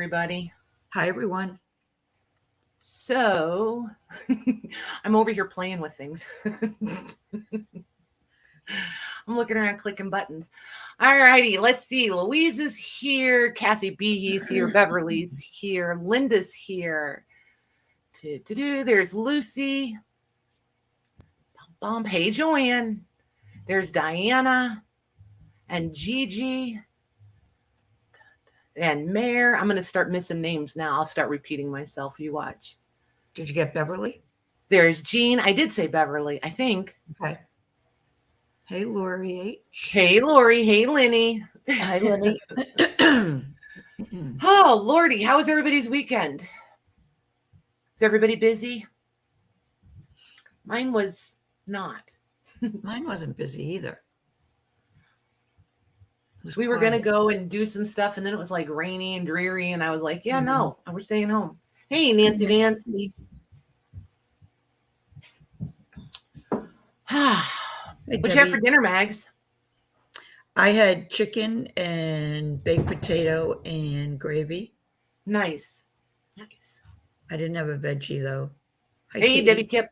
everybody. Hi, everyone. So, I'm over here playing with things. I'm looking around clicking buttons. All righty, let's see. Louise is here. Kathy Behe's here. Beverly's here. Linda's here. There's Lucy. Hey, Joanne. There's Diana and Gigi and Mare. I'm going to start missing names now. I'll start repeating myself. You watch. Did you get Beverly? There's Jean. I did say Beverly, I think. Okay. Hey, Lori H. Hey, Lori. Hey, Lenny. Hi, Lenny. Oh, Lordy. How was everybody's weekend? Is everybody busy? Mine was not. Mine wasn't busy either. We were going to go and do some stuff, and then it was like rainy and dreary, and I was like, yeah, no, we're staying home. Hey, Nancy Vance. What'd you have for dinner, Mags? I had chicken and baked potato and gravy. Nice. I didn't have a veggie, though. Hi, hey, Katie. Debbie Kip.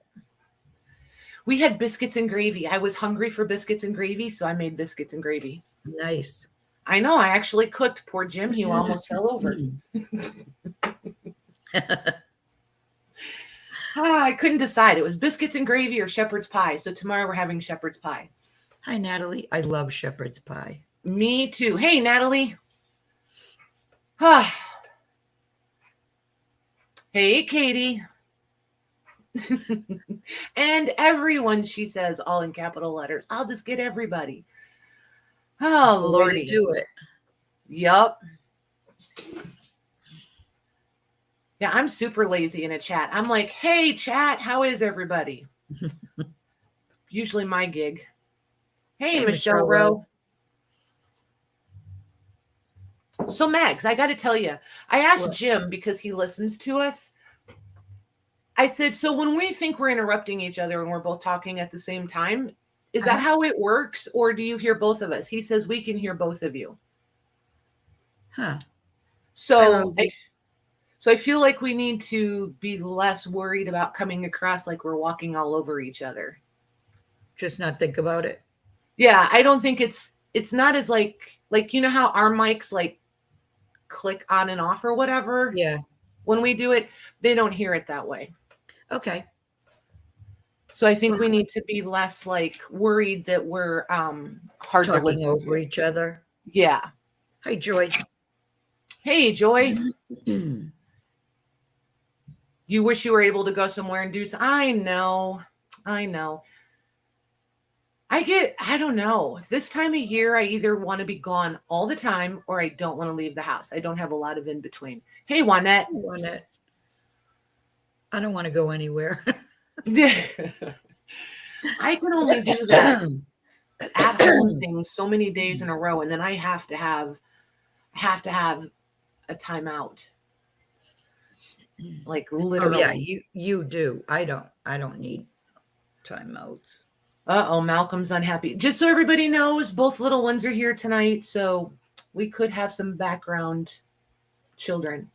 We had biscuits and gravy. I was hungry for biscuits and gravy, so I made biscuits and gravy. Nice. I know. I actually cooked. Poor Jim. He almost fell over. I couldn't decide. It was biscuits and gravy or shepherd's pie. So tomorrow we're having shepherd's pie. Hi, Natalie. I love shepherd's pie. Me too. Hey, Natalie. Hey, Katie. And everyone, she says, all in capital letters. I'll just get everybody. Oh, Lordy. Do it. Yup. Yeah, I'm super lazy in a chat. I'm like, hey, chat, how is everybody? It's usually my gig. Hey, Michelle Rowe. So, Mags, I got to tell you, I asked Jim because he listens to us. I said, so when we think we're interrupting each other and we're both talking at the same time, is that how it works? Or do you hear both of us? He says we can hear both of you. Huh. So I feel like we need to be less worried about coming across like we're walking all over each other. Just not think about it. Yeah, I don't think it's not as like you know how our mics like click on and off or whatever. Yeah. When we do it, they don't hear it that way. Okay. So I think we need to be less like worried that we're hard to listen over each other. Yeah. Hi, Joy. Hey, Joy. You wish you were able to go somewhere and do so. I know. I don't know. This time of year, I either want to be gone all the time or I don't want to leave the house. I don't have a lot of in between. Hey, Juanette. I don't want to go anywhere. I can only do that at home things so many days in a row, and then I have to have a timeout. Like literally. Oh yeah, you do. I don't need timeouts. Uh-oh, Malcolm's unhappy. Just so everybody knows, both little ones are here tonight, so we could have some background children.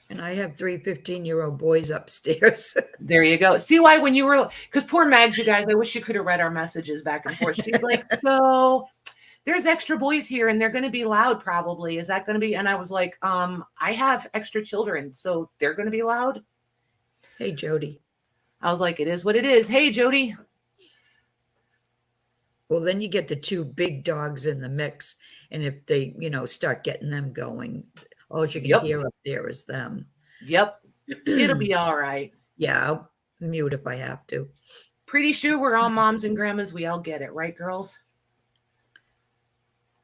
And I have 3 15-year-old boys upstairs. There you go. See why when you were, because poor Mags, you guys, I wish you could have read our messages back and forth. She's like, so there's extra boys here and they're going to be loud probably. Is that going to be? And I was like, I have extra children, so they're going to be loud. Hey, Jody. I was like, it is what it is. Hey, Jody. Well, then you get the 2 big dogs in the mix. And if they, start getting them going, all you can hear up there is them. Yep. It'll be all right. Yeah, I'll mute if I have to. Pretty sure we're all moms and grandmas. We all get it, right, girls?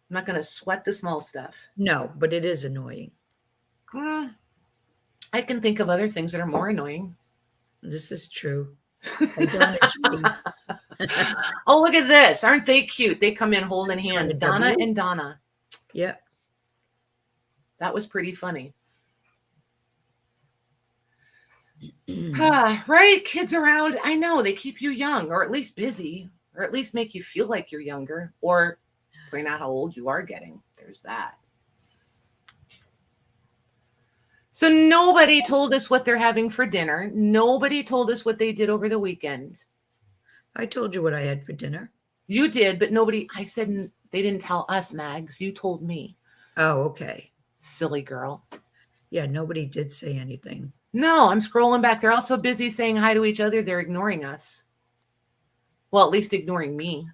I'm not going to sweat the small stuff. No, but it is annoying. I can think of other things that are more annoying. This is true. Oh, look at this. Aren't they cute? They come in holding hands. Donna and Donna. Yeah. That was pretty funny. Right? Kids around. I know they keep you young or at least busy or at least make you feel like you're younger or point out how old you are getting. There's that. So nobody told us what they're having for dinner. Nobody told us what they did over the weekend. I told you what I had for dinner. You did, but nobody, I said they didn't tell us, Mags. You told me. Oh, okay. Silly girl. Yeah, nobody did say anything. No, I'm scrolling back. They're all so busy saying hi to each other, they're ignoring us. Well, at least ignoring me.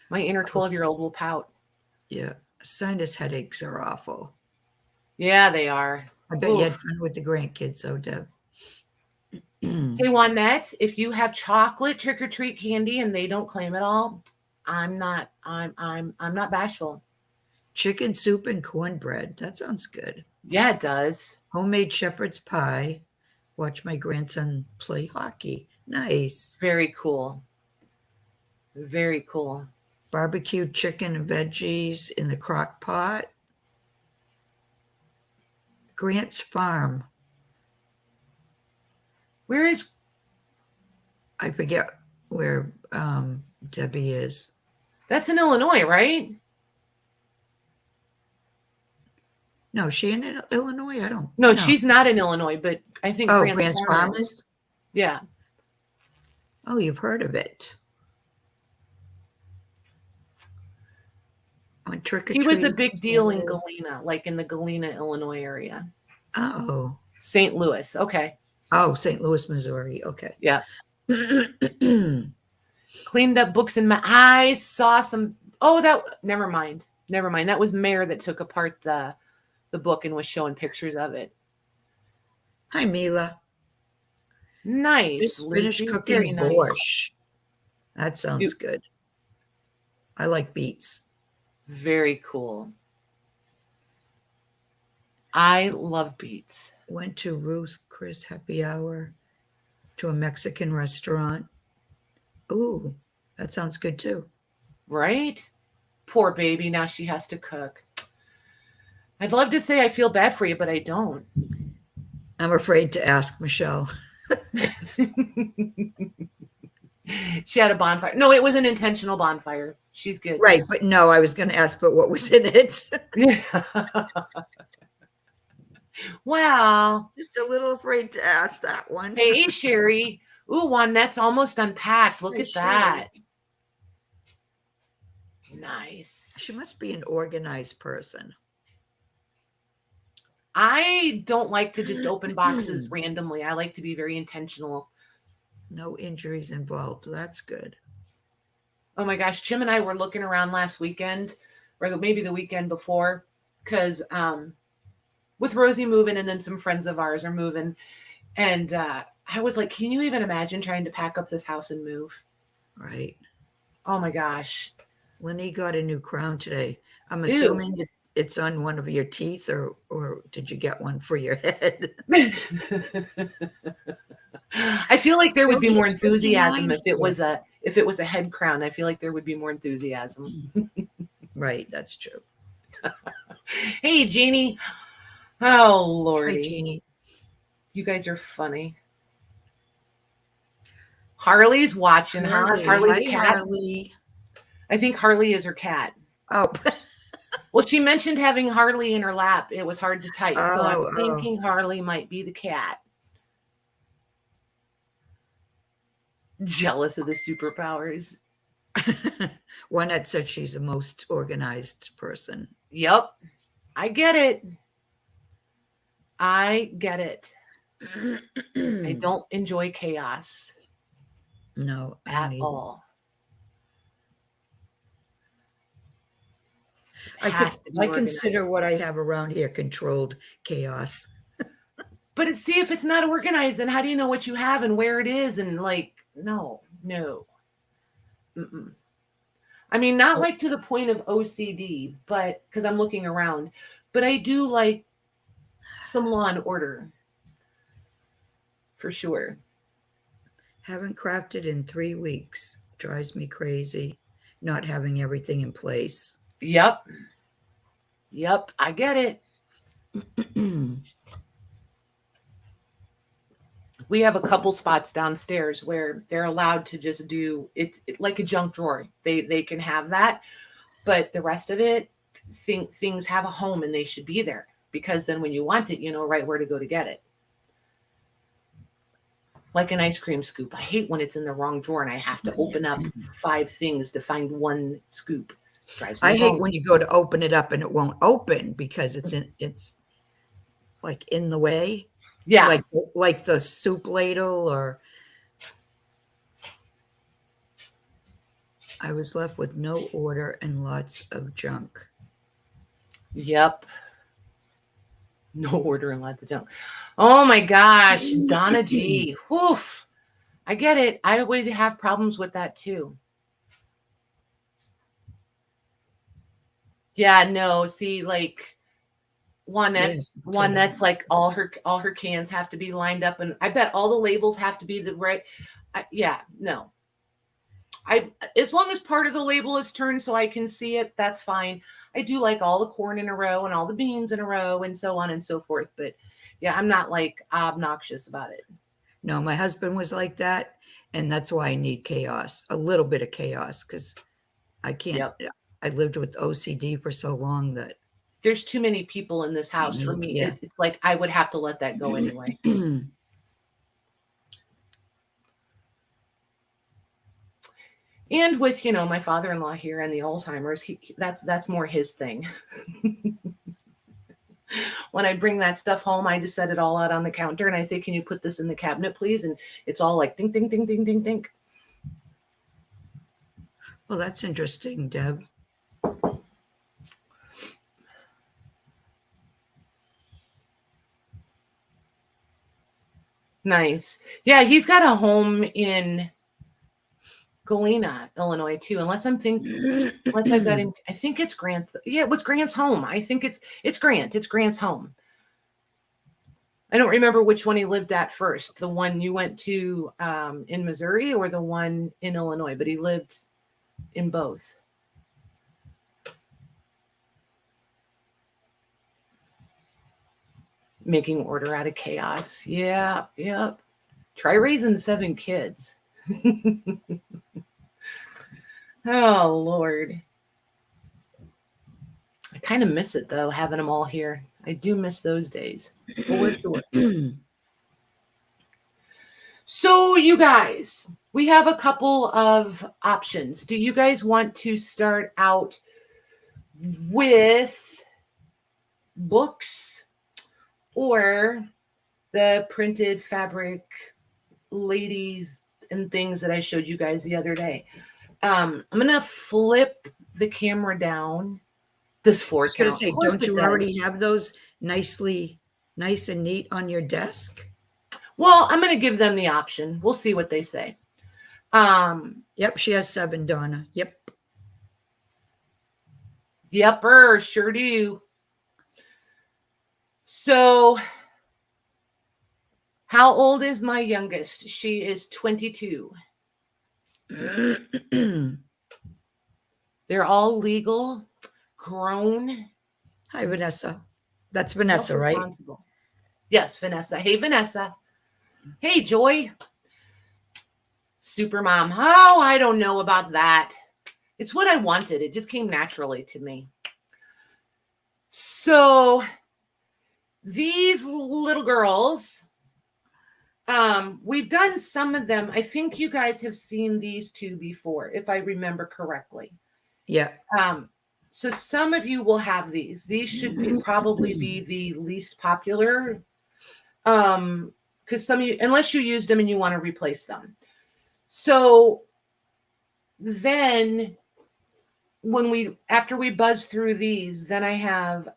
My inner 12-year-old will pout. Yeah, sinus headaches are awful. Yeah, they are. I bet you had fun with the grandkids, though, Deb. Hey, Juanette, if you have chocolate trick-or-treat candy and they don't claim it all, I'm not bashful. Chicken soup and cornbread. That sounds good. Yeah, it does. Homemade shepherd's pie. Watch my grandson play hockey. Nice. Very cool. Very cool. Barbecued chicken and veggies in the crock pot. Grant's Farm. Where is? I forget where Debbie is. That's in Illinois, right? No, is she in Illinois? I don't No, know. she's not in Illinois, but I think Grant's Farm is? Yeah. Oh, you've heard of it. On trick or treat. He was a big deal in Galena, like in the Galena, Illinois area. Oh. St. Louis. Okay. Oh, St. Louis, Missouri. Okay. Yeah. Cleaned up books and I saw some. Oh, never mind. That was Mare that took apart the book and was showing pictures of it. Hi, Mila. Nice. Just finished cooking borscht. That sounds good. I like beets. Very cool. I love beets. Went to Ruth Chris happy hour to a Mexican restaurant. Ooh, that sounds good too. Right? Poor baby. Now she has to cook. I'd love to say I feel bad for you, but I don't. I'm afraid to ask Michelle. She had a bonfire. No, it was an intentional bonfire. She's good. Right, but no, I was going to ask, but what was in it? Wow. Just a little afraid to ask that one. Hey, Sherry. Ooh, Juanette's almost unpacked. Look at that. Nice. She must be an organized person. I don't like to just open boxes randomly. I like to be very intentional. No injuries involved. That's good. Oh my gosh. Jim and I were looking around last weekend, or maybe the weekend before, because with Rosie moving and then some friends of ours are moving. And I was like, can you even imagine trying to pack up this house and move? Right. Oh my gosh. Lenny got a new crown today. I'm assuming it's on one of your teeth, or did you get one for your head? I feel like there would be more enthusiasm if it was a head crown. I feel like there would be more enthusiasm. Right, that's true. Hey, Jeannie. Oh, Lordy. Hi, Jeannie. You guys are funny. Harley's watching. How's Harley the cat? Harley. I think Harley is her cat. Oh. Well, she mentioned having Harley in her lap. It was hard to type. So I'm thinking Harley might be the cat. Jealous of the superpowers. Juanette said she's the most organized person. Yep. I get it. I don't enjoy chaos. No, at all. I consider what I have around here controlled chaos. But see, if it's not organized, then how do you know what you have and where it is? And like, no. Mm-mm. I mean, not like to the point of OCD, but because I'm looking around, but I do like some law and order for sure. Haven't crafted in 3 weeks. Drives me crazy not having everything in place. Yep. I get it. We have a couple spots downstairs where they're allowed to just do it like a junk drawer. They can have that, but the rest of it, things have a home and they should be there. because then when you want it, you know right where to go to get it. Like an ice cream scoop. I hate when it's in the wrong drawer and I have to open up 5 things to find one scoop. I hate when you go to open it up and it won't open because it's like in the way. Yeah. Like the soup ladle, or I was left with no order and lots of junk. Yep. No order and lots of junk. Oh my gosh, Donna G. Woof. I get it. I would have problems with that too. Yeah, no. See, like one that's like all her cans have to be lined up, and I bet all the labels have to be the right. Yeah, no. As long as part of the label is turned so I can see it, that's fine. I do like all the corn in a row and all the beans in a row and so on and so forth. But yeah, I'm not like obnoxious about it. No, my husband was like that. And that's why I need chaos, a little bit of chaos, because I can't. Yep. I lived with OCD for so long that there's too many people in this house for me. Yeah. It's like I would have to let that go anyway. And with, my father-in-law here and the Alzheimer's, that's more his thing. When I bring that stuff home, I just set it all out on the counter and I say, can you put this in the cabinet, please? And it's all like ding, ding, ding, ding, ding, ding. Well, that's interesting, Deb. Nice. Yeah, he's got a home in Galena, Illinois, too. Unless I've got in, I think it's Grant. Yeah, it was Grant's home. I think it's Grant. It's Grant's home. I don't remember which one he lived at first. The one you went to in Missouri or the one in Illinois, but he lived in both. Making order out of chaos. Yeah, yep. Try raising 7 kids. Oh, Lord. I kind of miss it, though, having them all here. I do miss those days. For sure. So, you guys, we have a couple of options. Do you guys want to start out with books or the printed fabric ladies and things that I showed you guys the other day? I'm going to flip the camera down. Does 4 count? Say, don't you already have those nice and neat on your desk? Well, I'm going to give them the option. We'll see what they say. Yep, she has 7, Donna. Yep. Yepper, sure do. So, how old is my youngest? She is 22. They're all legal, grown. Hi, Vanessa. That's Vanessa, right? Yes, Vanessa. Hey, Vanessa. Hey, Joy. Super mom. Oh, I don't know about that. It's what I wanted. It just came naturally to me. So these little girls, we've done some of them. I think you guys have seen these 2 before, if I remember correctly. Yeah. So some of you will have these. These should probably be the least popular. Because some of you, unless you used them and you want to replace them. So then after we buzz through these, then I have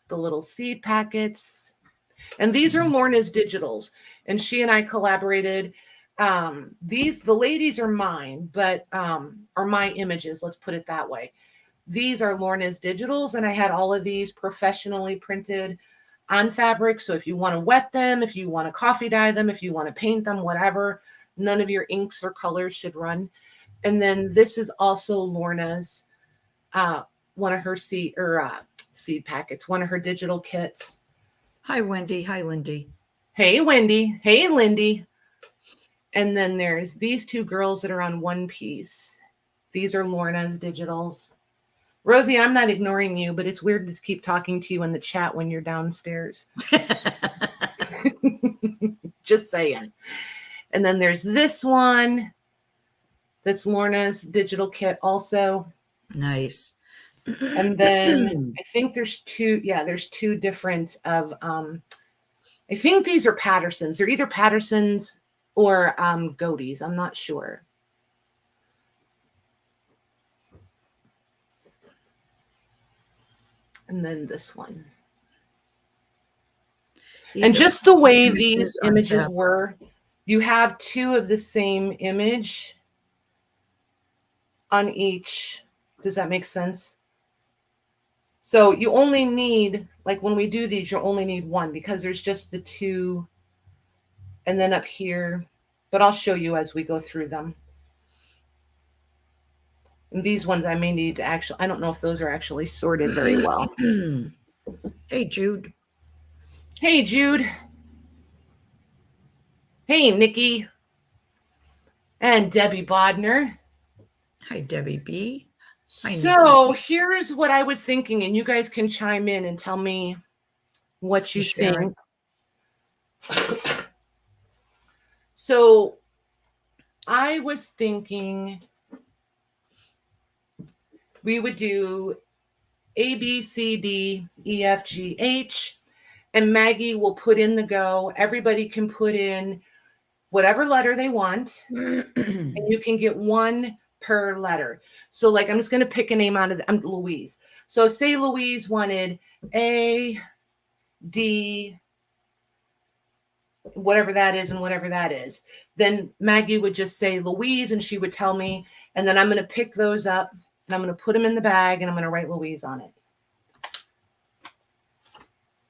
the little seed packets. And these are Lorna's digitals. And she and I collaborated. The ladies are mine, but are my images. Let's put it that way. These are Lorna's digitals. And I had all of these professionally printed on fabric. So if you want to wet them, if you want to coffee dye them, if you want to paint them, whatever, none of your inks or colors should run. And then this is also Lorna's, one of her seed packets, one of her digital kits. Hi, Wendy. Hi, Lindy. Hey, Wendy. Hey, Lindy. And then there's these 2 girls that are on one piece. These are Lorna's digitals. Rosie, I'm not ignoring you, but it's weird to keep talking to you in the chat when you're downstairs. Just saying. And then there's this one. That's Lorna's digital kit also. Nice. And then I think there's two. Yeah, there's two different of, I think these are Pattersons. They're either Pattersons or Goaties. I'm not sure. And then this one. And just the way these images were, you have two of the same image on each. Does that make sense? So you only need, like when we do these, you only need one because there's just the two. And then up here, but I'll show you as we go through them. And these ones I may need to actually, I don't know if those are actually sorted very well. Hey, Jude. Hey, Jude. Hey, Nikki. And Debbie Bodner. Hi, Debbie B. Hi, so Nikki. Here's what I was thinking, and you guys can chime in and tell me what you think. So I was thinking we would do A, B, C, D, E, F, G, H, and Maggie will put in the go. Everybody can put in whatever letter they want, and you can get one per letter. So like, I'm just going to pick a name out of I'm Louise. So say Louise wanted A, D, whatever that is and whatever that is. Then Maggie would just say Louise and she would tell me, and then I'm going to pick those up and I'm going to put them in the bag and I'm going to write Louise on it.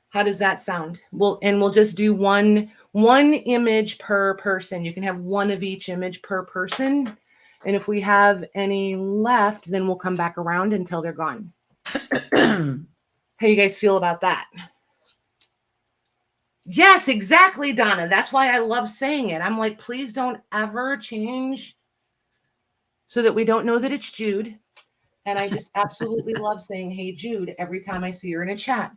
How does that sound? We'll just do one image per person. You can have one of each image per person. And if we have any left, then we'll come back around until they're gone. How you guys feel about that? Yes, exactly, Donna. That's why I love saying it. I'm like, please don't ever change so that we don't know that it's Jude. And I just absolutely love saying, hey, Jude, every time I see her in a chat.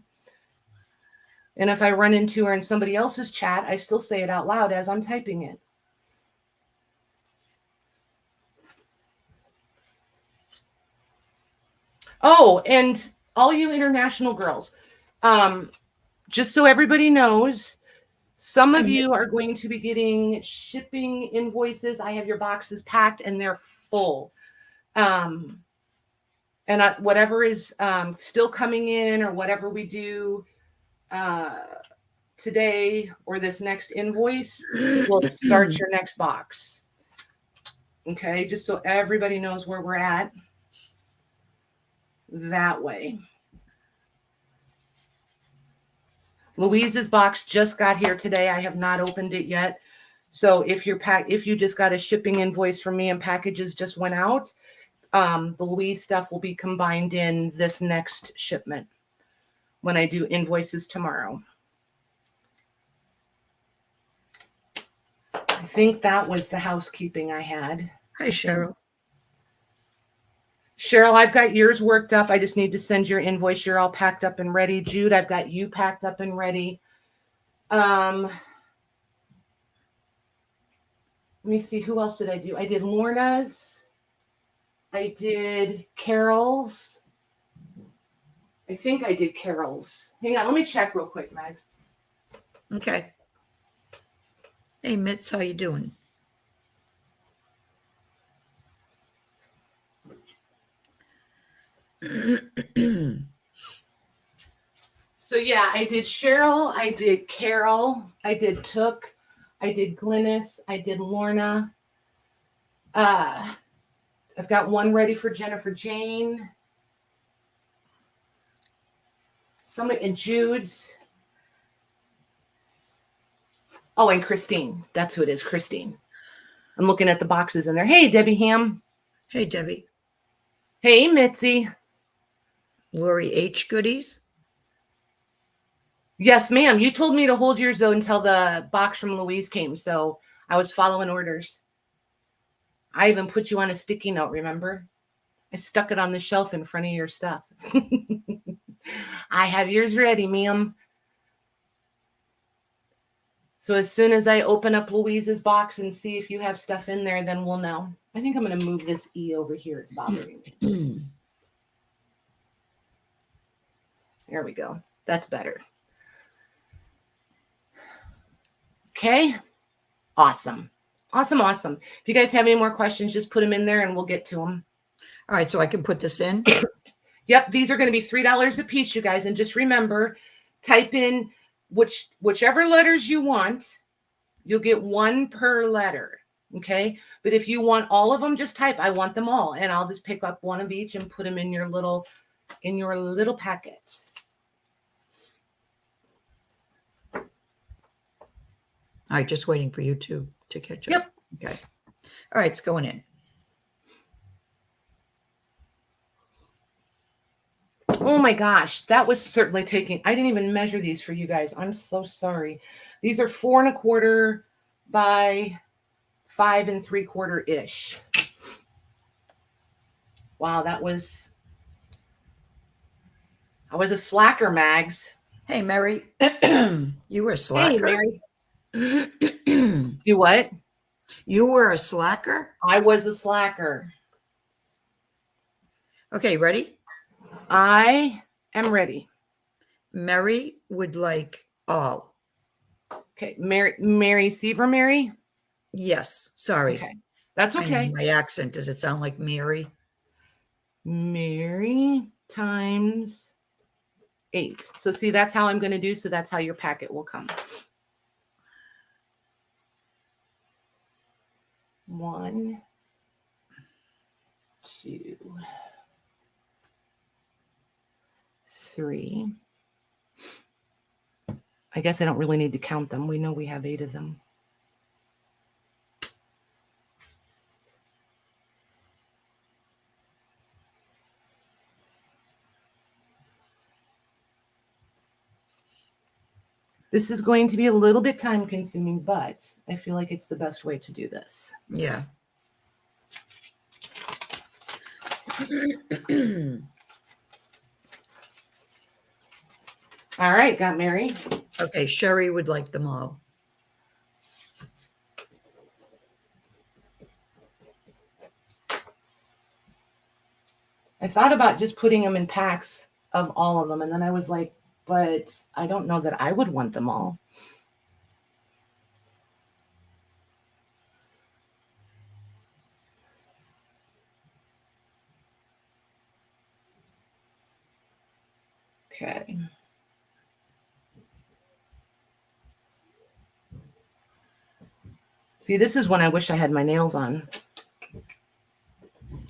And if I run into her in somebody else's chat, I still say it out loud as I'm typing it. Oh, and all you international girls, just so everybody knows, some of you are going to be getting shipping invoices. I have your boxes packed and they're full. And whatever is still coming in or whatever we do today or this next invoice will start your next box. Okay, just so everybody knows where we're at. That way. Louise's box just got here today. I have not opened it yet. So if you just got a shipping invoice from me and packages just went out, the Louise stuff will be combined in this next shipment when I do invoices tomorrow. I think that was the housekeeping I had. Hi, Cheryl. Cheryl, I've got yours worked up. I just need to send your invoice. You're all packed up and ready. Jude, I've got you packed up and ready. Let me see. Who else did I do? I did Lorna's. I did Carol's. I think I did Carol's. Hang on. Let me check real quick, Max. Okay. Hey, Mitz, how you doing? So yeah, I did Cheryl, I did Carol, I did Took, I did Glynis, I did Lorna. I've got one ready for Jennifer Jane. Somebody and Jude's. Oh, and Christine. That's who it is, Christine. I'm looking at the boxes in there. Hey, Debbie Ham. Hey, Debbie. Hey, Mitzi. Lori H. goodies? Yes, ma'am. You told me to hold yours, though, until the box from Louise came, so I was following orders. I even put you on a sticky note, remember? I stuck it on the shelf in front of your stuff. I have yours ready, ma'am. So as soon as I open up Louise's box and see if you have stuff in there, then we'll know. I think I'm going to move this E over here. It's bothering me. There we go. That's better. Okay. Awesome. Awesome. Awesome. If you guys have any more questions, just put them in there and we'll get to them. All right. So I can put this in. Yep. These are going to be $3 a piece, you guys. And just remember, type in whichever letters you want. You'll get one per letter. Okay. But if you want all of them, just type, I want them all. And I'll just pick up one of each and put them in your little packet. All right, just waiting for you to catch up. Yep. Okay. All right, it's going in. Oh my gosh, that was certainly taking. I didn't even measure these for you guys. I'm so sorry. These are 4 1/4 by 5 3/4 ish. Wow, I was a slacker, Mags. Hey, Mary, you were a slacker. Hey, Mary. Do what? You were a slacker? I was a slacker. Okay, ready? I am ready. Mary would like all. Okay, Mary Seaver, Mary? Yes, sorry. Okay, that's okay. My accent, does it sound like Mary? Mary times 8. So see, that's how I'm going to do. So that's how your packet will come. 1, 2, 3. I guess I don't really need to count them. We know we have 8 of them. This is going to be a little bit time consuming, but I feel like it's the best way to do this. Yeah. All right, got Mary. Okay, Sherry would like them all. I thought about just putting them in packs of all of them, and then I was like, but I don't know that I would want them all. Okay. See, this is when I wish I had my nails on.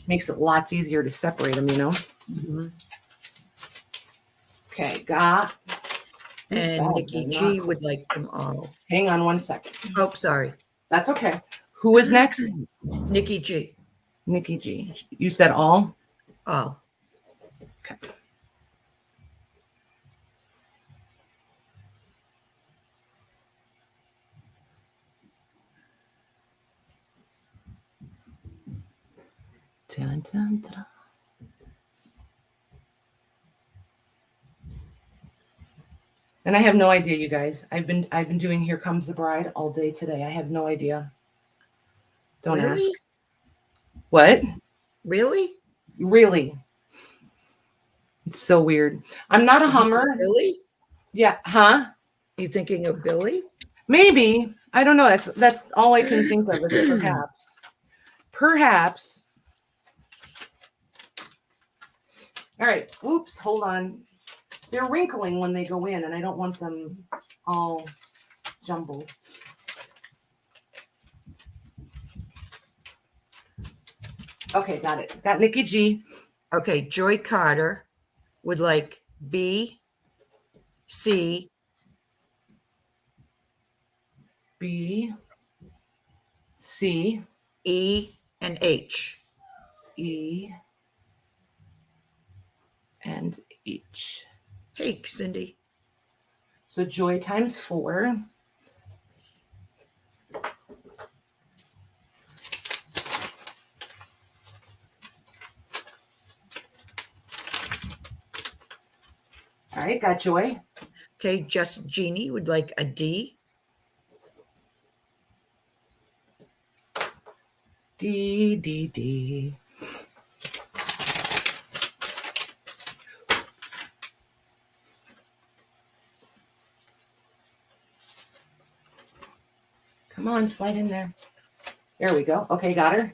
Makes it lots easier to separate them, you know? Mm-hmm. Okay, got. And Nikki G would like them all. Hang on 1 second. Oh, sorry. That's okay. Who is next? Nikki G. Nikki G. You said all? All. Okay. Dun, dun, dun. And I have no idea, you guys. I've been doing Here Comes the Bride all day today. I have no idea. Don't Really? ask. What? Really? Really? It's so weird. I'm not a Hummer. Billy? Yeah. Huh? You thinking of Billy? Maybe. I don't know. That's all I can think of is perhaps. Perhaps. All right. Oops. Hold on. They're wrinkling when they go in, and I don't want them all jumbled. Okay, got it. Got Nikki G. Okay, Joy Carter would like B, C, B, C, E, and H. E, and H. Hey, Cindy. So Joy times 4. All right, got Joy. Okay, Just Jeannie would like a D. D. Come on, slide in there. There we go. Okay, got her.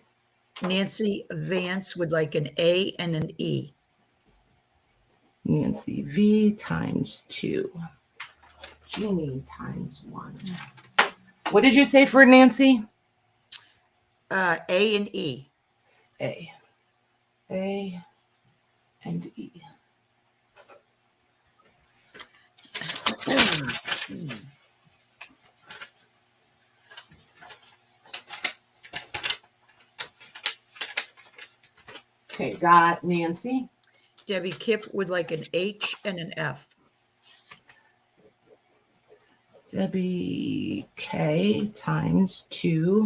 Nancy Vance would like an A and an E. Nancy V times 2. Jeannie times 1. What did you say for Nancy? A and E. A and E. Okay, got Nancy. Debbie Kipp would like an H and an F. Debbie K times 2.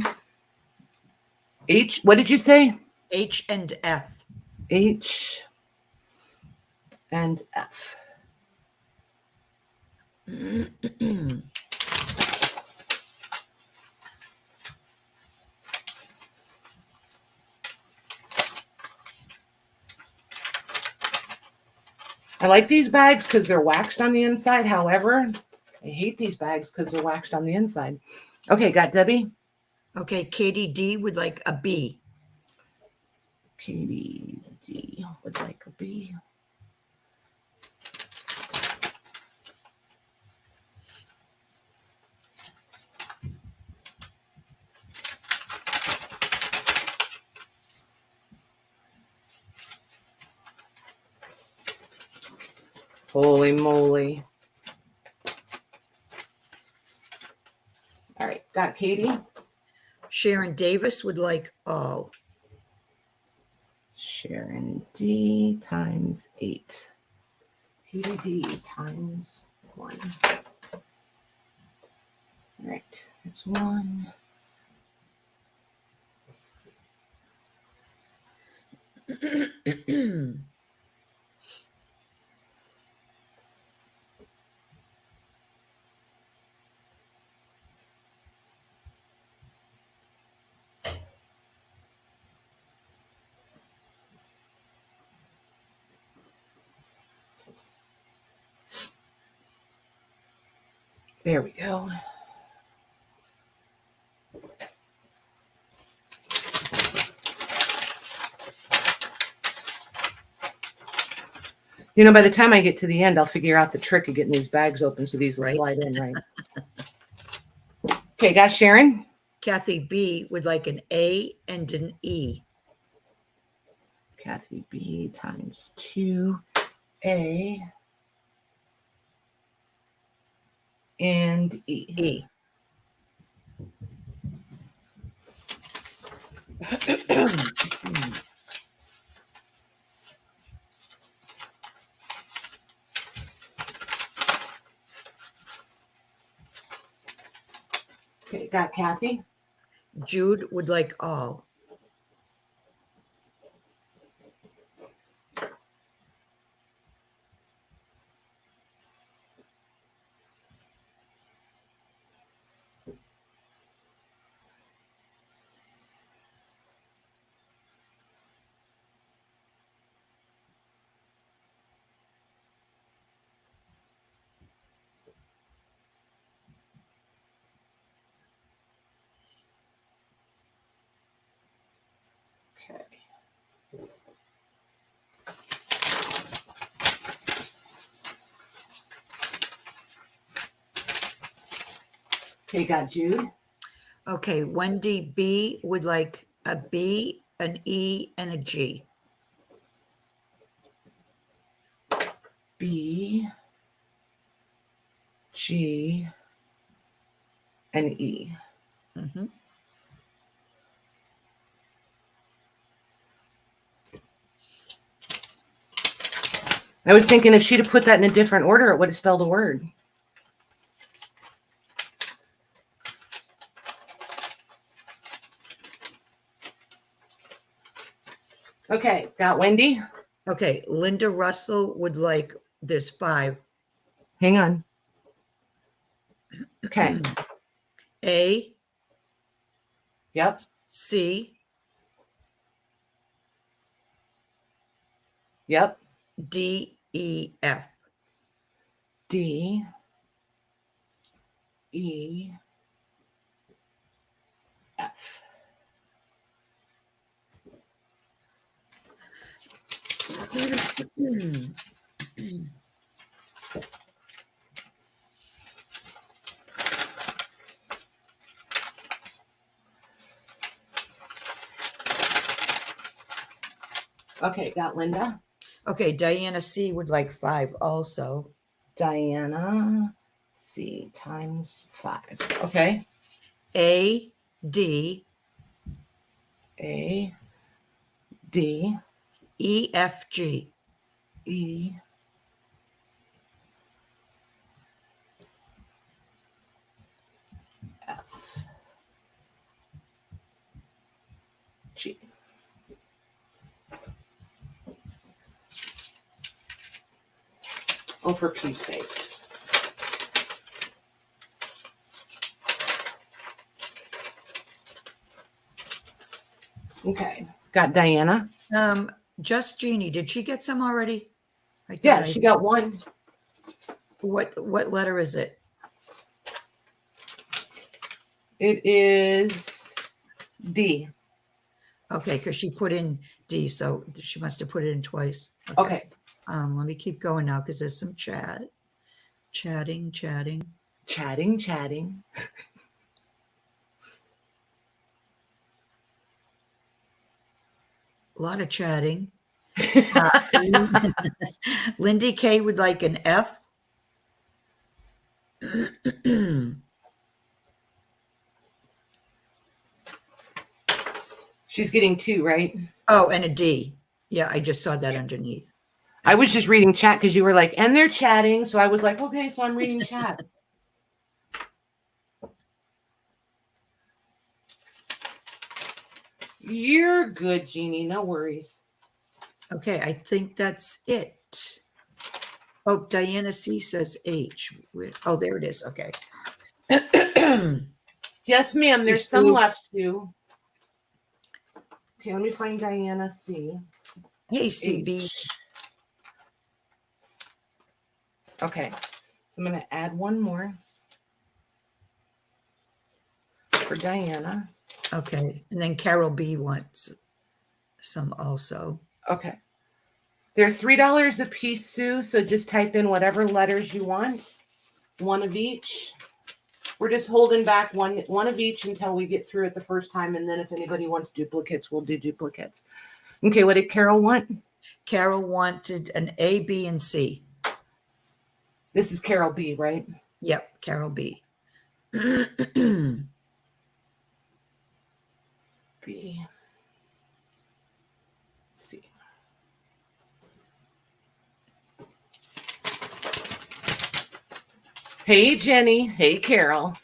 H, what did you say? H and F. H and F. I like these bags because they're waxed on the inside. However, I hate these bags because they're waxed on the inside. Okay, got Debbie. Okay, Katie D would like a B. Katie D would like a B. Holy moly. All right, got Katie. Sharon Davis would like all. Sharon D times 8. Katie D times 1. All right, there's 1. There we go. You know, by the time I get to the end, I'll figure out the trick of getting these bags open so these will slide in, right? Okay, got Sharon. Kathy B would like an A and an E. Kathy B times 2. A and E. E. Okay, got Kathy. Jude would like all. Okay. Okay, got Jude. Okay, Wendy B would like a B, an E, and a G. B, G, and E. Mm-hmm. I was thinking if she'd have put that in a different order, it would have spelled a word. Okay, got Wendy. Okay, Linda Russell would like, there's 5. Hang on. Okay. A, Yep. C, Yep. D, E, F. D, E, F. Okay, got Linda. Okay, Diana C would like 5 also. Diana C times 5. Okay. A, D, A, D, E, F, G. E, F, G. Oh, for Pete's sakes. Okay, got Diana. Just Jeannie. Did she get some already? Yeah, she got one. What letter is it? It is D. Okay, because she put in D, so she must have put it in twice. Okay. Let me keep going now because there's some chatting. A lot of chatting. Lindy K would like an F. She's getting 2, right? Oh, and a D. Yeah, I just saw that underneath. I was just reading chat because you were like, and they're chatting. So I was like, okay, so I'm reading chat. You're good, Jeannie. No worries. Okay, I think that's it. Oh, Diana C says H. Oh, there it is. Okay. Yes, ma'am. There's Sue. some left, Sue. Okay, let me find Diana C. Hey, CB. H. Okay, so I'm going to add one more for Diana. Okay, and then Carol B wants some also. Okay. They're $3 a piece, Sue, so just type in whatever letters you want. One of each. We're just holding back one of each until we get through it the first time, and then if anybody wants duplicates, we'll do duplicates. Okay, what did Carol want? Carol wanted an A, B, and C. This is Carol B, right? Yep, Carol B. B, C. Hey, Jenny. Hey, Carol.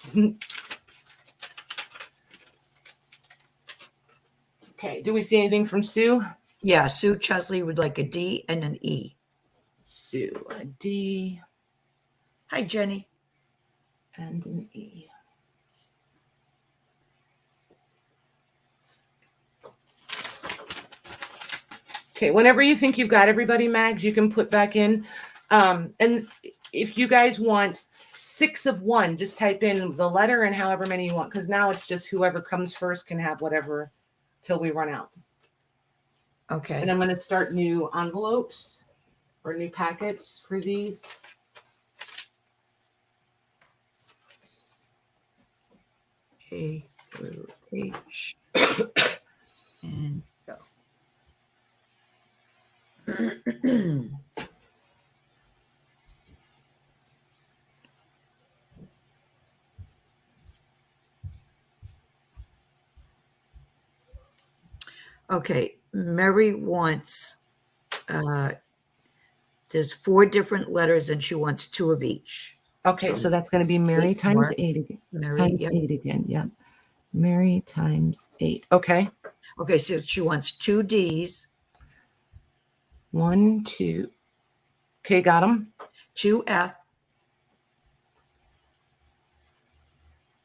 Okay, do we see anything from Sue? Yeah, Sue Chesley would like a D and an E. Sue, a D. Hi, Jenny. And an E. Okay, whenever you think you've got everybody, Mags, you can put back in. And if you guys want 6 of one, just type in the letter and however many you want, because now it's just whoever comes first can have whatever till we run out. Okay. And I'm going to start new envelopes or new packets for these. A through H. And go. Okay, Mary wants, there's 4 different letters and she wants 2 of each. Okay, so that's going to be Mary 8 times more. 8 again. Mary, Times yep. 8 again, yep. Mary times 8. Okay. Okay, so she wants 2 Ds. 1, 2. Okay, got them. 2 F.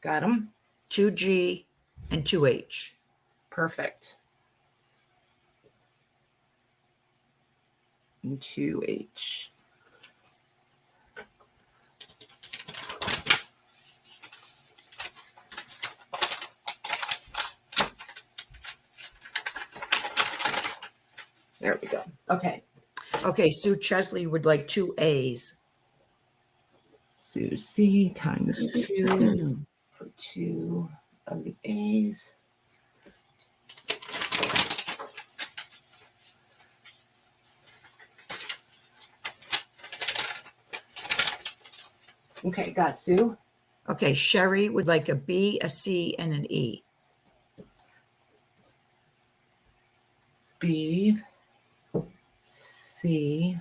Got them. 2G, and 2H. Perfect. And 2H. There we go. Okay. Okay, Sue Chesley would like 2 A's. Sue C times 2 for 2 of the A's. Okay, got Sue. Okay, Sherry would like a B, a C, and an E. B, C,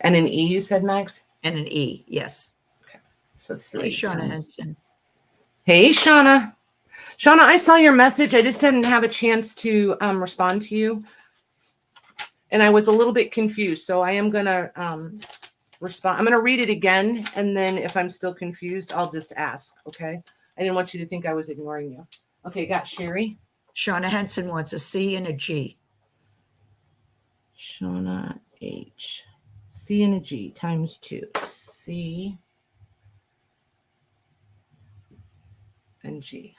and an E, you said, Max? And an E, yes. Okay, so 3 Hey, Shauna times. Henson. Hey, Shauna. Shauna, I saw your message. I just didn't have a chance to respond to you. And I was a little bit confused. So I am going to respond. I'm going to read it again. And then if I'm still confused, I'll just ask. Okay. I didn't want you to think I was ignoring you. Okay. Got Sherry. Shauna Henson wants a C and a G. Shauna H. C and a G times 2. C and G.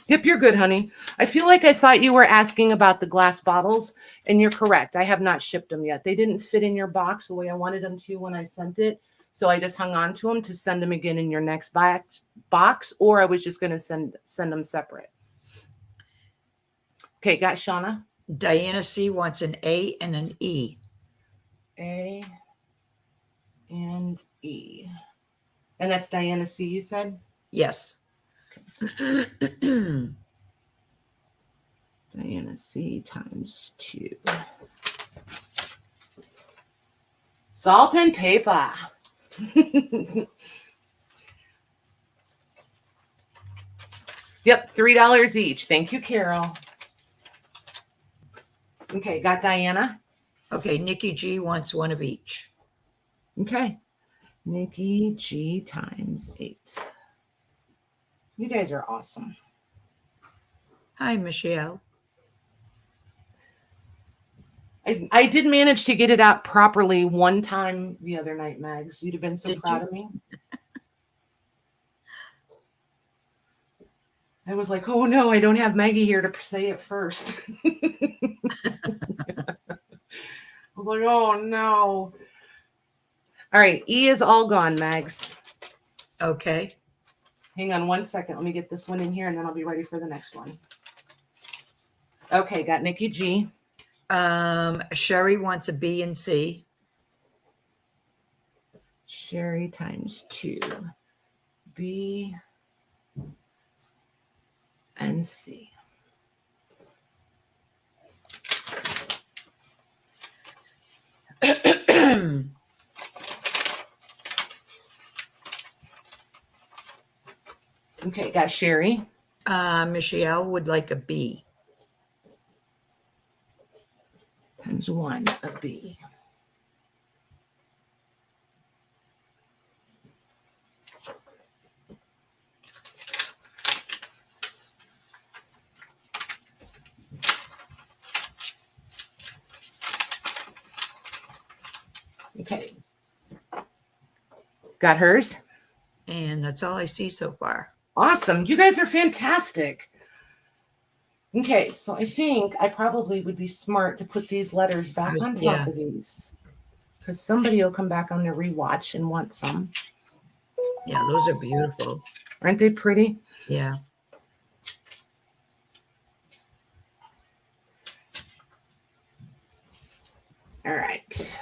Yep, you're good, honey. I feel like I thought you were asking about the glass bottles, and you're correct. I have not shipped them yet. They didn't fit in your box the way I wanted them to when I sent it. So I just hung on to them to send them again in your next box, or I was just going to send them separate. Okay, got Shauna. Diana C wants an A and an E. A and E. And that's Diana C, you said? Yes. Diana C times 2. Salt and paper. Yep, $3 each. Thank you, Carol. Okay, got Diana. Okay, Nikki G wants 1 of each. Okay. Nikki G times 8. You guys are awesome. Hi, Michelle. I did manage to get it out properly one time the other night, Mags. You'd have been so proud of me. I was like, oh no, I don't have Maggie here to say it first. I was like, oh no. All right, E is all gone, Mags. Okay. Hang on one second. Let me get this one in here and then I'll be ready for the next one. Okay, got Nikki G. Sherry wants a B and C. Sherry times 2. B and C. Okay, got Sherry. Michelle would like a B. Times 1 of B. Okay. Got hers? And that's all I see so far. Awesome. You guys are fantastic. Okay, so I think I probably would be smart to put these letters back on top of these. Because somebody will come back on their rewatch and want some. Yeah, those are beautiful. Aren't they pretty? Yeah. All right.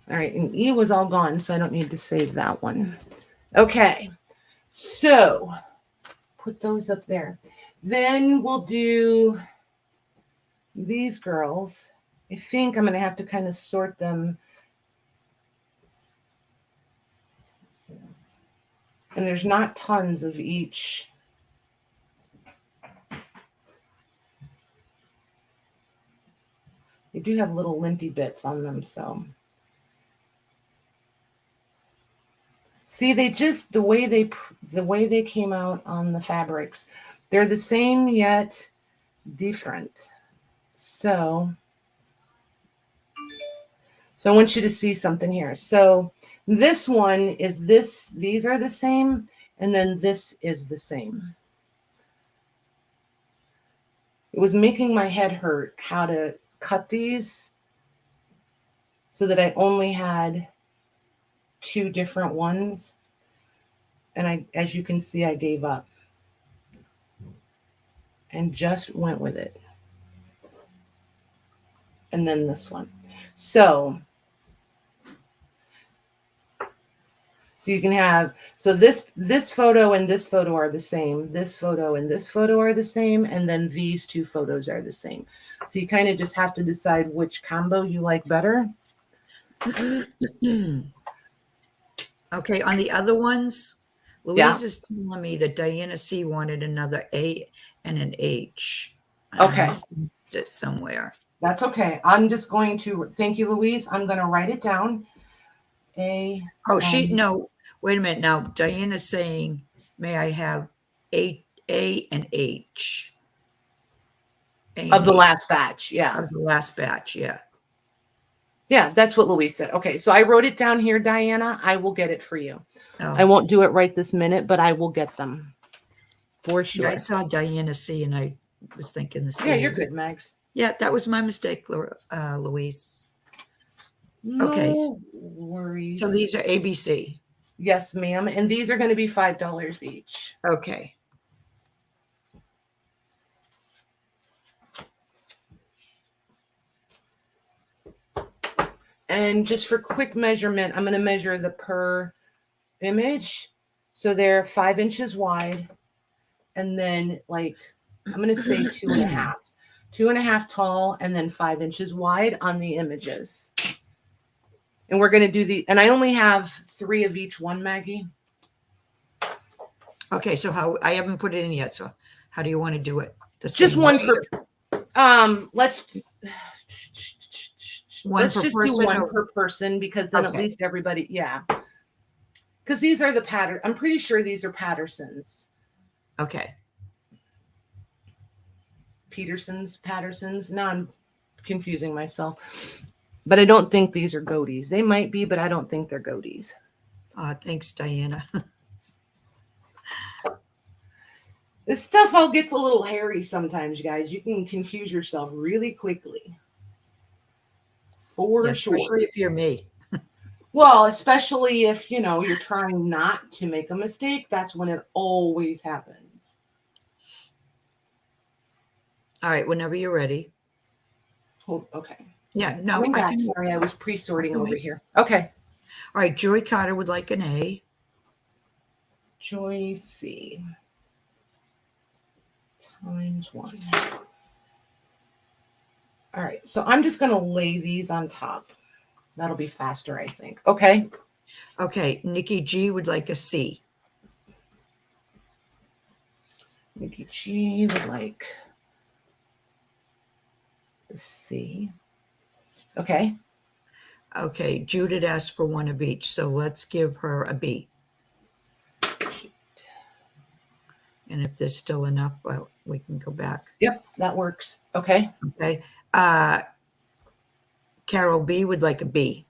All right, and E was all gone, so I don't need to save that one. Okay, so put those up there. Then we'll do these girls. I think I'm going to have to kind of sort them. And there's not tons of each. They do have little linty bits on them, so. See, they just, the way they came out on the fabrics, they're the same yet different. So I want you to see something here. So this one is this, these are the same, and then this is the same. It was making my head hurt how to cut these so that I only had 2 different ones. And as you can see, I gave up and just went with it. And then this one. So you can have, so this photo and this photo are the same. This photo and this photo are the same. And then these 2 photos are the same. So you kind of just have to decide which combo you like better. Okay, on the other ones, Louise is telling me that Diana C wanted another A and an H. Okay. I missed it somewhere. That's okay. I'm just going to, thank you, Louise. I'm going to write it down. No, wait a minute. Now, Diana's saying, may I have A and H? Of the last batch, yeah. Of the last batch, yeah. Yeah, that's what Louise said. Okay, so I wrote it down here, Diana. I will get it for you. Oh. I won't do it right this minute, but I will get them for sure. Yeah, I saw Diana C and I was thinking the same. Yeah, you're good, Mags. Yeah, that was my mistake, Louise. No okay. worries. So these are ABC. Yes, ma'am. And these are going to be $5 each. Okay. And just for quick measurement, I'm going to measure the per image. So they're 5 inches wide. And then like, I'm going to say 2.5. 2.5 tall and then 5 inches wide on the images. And we're going to do the, and I only have 3 of each one, Maggie. Okay, so how, I haven't put it in yet. So how do you want to do it? Just one per, let's just do one per person because then at least everybody, yeah. Because these are the pattern. I'm pretty sure these are Pattersons. Okay. Pattersons. Now I'm confusing myself. But I don't think these are goatees. They might be, but I don't think they're goatees. Thanks, Diana. This stuff all gets a little hairy sometimes, you guys. You can confuse yourself really quickly. For sure. Especially if you're me. Well, especially if, you know, you're trying not to make a mistake. That's when it always happens. All right, whenever you're ready. Oh, okay. Yeah, no. Sorry, I was pre-sorting over here. Okay. All right, Joy Carter would like an A. Joy C. Times 1. All right, so I'm just going to lay these on top. That'll be faster, I think. Okay. Okay, Nikki G would like a C. Nikki G would like the C. Okay. Okay, Judith asked for 1 of each, so let's give her a B. And if there's still enough, well, we can go back. Yep, that works. Okay. Okay. Carol B would like a B.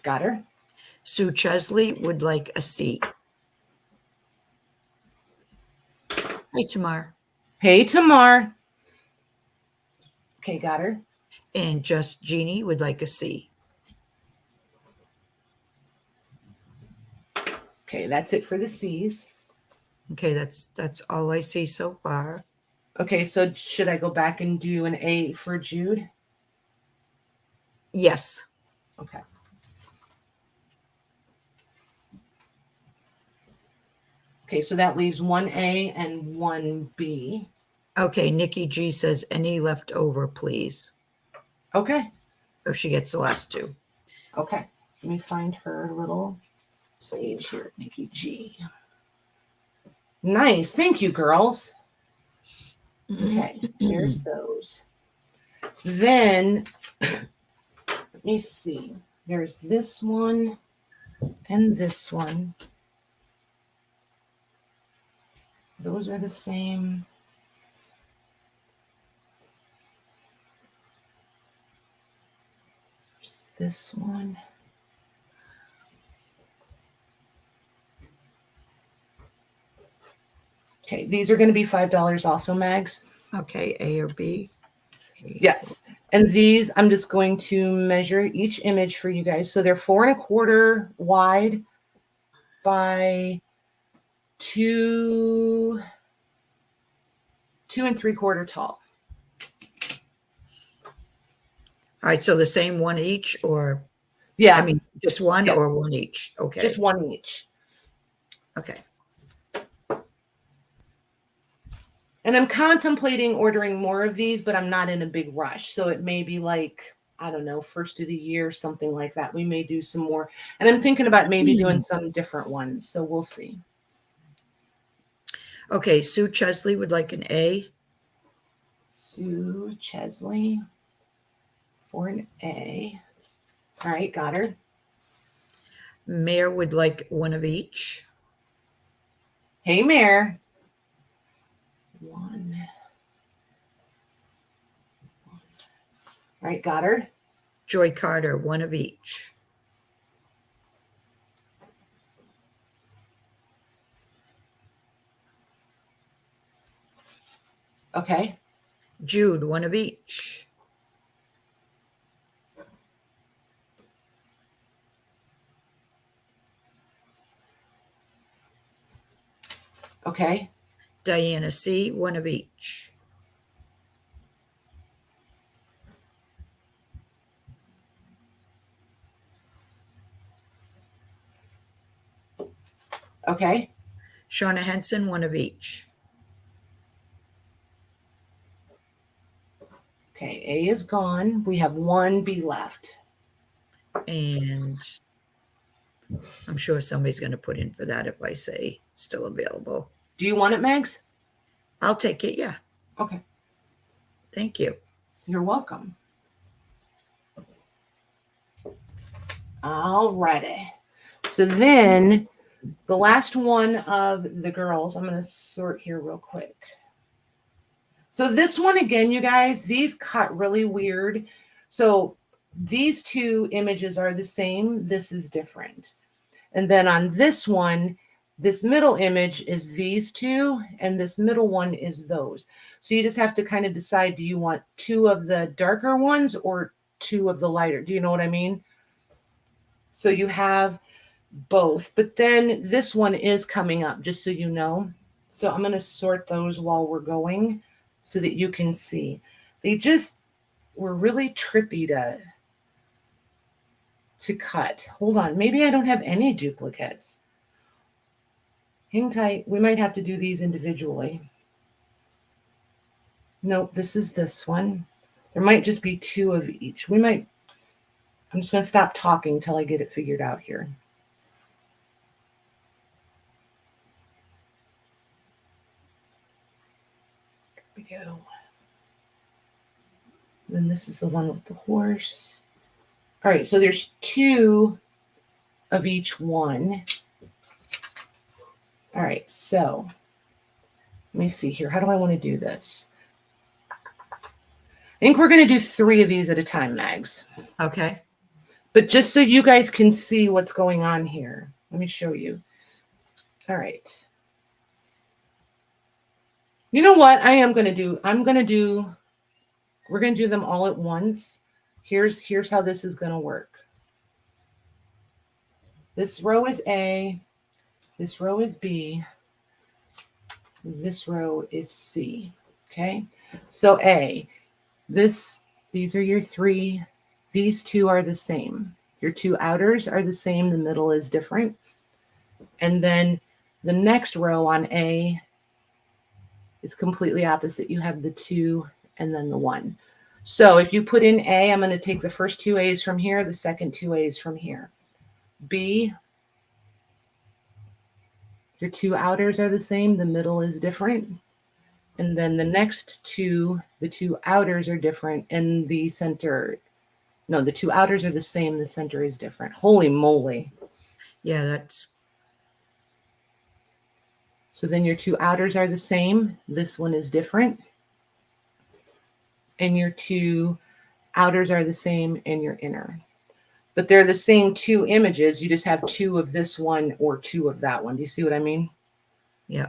Got her. Sue Chesley would like a C. Hey, Tamar. Hey, Tamar. Okay, got her. And Just Jeannie would like a C. Okay, that's it for the C's. Okay, that's all I see so far. Okay, so should I go back and do an A for Jude? Yes. Okay. Okay, so that leaves 1A and 1B. Okay, Nikki G says any left over, please. Okay. So she gets the last 2. Okay. Let me find her little sage here. Nikki G. Nice. Thank you, girls. Okay. There's those. Then, let me see. There's this one and this one. Those are the same. There's this one. Okay, these are going to be $5 also, Mags. Okay, A or B? Yes. And these, I'm just going to measure each image for you guys. So they're 4 1/4 wide by 2 3/4 tall. All right, so the same one each, or Yeah. I mean, just one Yeah. or one each? Okay. Just one each. Okay. And I'm contemplating ordering more of these, but I'm not in a big rush. So it may be like, I don't know, first of the year, something like that. We may do some more. And I'm thinking about maybe doing some different ones. So we'll see. Okay, Sue Chesley would like an A. Sue Chesley for an A. All right, got her. Mayor would like one of each. Hey, Mayor. 1. All right, got her. Joy Carter, one of each. Okay. Jude, one of each. Okay. Diana C., one of each. Okay. Shauna Henson, one of each. Okay, A is gone. We have 1 B left. And I'm sure somebody's going to put in for that if I say still available. Do you want it, Megs? I'll take it, yeah. Okay. Thank you. You're welcome. All righty. So then the last one of the girls, I'm going to sort here real quick. So this one again, you guys, these cut really weird. So these 2 images are the same. This is different. And then on this one, this middle image is these 2, and this middle one is those. So you just have to kind of decide, do you want 2 of the darker ones or 2 of the lighter? Do you know what I mean? So you have both, but then this one is coming up, just so you know. So I'm going to sort those while we're going so that you can see. They just were really trippy to cut. Hold on. Maybe I don't have any duplicates. Hang tight. We might have to do these individually. Nope, this is this one. There might just be 2 of each. I'm just going to stop talking until I get it figured out here. Here we go. Then this is the one with the horse. All right, so there's 2 of each one. All right, so let me see here. How do I want to do this? I think we're going to do 3 of these at a time, Mags. Okay. But just so you guys can see what's going on here, let me show you. All right. You know what we're going to do them all at once. Here's how this is going to work. This row is A, this row is B, this row is C. Okay. So A, these are your 3. These 2 are the same. Your 2 outers are the same. The middle is different. And then the next row on A is completely opposite. You have the 2 and then the 1. So if you put in A, I'm going to take the first two A's from here, the second two A's from here. B, your two outers are the same, the middle is different. And then the next two, the two outers are different, and the center, no, the two outers are the same, the center is different. Holy moly. Yeah, that's. So then your two outers are the same, this one is different. And your two outers are the same, and your inner. But they're the same two images. You just have two of this one or two of that one. Do you see what I mean? Yeah.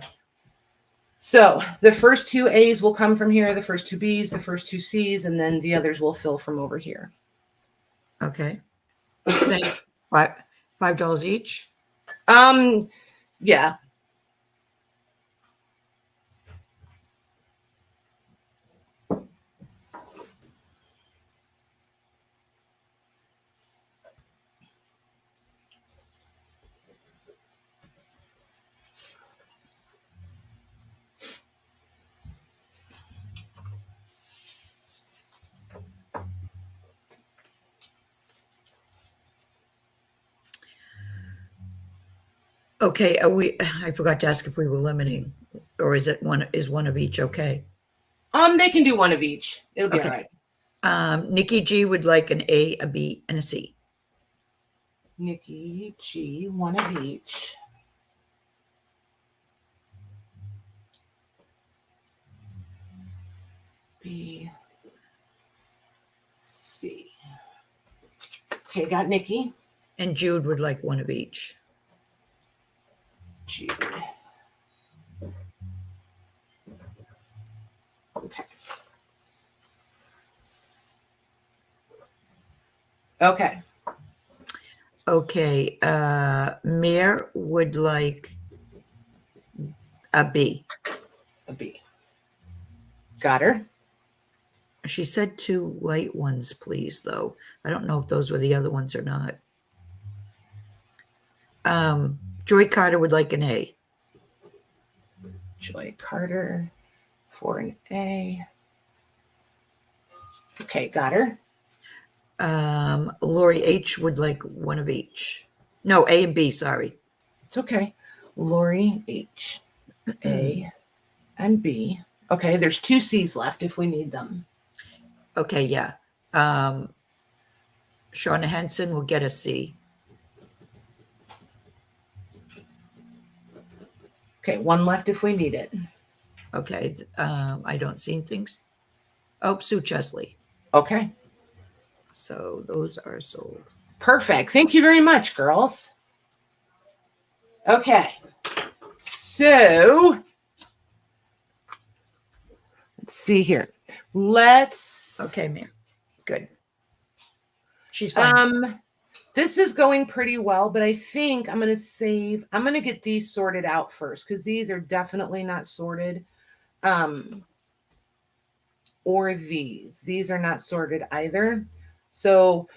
So the first two A's will come from here, the first two B's, the first two C's, and then the others will fill from over here. Okay. Same. $5 each? Yeah. Okay, I forgot to ask if we were limiting, or is one of each okay? They can do one of each. It'll be Okay. all right. Nikki G would like an A, a B, and a C. Nikki G, one of each. B, C. Okay, got Nikki. And Jude would like one of each. Jude. Okay. Okay. Okay. Mayor would like a B. A B. Got her. She said two light ones, please, though. I don't know if those were the other ones or not. Joy Carter would like an A. Joy Carter for an A. Okay, got her. Lori H would like one of each. No, A and B, sorry. It's okay. Lori H, A, and B. Okay, there's two C's left if we need them. Okay, yeah. Shauna Henson will get a C. Okay, one left if we need it. Okay, I don't see things. Oh, Sue Chesley. Okay. So those are sold. Perfect. Thank you very much, girls. Okay. So let's see here. Okay, ma'am. Good. She's fine. This is going pretty well, but I think I'm going to get these sorted out first because these are definitely not sorted. Or these. These are not sorted either. So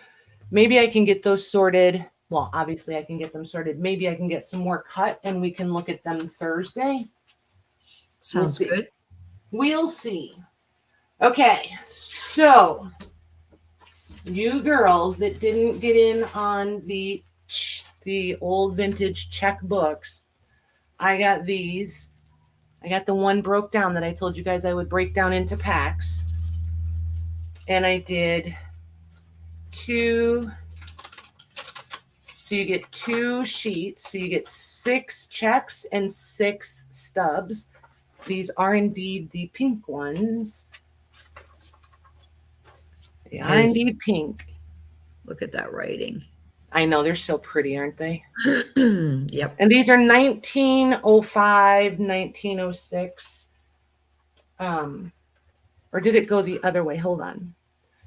maybe I can get those sorted. Well, obviously I can get them sorted. Maybe I can get some more cut and we can look at them Thursday. Sounds good. We'll see. Okay. So you girls that didn't get in on the old vintage checkbooks, I got these. I got the one broke down that I told you guys I would break down into packs. And I did two. So you get two sheets. So you get 6 checks and 6 stubs. These are indeed the pink ones. They are indeed pink. Look at that writing. I know, they're so pretty, aren't they? Yep. And these are 1905, 1906. Or did it go the other way? Hold on.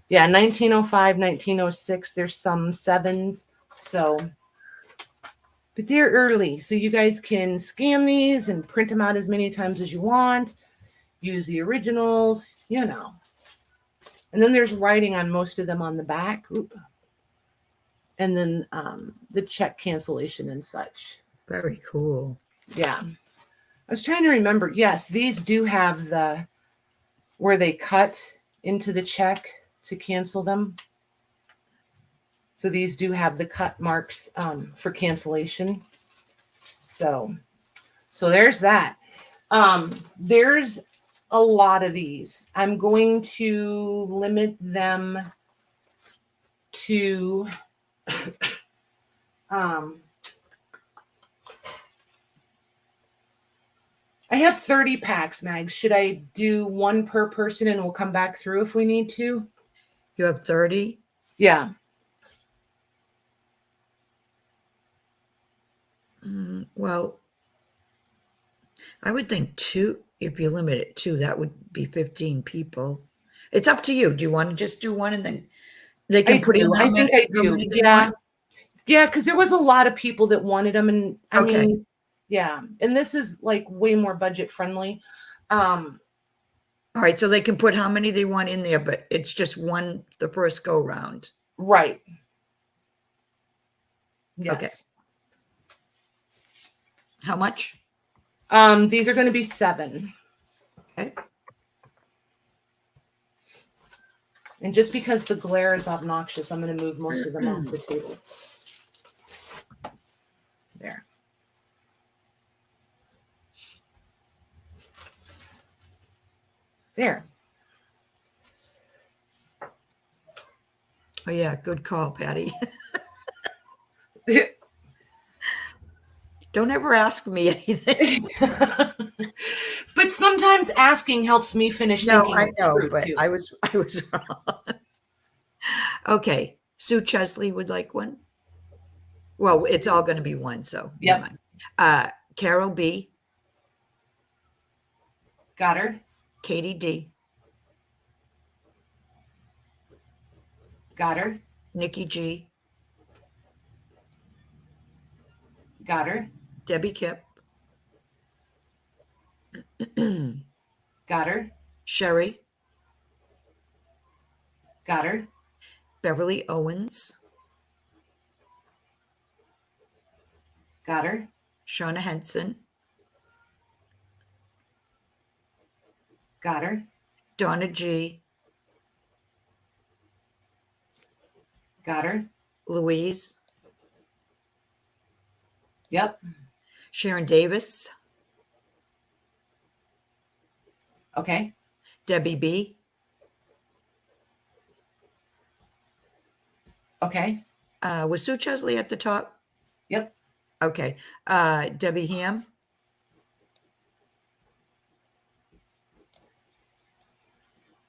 Yeah, 1905, 1906. There's some 7s. So, but they're early. So you guys can scan these and print them out as many times as you want. Use the originals, you know. And then there's writing on most of them on the back. Oop. And then the check cancellation and such. Very cool. Yeah. I was trying to remember. Yes, these do have the where they cut into the check to cancel them. So these do have the cut marks for cancellation. So there's that. There's a lot of these. I'm going to limit them to I have 30 packs, Mags. Should I do one per person and we'll come back through if we need to? You have 30? Yeah. Well, I would think 2, if you limit it 2, that would be 15 people. It's up to you. Do you want to just do one and then they can put in? I think I do. Yeah. Yeah, because there was a lot of people that wanted them. And I mean, yeah. And this is like way more budget friendly. All right. So they can put how many they want in there, but it's just one, the first go round. Right. Yes. Okay. How much? These are going to be 7. Okay. And just because the glare is obnoxious, I'm going to move most of them off the table. There. There. Oh, yeah. Good call, Patty. Don't ever ask me anything. But sometimes asking helps me finish thinking. No, I know, but I was wrong. Okay. Sue Chesley would like one. Well, it's all going to be one, so yep. Carol B. Got her. Katie D. Got her. Nikki G. Got her. Debbie Kipp. Got her. Sherry. Got her. Beverly Owens. Got her. Shauna Henson. Got her. Donna G. Got her. Louise. Yep. Sharon Davis. Okay. Debbie B. Okay. Was Sue Chesley at the top? Yep. Okay. Debbie Ham.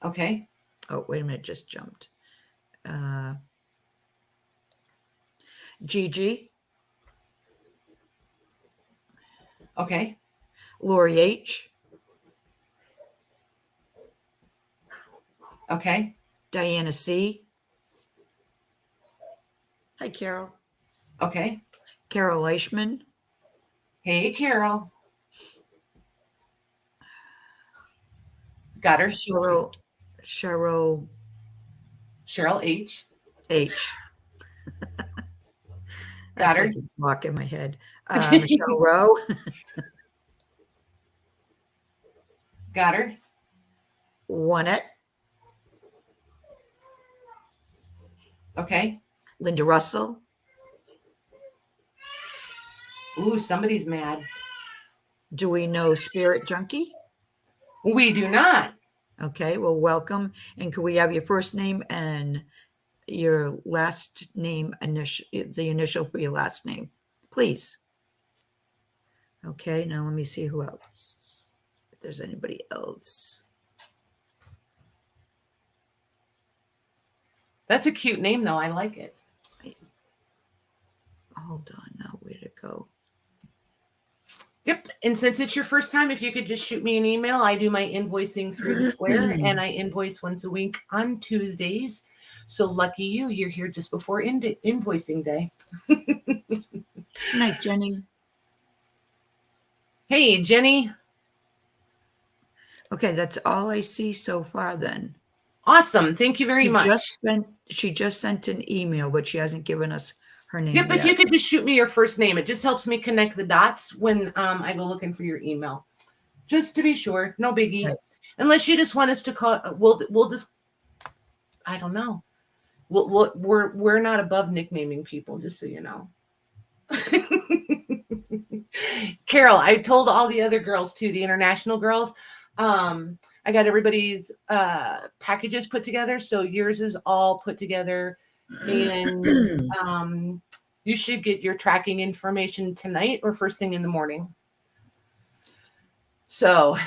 Okay. Oh, wait a minute. Just jumped. Gigi. Okay. Lori H. Okay. Diana C. Hi, Carol. Okay. Carol Leishman. Hey, Carol. Got her. Cheryl H. H. Got her. Like a block in my head. Michelle Rowe. Got her. Juanette. Okay. Linda Russell. Ooh, somebody's mad. Do we know Spirit Junkie? We do not. Okay, well, welcome. And could we have your first name and your last name, the initial for your last name, please? Okay, now let me see who else. If there's anybody else. That's a cute name, though. I like it. Hold on now. Where'd it go? Yep. And since it's your first time, if you could just shoot me an email, I do my invoicing through the Square, and I invoice once a week on Tuesdays. So lucky you, you're here just before invoicing day. Good night, Jenny. Hey, Jenny. Okay, that's all I see so far then. Awesome. Thank you very much. She just sent an email, but she hasn't given us her name Yep, yet. if you could just shoot me your first name. It just helps me connect the dots when I go looking for your email. Just to be sure. No biggie. Right. Unless you just want us to call, we'll just I don't know. We're not above nicknaming people, just so you know. Carol, I told all the other girls too, the international girls. I got everybody's packages put together, so yours is all put together, and you should get your tracking information tonight or first thing in the morning. So,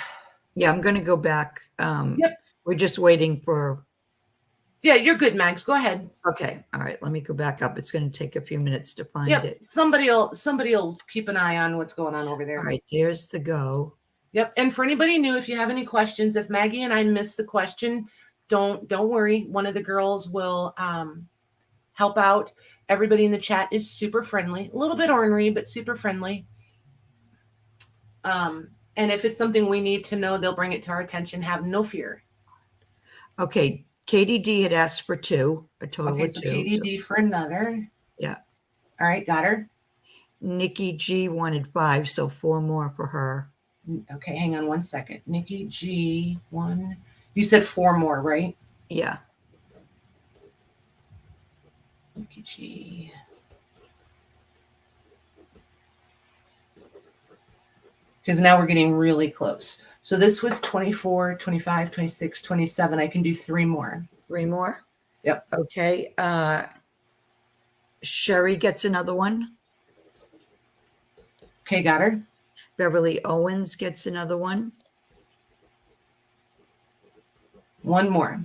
yeah, I'm going to go back. Yep. We're just waiting for. Yeah, you're good, Max. Go ahead. Okay. All right. Let me go back up. It's going to take a few minutes to find Yep. it. Somebody'll keep an eye on what's going on over there. All right. There's the go. Yep. And for anybody new, if you have any questions, if Maggie and I missed the question, don't worry. One of the girls will help out. Everybody in the chat is super friendly, a little bit ornery, but super friendly. And if it's something we need to know, they'll bring it to our attention. Have no fear. Okay. Katie D had asked for 2, a total of 2. Katie D for another. Yeah. All right. Got her. Nikki G wanted 5, so 4 more for her. Okay. Hang on one second. Nikki G, 1. You said 4 more, right? Yeah. Nikki G. Because now we're getting really close. So this was 24, 25, 26, 27. I can do 3 more. 3 more? Yep. Okay. Sherry gets another one. Okay, got her. Beverly Owens gets another one. 1 more.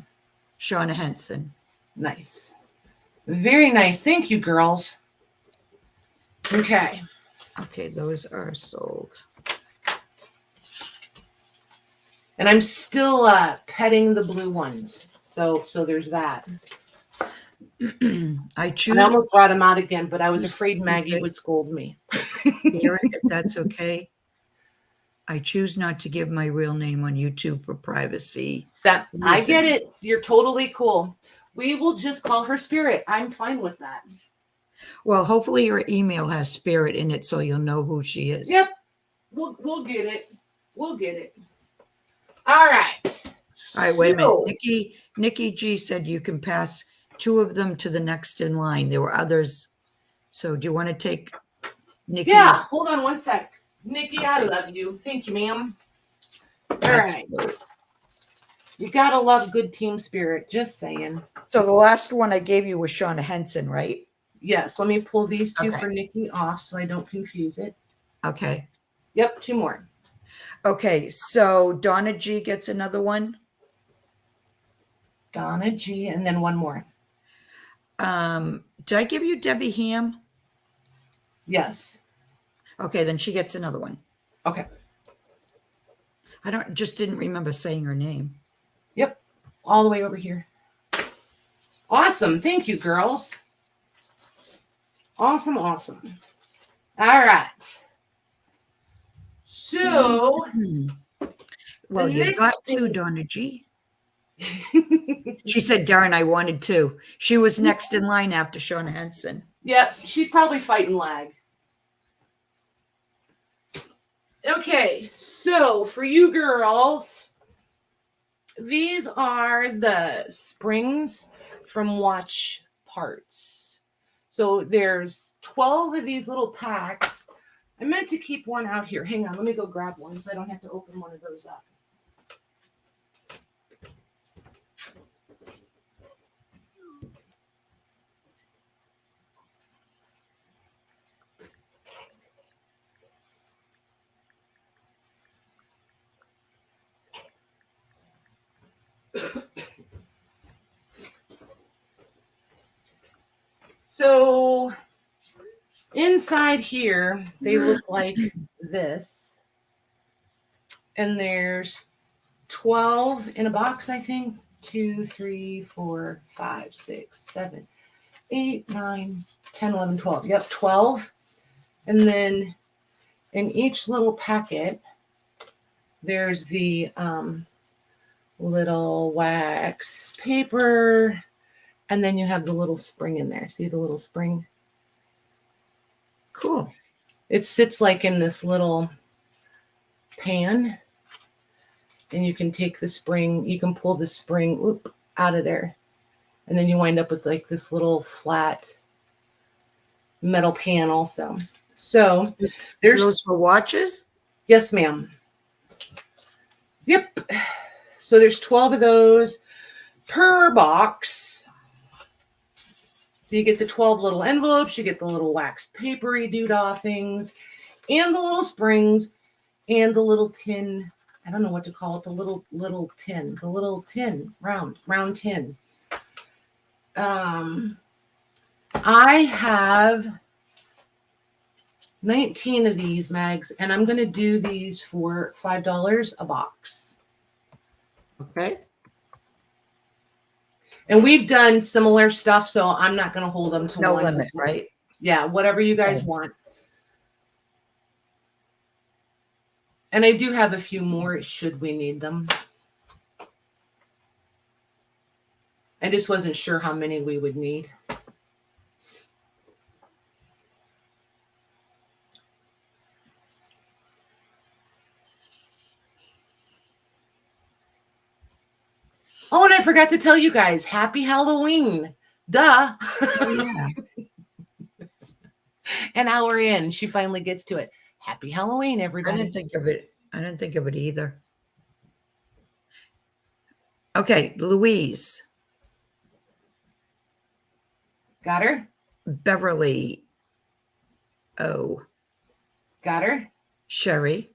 Shauna Henson. Nice. Very nice. Thank you, girls. Okay. Okay, those are sold. And I'm still petting the blue ones. So there's that. I I almost brought him out again, but I was afraid Maggie would scold me. If that's okay. I choose not to give my real name on YouTube for privacy. I get it. You're totally cool. We will just call her Spirit. I'm fine with that. Well, hopefully your email has Spirit in it so you'll know who she is. Yep. We'll get it. We'll get it. All right. All right, wait a minute. Nikki G said you can pass 2 of them to the next in line. There were others. So do you want to take Nikki's? Yeah, hold on one sec. Nikki, I love you. Thank you, ma'am. All right. Good. You got to love good team spirit. Just saying. So the last one I gave you was Shauna Henson, right? Yes. Let me pull these 2 for Nikki off so I don't confuse it. Okay. Yep, 2 more. Okay, so Donna G gets another one. Donna G, and then 1 more. Did I give you Debbie Ham? Yes. Okay, then she gets another one. Okay. I didn't remember saying her name. Yep. All the way over here. Awesome. Thank you, girls. Awesome. All right. So, well, you got 2, Donna G. She said, darn, I wanted 2. She was next in line after Shauna Henson. Yep, she's probably fighting lag. Okay, so for you girls, these are the springs from Watch Parts. So there's 12 of these little packs. I meant to keep one out here. Hang on, let me go grab one so I don't have to open one of those up. So inside here, they look like this. And there's 12 in a box, I think. 2, 3, 4, 5, 6, 7, 8, 9, 10, 11, 12. Yep, 12. And then in each little packet, there's the little wax paper. And then you have the little spring in there. See the little spring? Cool. It sits like in this little pan. And you can take the spring, you can pull the spring out of there. And then you wind up with like this little flat metal panel. So there's those for watches. Yes, ma'am. Yep. So there's 12 of those per box. So you get the 12 little envelopes, you get the little wax papery doodah things, and the little springs, and the little tin. I don't know what to call it. The little tin. The little tin. Round tin. I have 19 of these, Mags, and I'm going to do these for $5 a box. Okay. And we've done similar stuff, so I'm not going to hold them to No one limit, right? Yeah, whatever you guys want. And I do have a few more should we need them. I just wasn't sure how many we would need. Oh, and I forgot to tell you guys, happy Halloween. Duh. Oh, yeah. An hour in, she finally gets to it. Happy Halloween, everybody. I didn't think of it either. Okay, Louise. Got her? Beverly O. Got her? Sherry.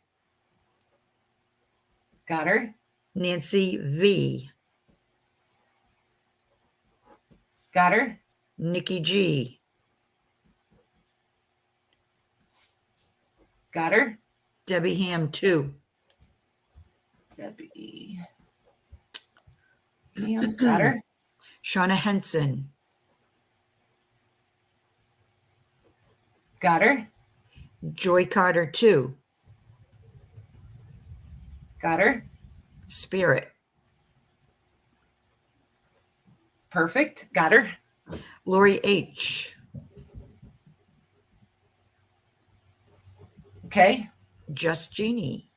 Got her? Nancy V. Got her? Nikki G. Got her? Debbie Ham 2. Debbie. Got her? Shauna Henson. Got her? Joy Carter 2. Got her? Spirit. Perfect. Got her? Lori H. Okay. Just Jeannie.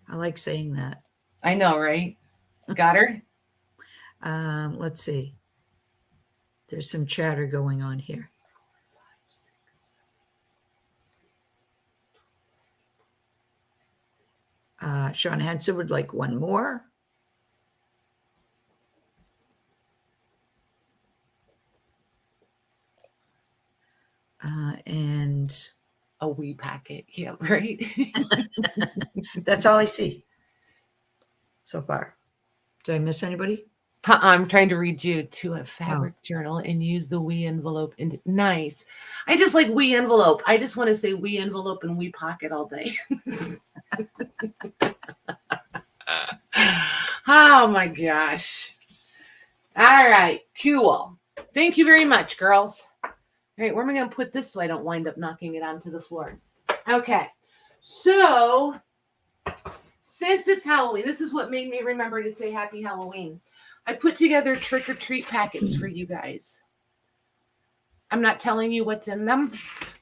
I like saying that. I know, right? Got her? Let's see. There's some chatter going on here. Sean Henson would like one more. And a wee packet. Yeah, right. That's all I see so far. Did I miss anybody? I'm trying to read you to a fabric journal and use the wee envelope. And nice. I just like wee envelope. I just want to say wee envelope and wee pocket all day. Oh my gosh. All right. Cool. Thank you very much, girls. All right. Where am I going to put this so I don't wind up knocking it onto the floor? Okay. So since it's Halloween, this is what made me remember to say happy Halloween. I put together trick-or-treat packets for you guys. I'm not telling you what's in them,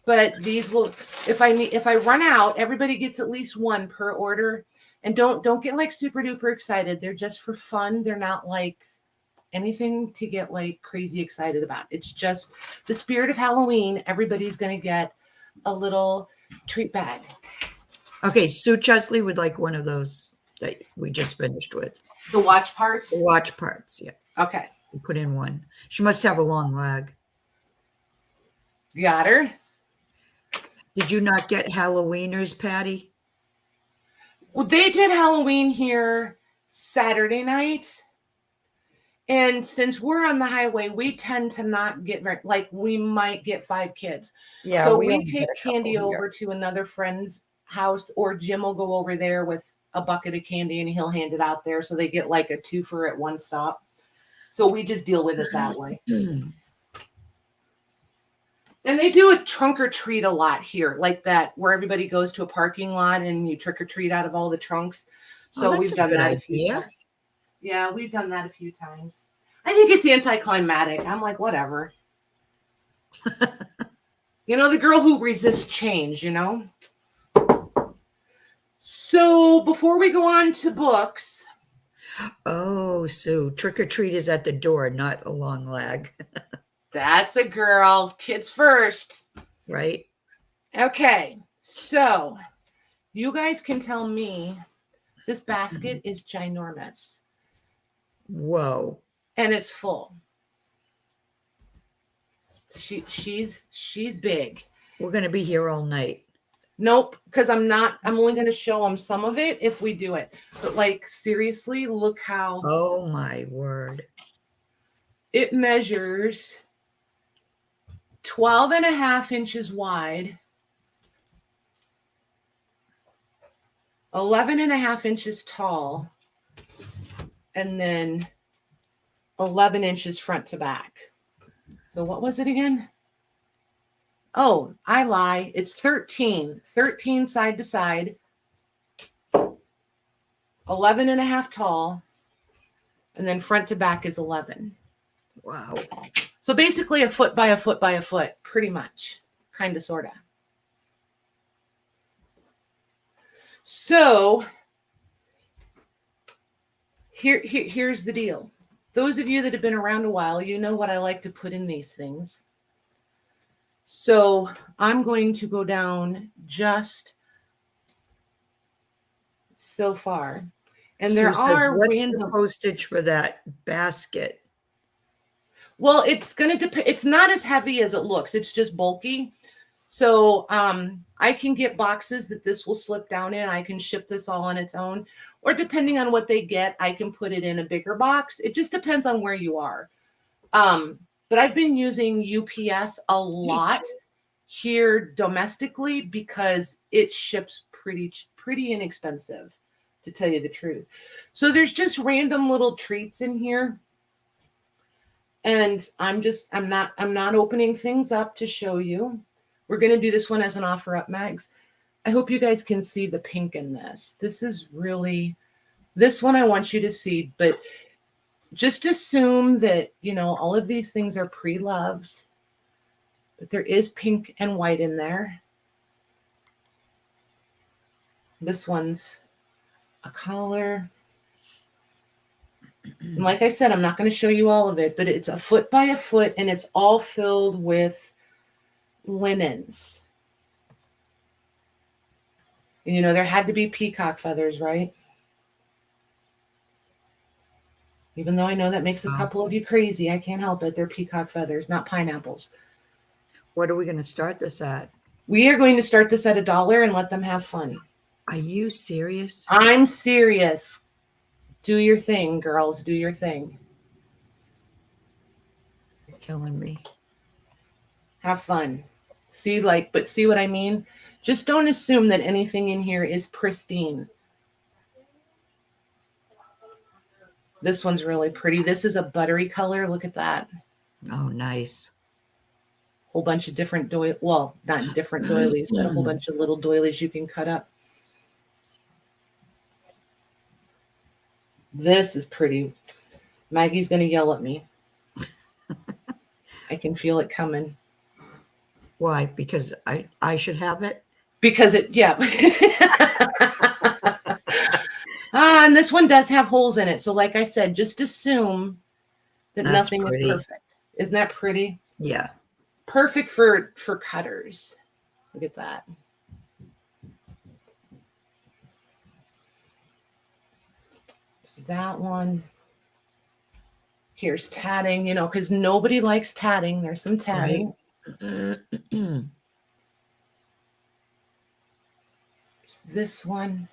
but these will, if I run out, everybody gets at least one per order. And don't get like super duper excited. They're just for fun. They're not like anything to get like crazy excited about. It's just the spirit of Halloween. Everybody's going to get a little treat bag. Okay, Sue Chesley would like one of those that we just finished with. The watch parts? The watch parts, yeah. Okay. We put in one. She must have a long leg. Got her. Did you not get Halloweeners, Patty? Well, they did Halloween here Saturday night. And since we're on the highway, we tend to not get like we might get 5 kids. Yeah. So we take candy over to another friend's house, or Jim will go over there with a bucket of candy and he'll hand it out there. So they get like a 2-for at one stop. So we just deal with it that way. And they do a trunk or treat a lot here, like that, where everybody goes to a parking lot and you trick or treat out of all the trunks. So we've done that a few times. Yeah, we've done that a few times. I think it's anticlimactic. I'm like, whatever. You know, the girl who resists change, you know? So before we go on to books. Oh, so trick or treat is at the door, not a long lag, That's a girl. Kids first. right? Okay. So you guys can tell me this basket is ginormous Whoa. and it's full. She's big. We're going to be here all night. Nope, because I'm only going to show them some of it if we do it. But like, seriously, look how Oh my word. it measures 12 and a half inches wide, 11 and a half inches tall, and then 11 inches front to back. So what was it again? Oh, I lie. It's 13 side to side, 11 and a half tall, and then front to back is 11. Wow. So basically a foot by a foot by a foot, pretty much, kind of, sort of. So here's the deal. Those of you that have been around a while, you know what I like to put in these things. So I'm going to go down just so far. And there are what's the postage for that basket? Well, it's going to depend. It's not as heavy as it looks. It's just bulky. So I can get boxes that this will slip down in. I can ship this all on its own. Or depending on what they get, I can put it in a bigger box. It just depends on where you are. But I've been using UPS a lot here domestically because it ships pretty inexpensive, to tell you the truth. So there's just random little treats in here. And I'm not opening things up to show you. We're going to do this one as an offer up, Mags. I hope you guys can see the pink in this. This one I want you to see, but just assume that, all of these things are pre-loved, but there is pink and white in there. This one's a collar. And like I said, I'm not going to show you all of it, but it's a foot by a foot and it's all filled with linens. And, there had to be peacock feathers, right? Even though I know that makes a couple of you crazy, I can't help it. They're peacock feathers, not pineapples. What are we going to start this at? We are going to start this at $1 and let them have fun. Are you serious? I'm serious. Do your thing, girls. Do your thing. You're killing me. Have fun. See what I mean? Just don't assume that anything in here is pristine. This one's really pretty. This is a buttery color. Look at that. Oh, nice. Whole bunch of different not different doilies, but a whole bunch of little doilies you can cut up. This is pretty. Maggie's going to yell at me. I can feel it coming. Why? Because I should have it? Because yeah. And this one does have holes in it. So like I said, just assume that nothing is perfect. Isn't that pretty? Yeah. Perfect for cutters. Look at that. There's that one. Here's tatting, because nobody likes tatting. There's some tatting. Right. There's this one.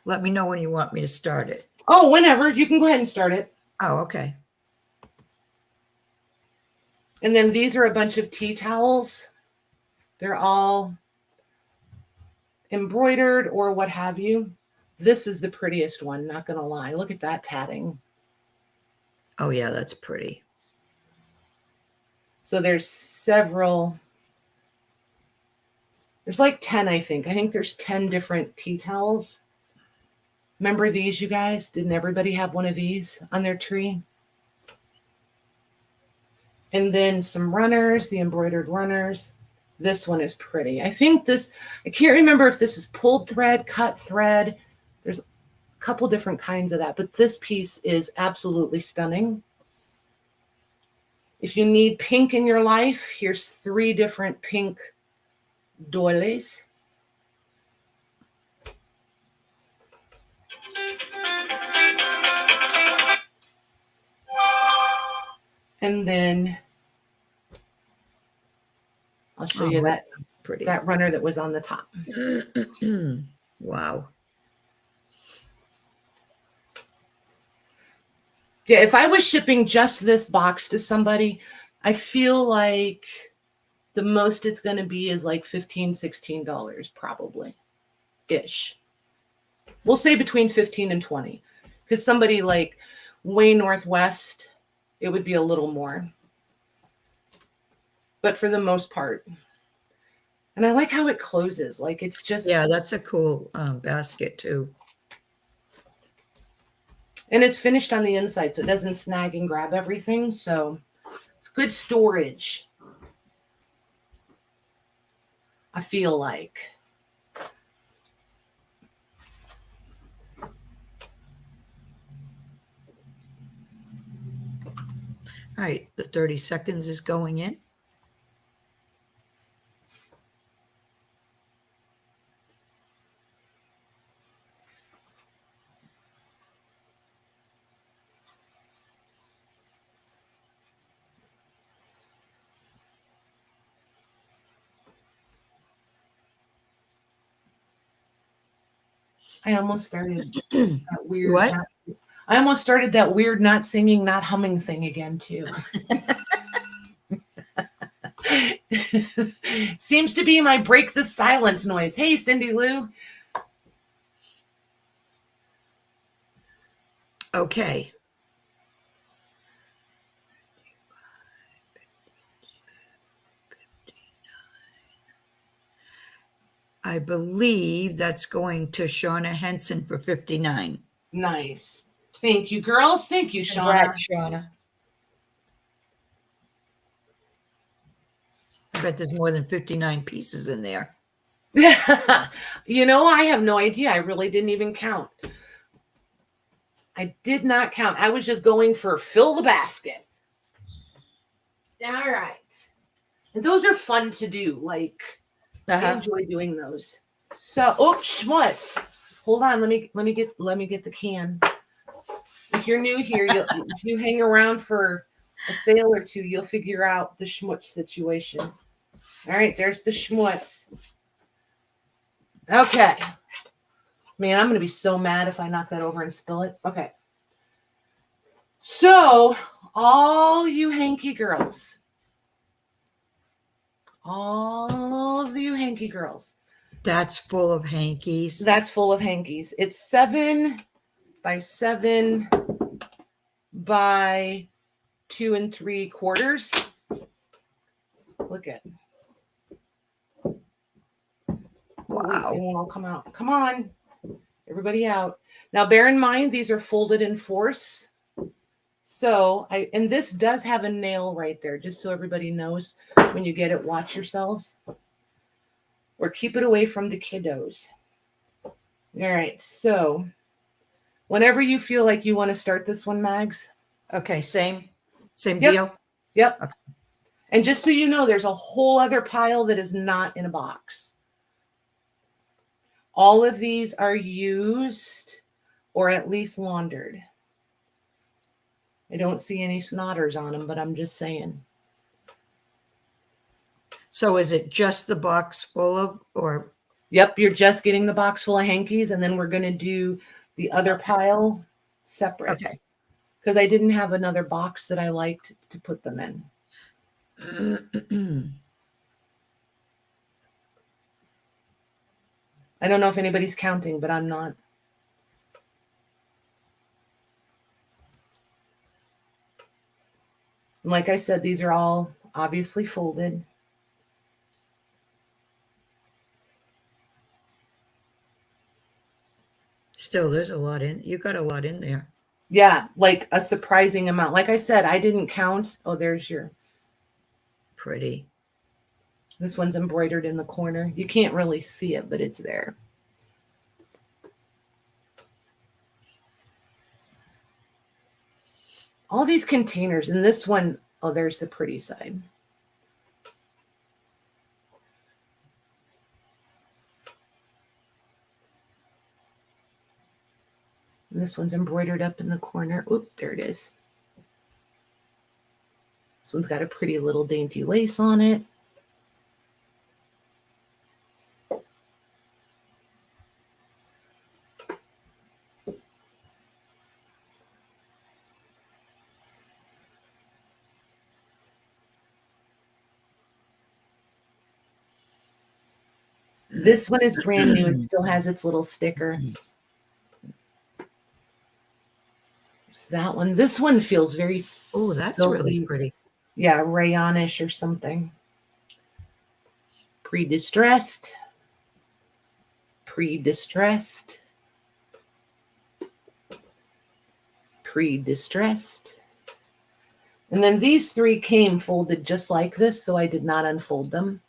Let me know when you want me to start it. Oh, whenever. You can go ahead and start it. Oh, okay. And then these are a bunch of tea towels. They're all embroidered or what have you. This is the prettiest one, not going to lie. Look at that tatting. Oh, yeah, that's pretty. So there's several. There's like 10, I think. I think there's 10 different tea towels. Remember these, you guys? Didn't everybody have one of these on their tree? And then some runners, the embroidered runners. This one is pretty. I think I can't remember if this is pulled thread, cut thread. There's a couple different kinds of that, but this piece is absolutely stunning. If you need pink in your life, here's 3 different pink doilies. And then I'll show you that pretty. That runner that was on the top. Wow. Yeah, if I was shipping just this box to somebody, I feel like the most it's going to be is like $15, $16 probably ish. We'll say between 15 and 20, because somebody like way Northwest, it would be a little more. But for the most part. And I like how it closes. Like it's just. Yeah, that's a cool basket too. And it's finished on the inside, so it doesn't snag and grab everything. So it's good storage, I feel like. All right, the 30 seconds is going in. I almost started that weird. What? I almost started that weird not singing, not humming thing again, too. Seems to be my break the silence noise. Hey, Cindy Lou. Okay. I believe that's going to Shauna Henson for 59. Nice. Thank you, girls. Thank you, Shauna. Congrats, Shauna. I bet there's more than 59 pieces in there. You know, I have no idea. I really didn't even count. I did not count. I was just going for fill the basket. All right. And those are fun to do. Like, I enjoy doing those. So, schmutz. Hold on. Let me get the can. If you're new here, if you hang around for a sale or two, you'll figure out the schmutz situation. All right, there's the schmutz. Okay. Man, I'm going to be so mad if I knock that over and spill it. Okay. So, all you hanky girls. That's full of hankies. That's full of hankies. It's 7 by 7 by 2 3/4. Look at. Wow. They won't all come out. Come on. Everybody out. Now, bear in mind, these are folded in force. So, and this does have a nail right there, just so everybody knows. When you get it, watch yourselves. Or keep it away from the kiddos. All right. So, whenever you feel like you want to start this one, Mags. Okay. Same Yep. deal? Yep. Okay. And just so you know, there's a whole other pile that is not in a box. All of these are used or at least laundered. I don't see any snotters on them, but I'm just saying. So is it just the box full of, or? Yep, you're just getting the box full of hankies, and then we're going to do the other pile separate. Okay. Because I didn't have another box that I liked to put them in. I don't know if anybody's counting, but I'm not. And like I said, these are all obviously folded. Still, there's a lot in. You got a lot in there. Yeah, like a surprising amount. Like I said, I didn't count. Oh, there's your. Pretty. This one's embroidered in the corner. You can't really see it, but it's there. All these containers, and this one, oh, there's the pretty side. And this one's embroidered up in the corner. Oop, there it is. This one's got a pretty little dainty lace on it. This one is brand new. It still has its little sticker. There's that one. This one feels very Oh, that's silky. really pretty. Yeah, rayonish or something. Pre-distressed. Pre-distressed. Pre-distressed. And then these three came folded just like this, so I did not unfold them.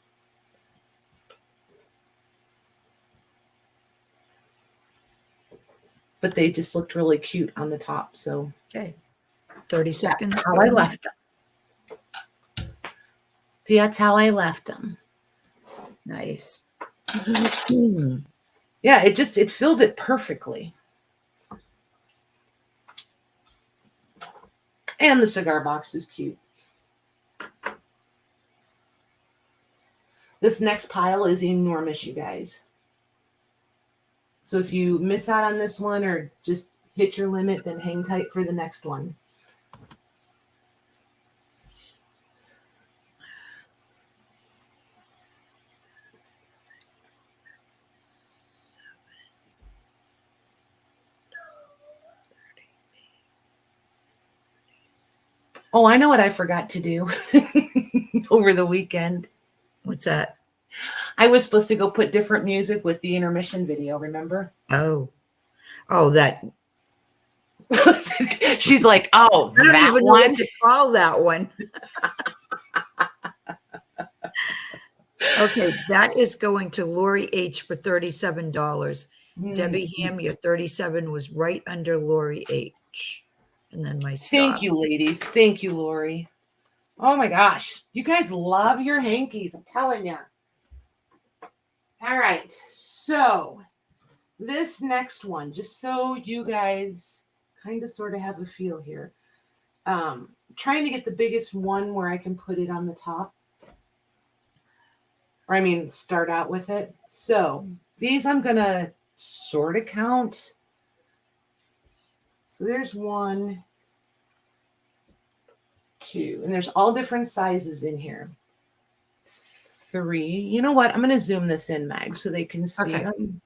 But they just looked really cute on the top. So okay, 30 seconds. That's how I left them. That's how I left them. Nice. Yeah, it filled it perfectly. And the cigar box is cute. This next pile is enormous, you guys. So if you miss out on this one or just hit your limit, then hang tight for the next one. Oh, I know what I forgot to do over the weekend. What's that? I was supposed to go put different music with the intermission video, remember? Oh, that. She's like, oh, I don't that even know one? what to call that one. Okay, that is going to Lori H for $37. Debbie Ham, your 37 was right under Lori H. And then my stop. Thank you, ladies. Thank you, Lori. Oh my gosh. You guys love your hankies. I'm telling you. All right. So this next one, just so you guys kind of sort of have a feel here. Trying to get the biggest one where I can put it on the top. Or I mean, start out with it. So these I'm going to sort of count. So there's 1, 2, and there's all different sizes in here. 3. You know what? I'm going to zoom this in, Mag, so they can see them.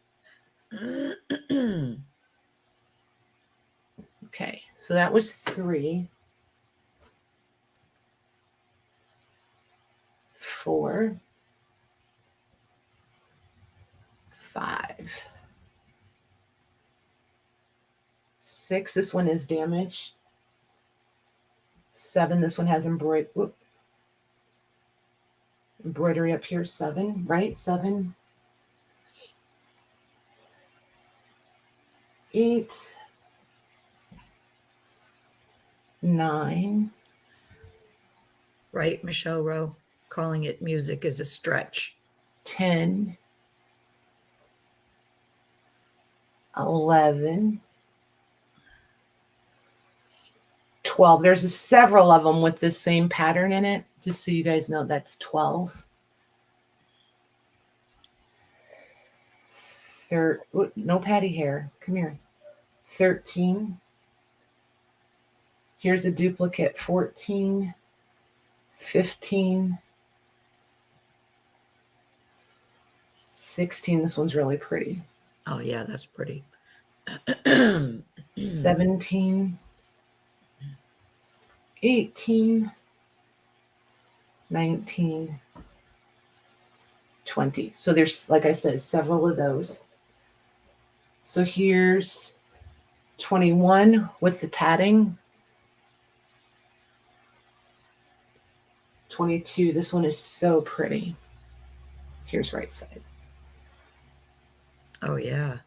Okay, so that was 3. 4. 5. 6. This one is damaged. 7. This one has embroidery up here. 7, right? 7. 8. 9. Right, Michelle Rowe, calling it music is a stretch. 10. 11. 12. There's several of them with this same pattern in it, just so you guys know. That's 12. No patty hair. Come here. 13. Here's a duplicate. 14. 15. 16. This one's really pretty. Oh, yeah, that's pretty. 17. 18, 19, 20. So there's, like I said, several of those. So here's 21 with the tatting. 22. This one is so pretty. Here's right side. Oh, yeah.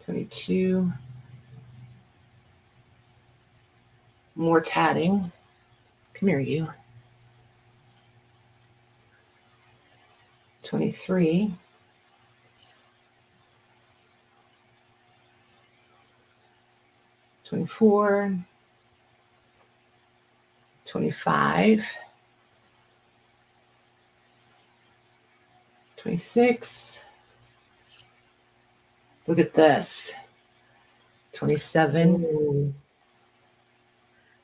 22. More tatting. Come here, you. 23. 24. 25. 26. Look at this. 27. Ooh.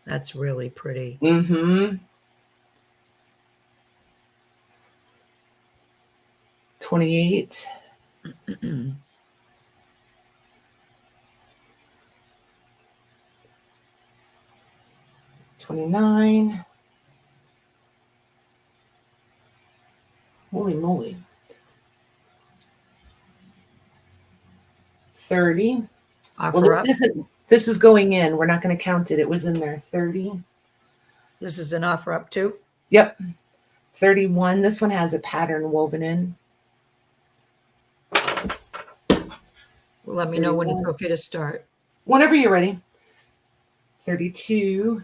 That's really pretty. Mm-hmm. 28. 29. Holy moly. 30. Offer Well, up. this is going in. We're not going to count it. It was in there. 30. This is an offer up too? Yep. 31. This one has a pattern woven in. Well, let me know when it's 31. okay to start. Whenever you're ready. 32.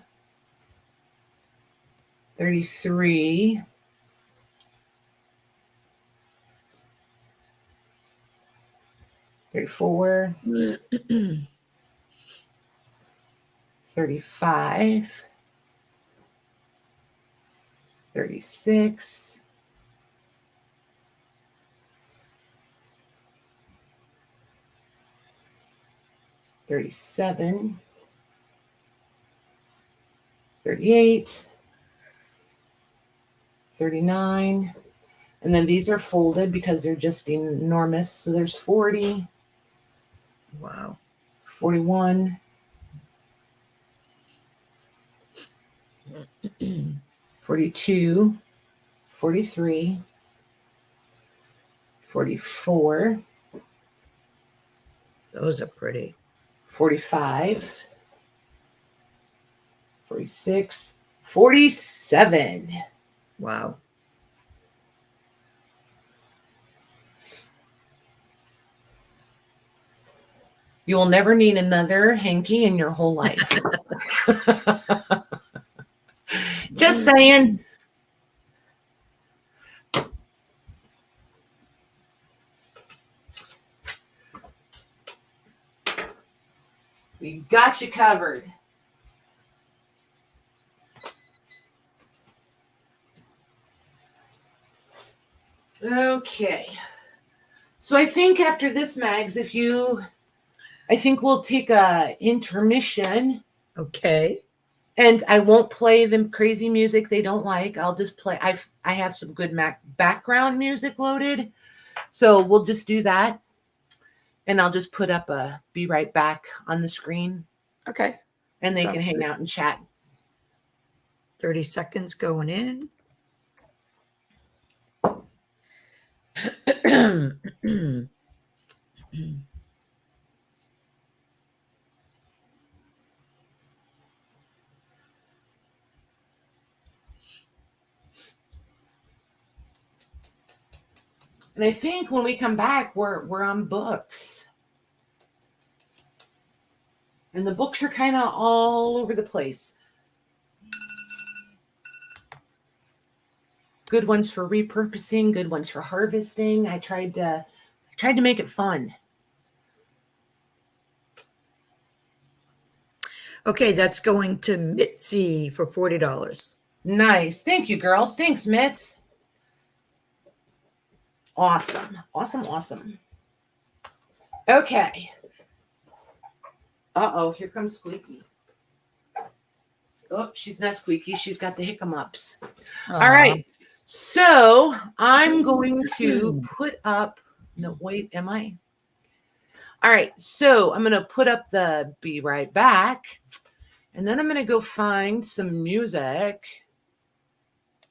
33. 34. 35. 36. 37. 38. 39. And then these are folded because they're just enormous. So there's 40. Wow. 41. 42. 43. 44. Those are pretty. 45. 46. 47. Wow. You will never need another hanky in your whole life. Just saying. We got you covered. Okay. So I think after this, Mags, I think we'll take a intermission. Okay. And I won't play them crazy music they don't like. I'll just play. I have some good background music loaded. So we'll just do that. And I'll just put up a be right back on the screen. Okay. And they Sounds can hang good. out and chat. 30 seconds going in. And I think when we come back, we're on books. And the books are kind of all over the place. Good ones for repurposing, good ones for harvesting. I tried to make it fun. Okay, that's going to Mitzi for $40. Nice. Thank you, girls. Thanks, Mitz. Awesome. Awesome, awesome. Okay. Uh-oh, here comes Squeaky. Oh, she's not Squeaky. She's got the hiccups. All right. So I'm going to put up, no, wait, am I? All right. So I'm going to put up the be right back. And then I'm going to go find some music.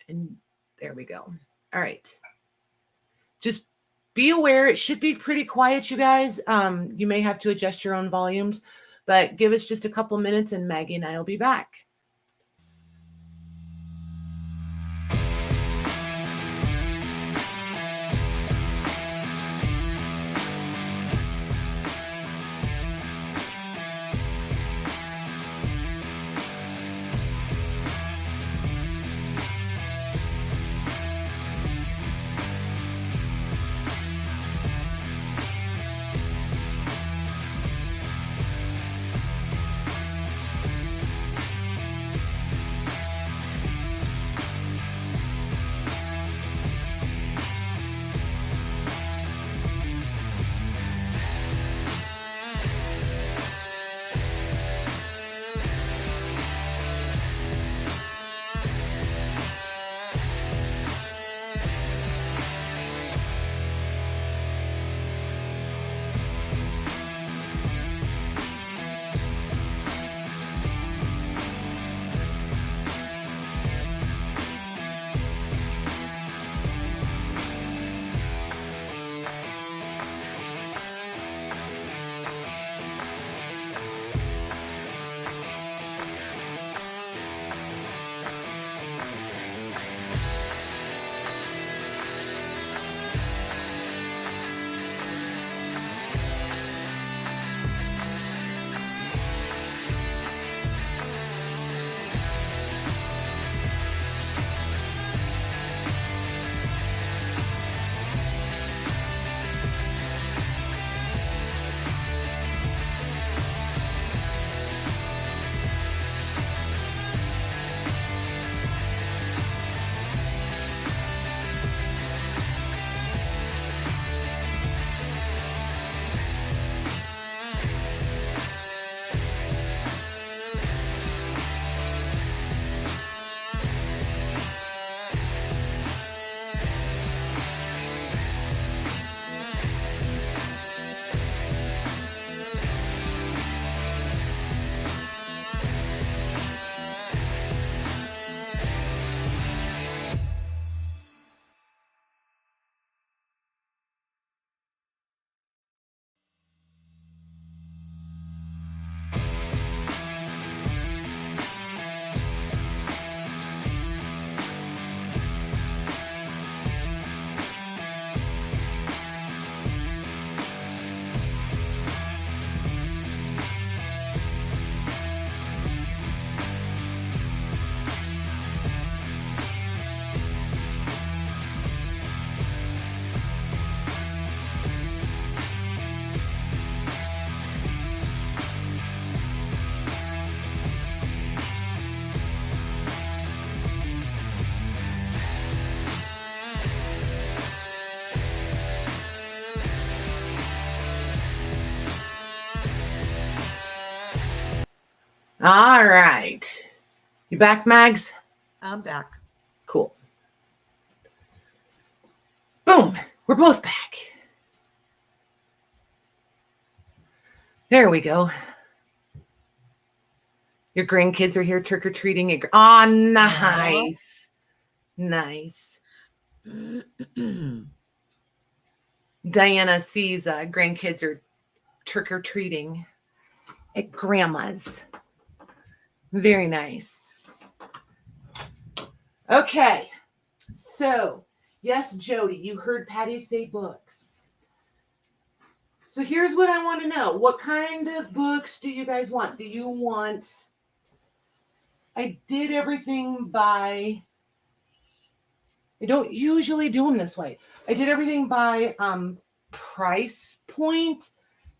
And there we go. All right. Just be aware. It should be pretty quiet, you guys. You may have to adjust your own volumes, but give us just a couple minutes and Maggie and I will be back. All right. You back, Mags? I'm back. Cool. Boom. We're both back. There we go. Your grandkids are here trick-or-treating. Oh, nice. Nice. Diana sees grandkids are trick-or-treating at grandma's. Very nice. Okay. So, yes, Jody, you heard Patty say books. So here's what I want to know. What kind of books do you guys want? Do you want... I did everything by... I don't usually do them this way. I did everything by price point,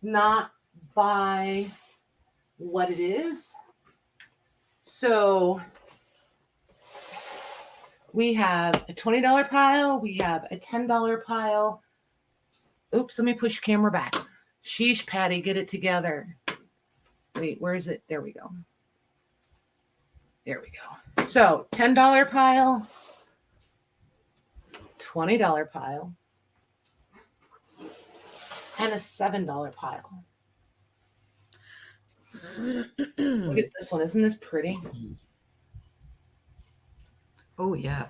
not by what it is. So we have a $20 pile. We have a $10 pile. Oops, let me push camera back. Sheesh, Patty, get it together. Wait, where is it? There we go. There we go. So $10 pile, $20 pile, and a $7 pile. Look at this one. Isn't this pretty? Oh, yeah.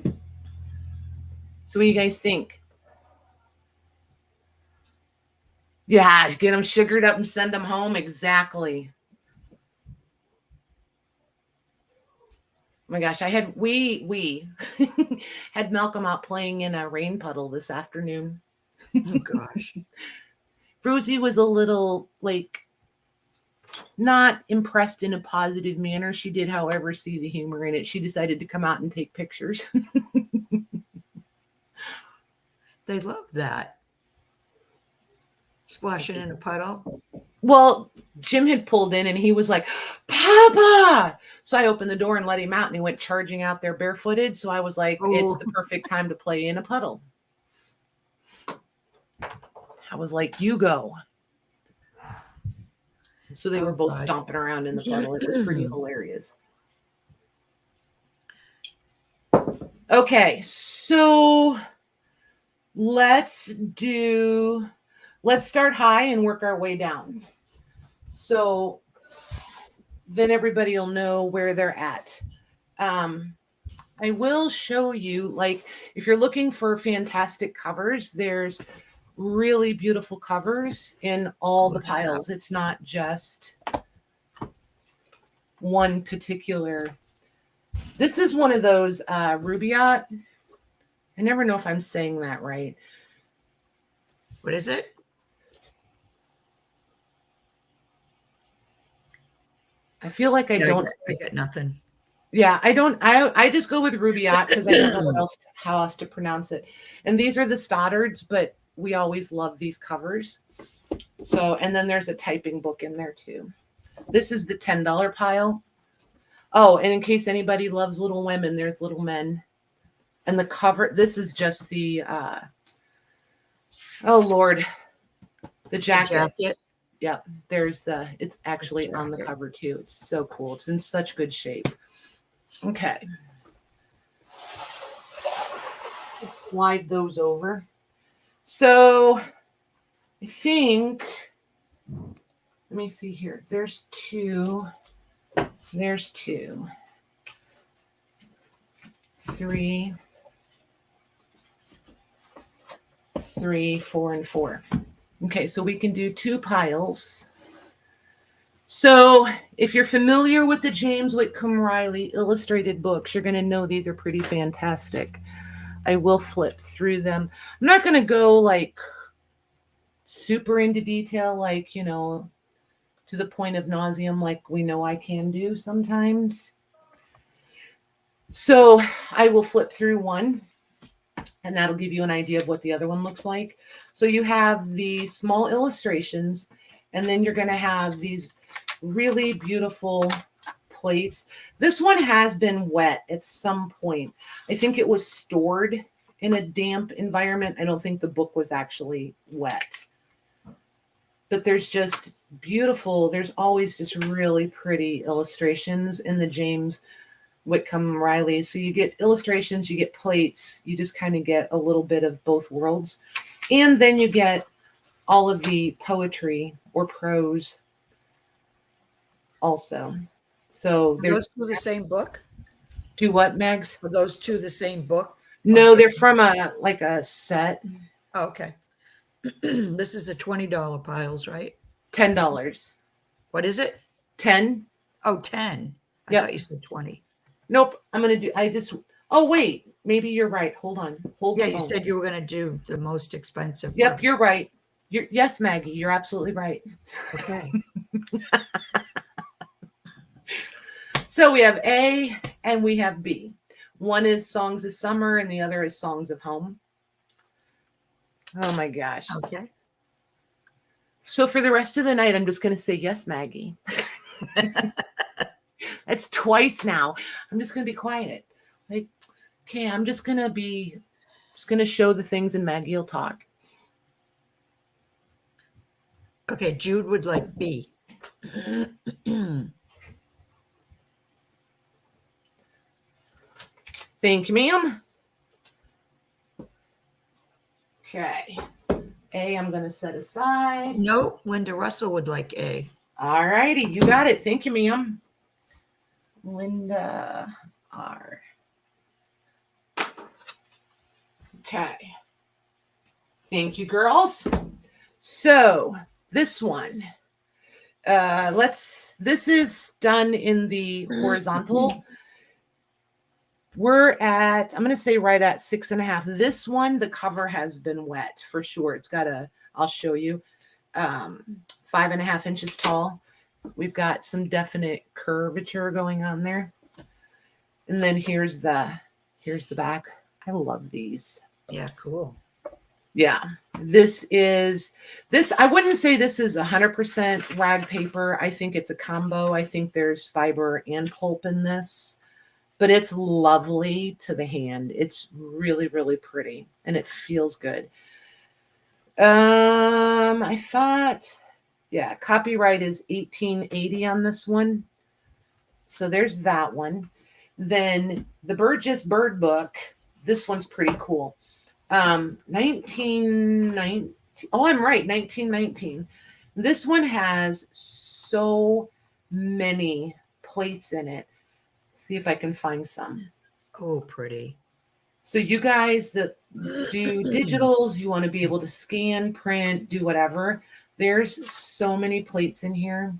So what do you guys think? Yeah, get them sugared up and send them home. Exactly. Oh my gosh, we had Malcolm out playing in a rain puddle this afternoon. Oh, gosh. Rosie was a little, not impressed in a positive manner. She did, however, see the humor in it. She decided to come out and take pictures. They love that. Splashing in a puddle. Well, Jim had pulled in and he was like, Papa! So I opened the door and let him out, and he went charging out there barefooted. So I was like, It's the perfect time to play in a puddle. I was like, you go. So they were both stomping around in the puddle. It was pretty hilarious. Okay, so let's start high and work our way down. So then everybody will know where they're at. I will show you, if you're looking for fantastic covers, there's really beautiful covers in all the piles. It's not just one particular. This is one of those Rubaiyat. I never know if I'm saying that right. What is it? I feel like I don't. I get nothing. Yeah, I don't. I just go with Rubaiyat because I don't know how else to pronounce it. And these are the Stoddards, but we always love these covers. So, and then there's a typing book in there too. This is the $10 pile. Oh, and in case anybody loves Little Women, there's Little Men. And the cover, this is just the, oh Lord, the jacket. Yep, it's actually on the cover too. It's so cool. It's in such good shape. Okay. Let's slide those over. So I think, let me see here. There's two, 3, 4, and 4. Okay, so we can do 2 piles. So if you're familiar with the James Whitcomb Riley illustrated books, you're going to know these are pretty fantastic. I will flip through them. I'm not going to go super into detail, to the point of nauseum, like we know I can do sometimes. So I will flip through one, and that'll give you an idea of what the other one looks like. So you have the small illustrations, and then you're going to have these really beautiful plates. This one has been wet at some point. I think it was stored in a damp environment. I don't think the book was actually wet. But there's just beautiful. There's always just really pretty illustrations in the James Whitcomb Riley. So you get illustrations, you get plates, you just kind of get a little bit of both worlds. And then you get all of the poetry or prose also. So Are those two the same book? do what, Megs? Are those two the same book? No, they're from a set. Oh, okay. This is a $20 piles, right? $10. What is it? 10. Oh, 10. I Yep. thought you said 20. Nope. Oh, wait. Maybe you're right. Hold on. Hold Yeah, the you phone. said you were going to do the most expensive. Yep, first. you're right. Yes, Maggie, you're absolutely right. Okay. So we have A and we have B. One is Songs of Summer and the other is Songs of Home. Oh my gosh. Okay. So for the rest of the night, I'm just going to say yes, Maggie. That's twice now. I'm just going to be quiet. Like, okay, I'm just going to show the things and Maggie will talk. Okay, Jude would like B. Thank you, ma'am. Okay. A, I'm going to set aside. No, Linda Russell would like A. All righty. You got it. Thank you, ma'am. Linda R. Okay. Thank you, girls. So this one, this is done in the horizontal. We're at, I'm going to say right at 6.5. This one, the cover has been wet for sure. It's got I'll show you, 5.5 inches tall. We've got some definite curvature going on there. And then here's the back. I love these. Yeah, cool. Yeah, I wouldn't say this is 100% rag paper. I think it's a combo. I think there's fiber and pulp in this, but it's lovely to the hand. It's really, really pretty and it feels good. I thought, yeah, copyright is 1880 on this one. So there's that one. Then the Burgess Bird Book. This one's pretty cool. 1919. Oh, I'm right. 1919. This one has so many plates in it. Let's see if I can find some. Oh, pretty. So you guys that do digitals, you want to be able to scan, print, do whatever. There's so many plates in here.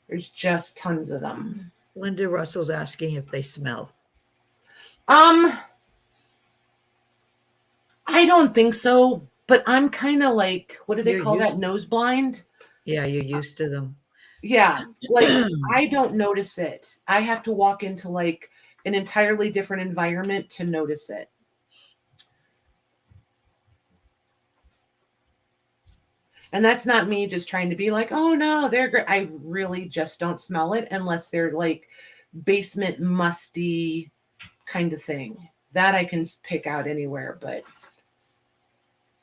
There's just tons of them. Linda Russell's asking if they smell. I don't think so, but I'm kind of like, what do they You're call that? used- Nose blind? Yeah, you're used to them. Yeah, like I don't notice it. I have to walk into like an entirely different environment to notice it. And that's not me just trying to be like, oh no, they're great. I really just don't smell it unless they're like basement musty kind of thing. That I can pick out anywhere, but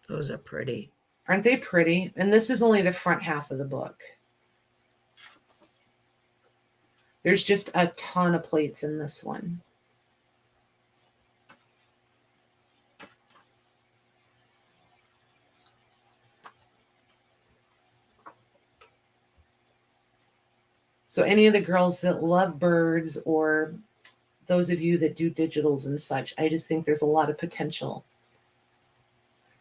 Those are pretty. aren't they pretty? And this is only the front half of the book. There's just a ton of plates in this one. So any of the girls that love birds or those of you that do digitals and such, I just think there's a lot of potential.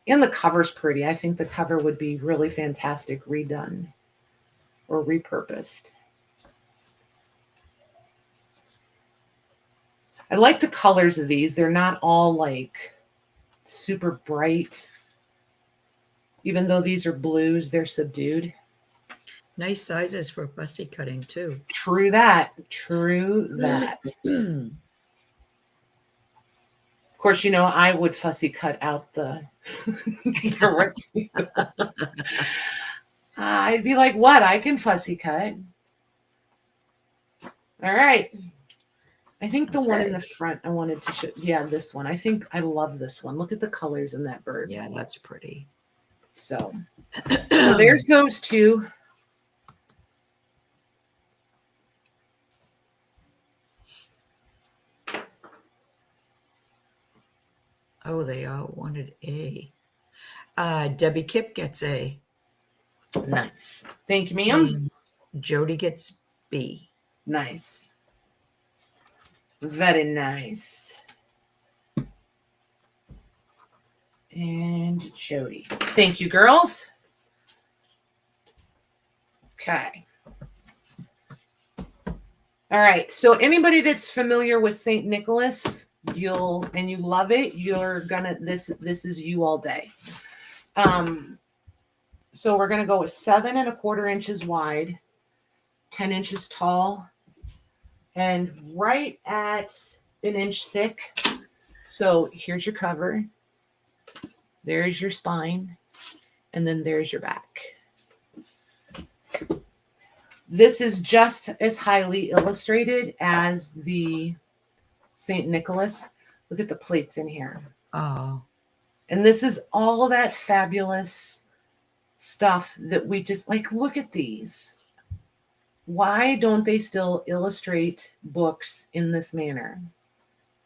And the cover's pretty. I think the cover would be really fantastic redone or repurposed. I like the colors of these. They're not all like super bright. Even though these are blues, they're subdued. Nice sizes for fussy cutting too. True that. True that. Of course, you know, I would fussy cut out the I'd be like, what? I can fussy cut. All right. I think the one in the front I wanted to show. Yeah, this one. I think I love this one. Look at the colors in that bird. Yeah, that's pretty. So there's those two. Oh, they all wanted A. Debbie Kipp gets A. Nice. Thank you, ma'am. Jody gets B. Nice. Very nice. And Jody. Thank you, girls. Okay. All right. So anybody that's familiar with St. Nicholas, you love it, you're gonna, this is you all day. So we're gonna go with 7 1/4 inches wide, 10 inches tall, and right at 1 inch thick. So here's your cover, there's your spine, and then there's your back. This is just as highly illustrated as the St. Nicholas. Look at the plates in here. Oh. And this is all that fabulous stuff that we just like. Look at these. Why don't they still illustrate books in this manner?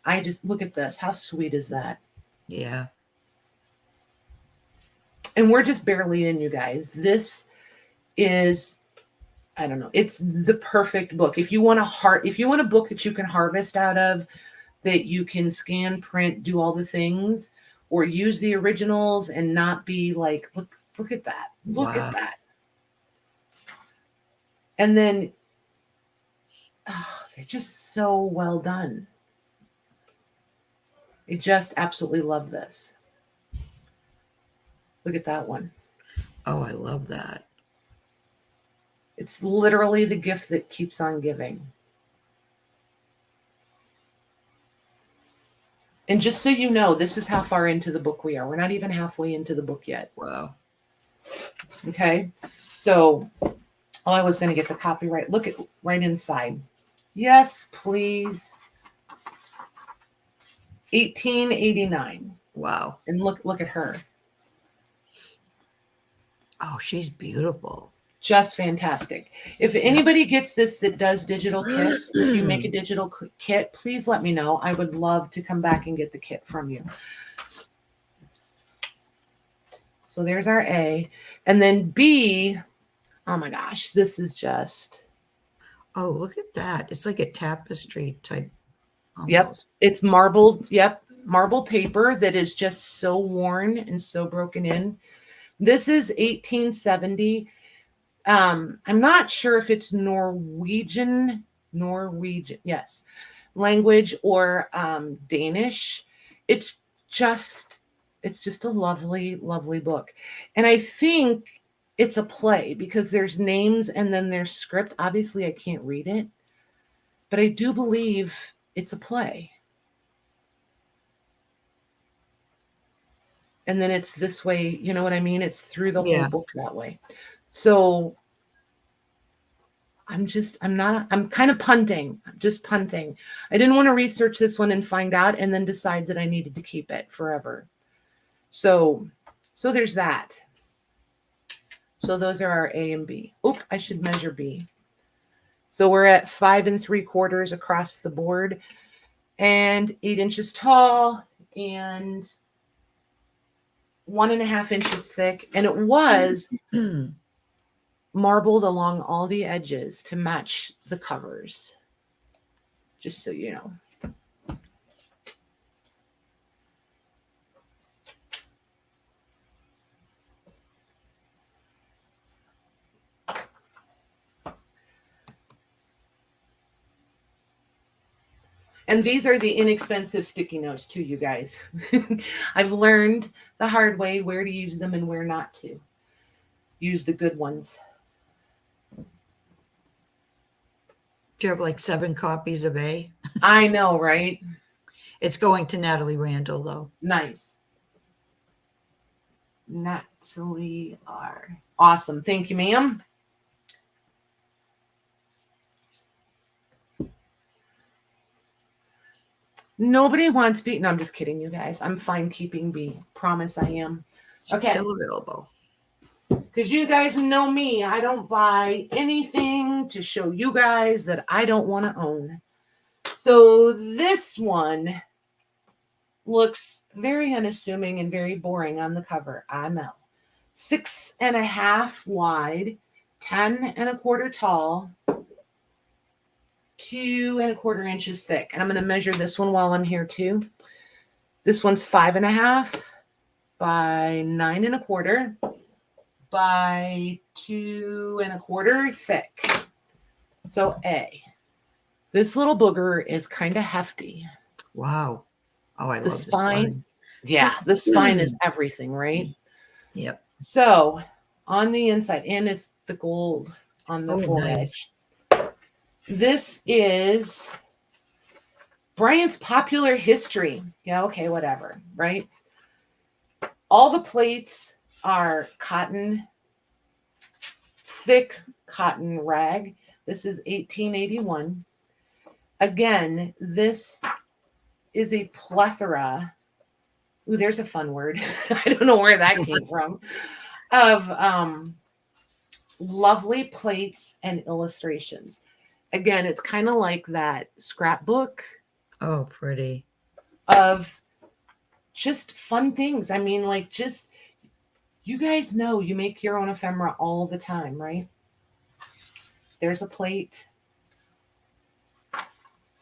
I just look at this. How sweet is that? Yeah. And we're just barely in, you guys. This is, I don't know, it's the perfect book. If you want a book that you can harvest out of, that you can scan, print, do all the things, or use the originals and not be like, look at that. Look at that. And then, they're just so well done. I just absolutely love this. Look at that one. Oh, I love that. It's literally the gift that keeps on giving. And just so you know, this is how far into the book we are. We're not even halfway into the book yet. Wow. Okay. So, I was going to get the copyright. Look at right inside. Yes, please. 1889. Wow. And look at her. Oh, she's beautiful. Just fantastic. If anybody gets this that does digital kits, if you make a digital kit, please let me know. I would love to come back and get the kit from you. So there's our A. And then B, oh my gosh, this is just. Oh, look at that. It's like a tapestry type. Almost. Yep. It's marbled. Yep. Marble paper that is just so worn and so broken in. This is 1870. I'm not sure if it's Norwegian, yes, language or Danish. It's just a lovely, lovely book. And I think it's a play because there's names and then there's script. Obviously, I can't read it, but I do believe it's a play. And then it's this way, you know what I mean? It's through the whole book that way. So I'm kind of punting. I'm just punting. I didn't want to research this one and find out and then decide that I needed to keep it forever. So there's that. So those are our A and B. Oop, I should measure B. So we're at 5 3/4 across the board and 8 inches tall and 1.5 inches thick. And it was marbled along all the edges to match the covers. Just so you know. And these are the inexpensive sticky notes too, you guys. I've learned the hard way where to use them and where not to. Use the good ones. Do you have like 7 copies of A? I know, right? It's going to Natalie Randall, though. Nice. Natalie R. Awesome. Thank you, ma'am. Nobody wants B. No, I'm just kidding, you guys. I'm fine keeping B. Promise I am. Okay. Still available. Because you guys know me. I don't buy anything to show you guys that I don't want to own. So this one looks very unassuming and very boring on the cover. I know. 6.5 wide, 10.25 tall, 2.25 inches thick. And I'm going to measure this one while I'm here too. This one's 5.5 by 9.25 by 2.25 thick. So A. This little booger is kind of hefty. Wow. Oh, I love the spine. Yeah, the spine is everything, right? Yep. So on the inside, and it's the gold on the forehead. Nice. This is Bryant's Popular History. Yeah, okay, whatever, right? All the plates are cotton, thick cotton rag. This is 1881. Again, this is a plethora. Ooh, there's a fun word. I don't know where that came from. Of lovely plates and illustrations. Again, it's kind of like that scrapbook. Oh, pretty. Of just fun things. I mean, like, just, you guys know you make your own ephemera all the time, right? There's a plate.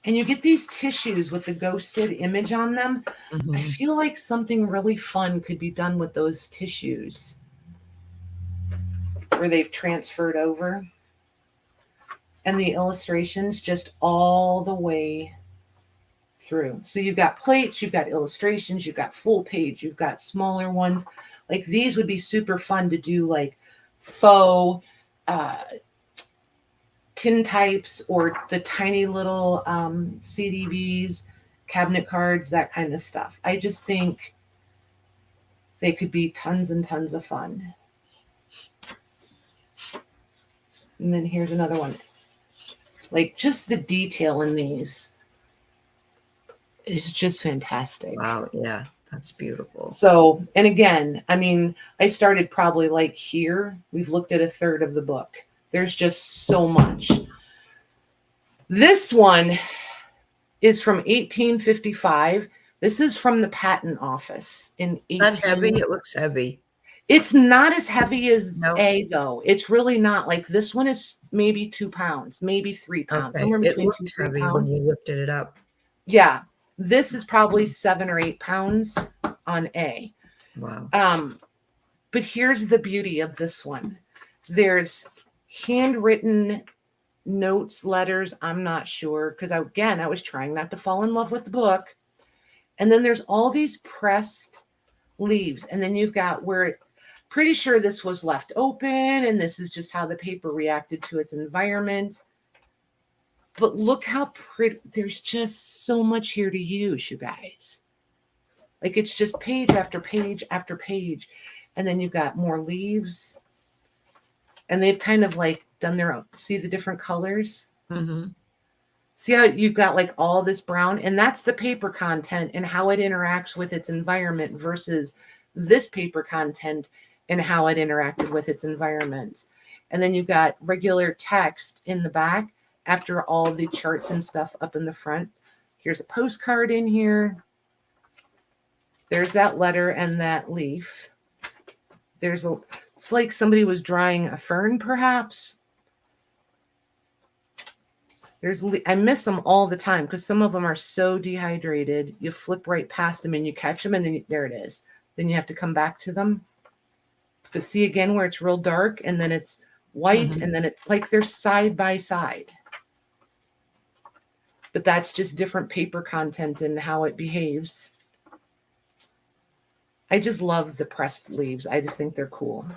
And you get these tissues with the ghosted image on them. Mm-hmm. I feel like something really fun could be done with those tissues where they've transferred over. And the illustrations just all the way through. So you've got plates, you've got illustrations, you've got full page, you've got smaller ones. Like these would be super fun to do, like faux tin types or the tiny little CDVs, cabinet cards, that kind of stuff. I just think they could be tons and tons of fun. And then here's another one. Like, just the detail in these is just fantastic. Wow, yeah, that's beautiful. So, and again, I mean, I started probably like here. We've looked at a third of the book. There's just so much. This one is from 1855. This is from the patent office in 18... Not heavy. It looks heavy. It's not as heavy as Nope. A, though. It's really not. Like, this one is maybe 2 pounds, maybe 3 pounds. Okay. Somewhere between It 2 looked 3 heavy pounds. when you lifted it up. Yeah. This is probably 7 or 8 pounds on A. Wow. But here's the beauty of this one. There's handwritten notes, letters. I'm not sure. Because, I was trying not to fall in love with the book. And then there's all these pressed leaves. And then you've got where... Pretty sure this was left open, and this is just how the paper reacted to its environment. But look how pretty. There's just so much here to use, you guys. Like, it's just page after page after page. And then you've got more leaves. And they've kind of like done their own. See the different colors? Mm-hmm. See how you've got like all this brown? And that's the paper content and how it interacts with its environment versus this paper content and how it interacted with its environment. And then you've got regular text in the back after all the charts and stuff up in the front. Here's a postcard in here. There's that letter and that leaf. It's like somebody was drawing a fern, perhaps. I miss them all the time because some of them are so dehydrated. You flip right past them and you catch them, and then there it is. Then you have to come back to them. But see again where it's real dark and then it's white, and then it's like they're side by side. But that's just different paper content and how it behaves. I just love the pressed leaves. I just think they're cool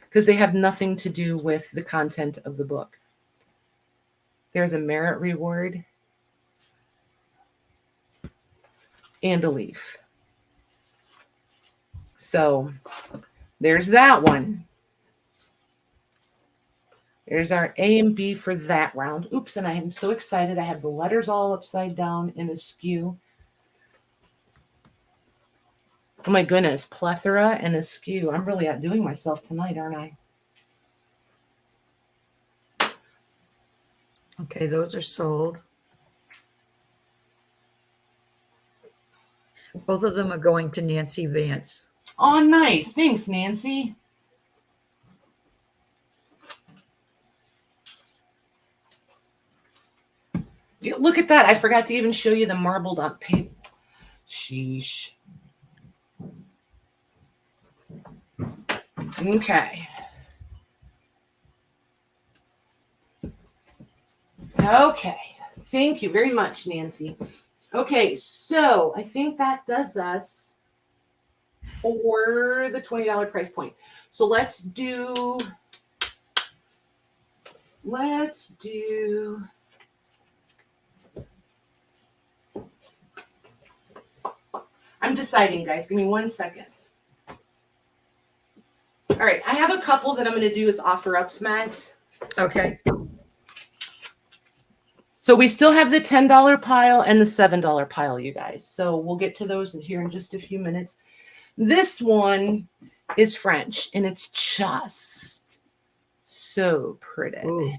because they have nothing to do with the content of the book. There's a merit reward and a leaf. So there's that one. There's our A and B for that round. Oops, and I am so excited. I have the letters all upside down and askew. Oh my goodness, plethora and askew. I'm really outdoing myself tonight, aren't I? Okay, those are sold. Both of them are going to Nancy Vance. Oh, nice. Thanks, Nancy. Look at that. I forgot to even show you the marbled on paper. Sheesh. Okay. Okay. Thank you very much, Nancy. Okay, so I think that does us for the $20 price point. So let's do I'm deciding, guys. Give me 1 second. All right, I have a couple that I'm going to do as offer ups, Max. Okay. So we still have the $10 pile and the $7 pile, you guys. So we'll get to those here in just a few minutes. This one is French, and it's just so pretty. Ooh.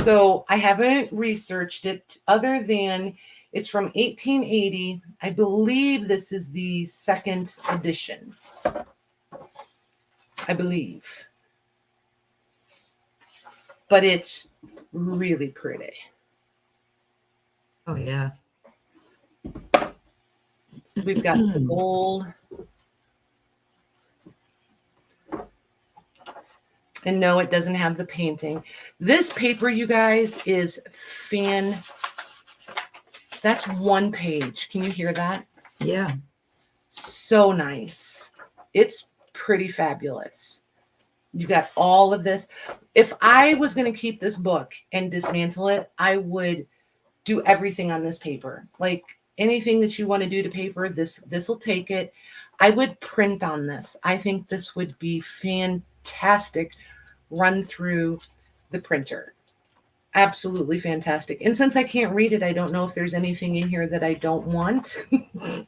So I haven't researched it other than it's from 1880. I believe this is the second edition. I believe. But it's really pretty. Oh, yeah. So we've got the gold. And no, it doesn't have the painting. This paper, you guys, is That's one page. Can you hear that? Yeah. So nice. It's pretty fabulous. You've got all of this. If I was going to keep this book and dismantle it, I would do everything on this paper. Like anything that you want to do to paper, this will take it. I would print on this. I think this would be fantastic. Run through the printer. Absolutely fantastic. And since I can't read it, I don't know if there's anything in here that I don't want because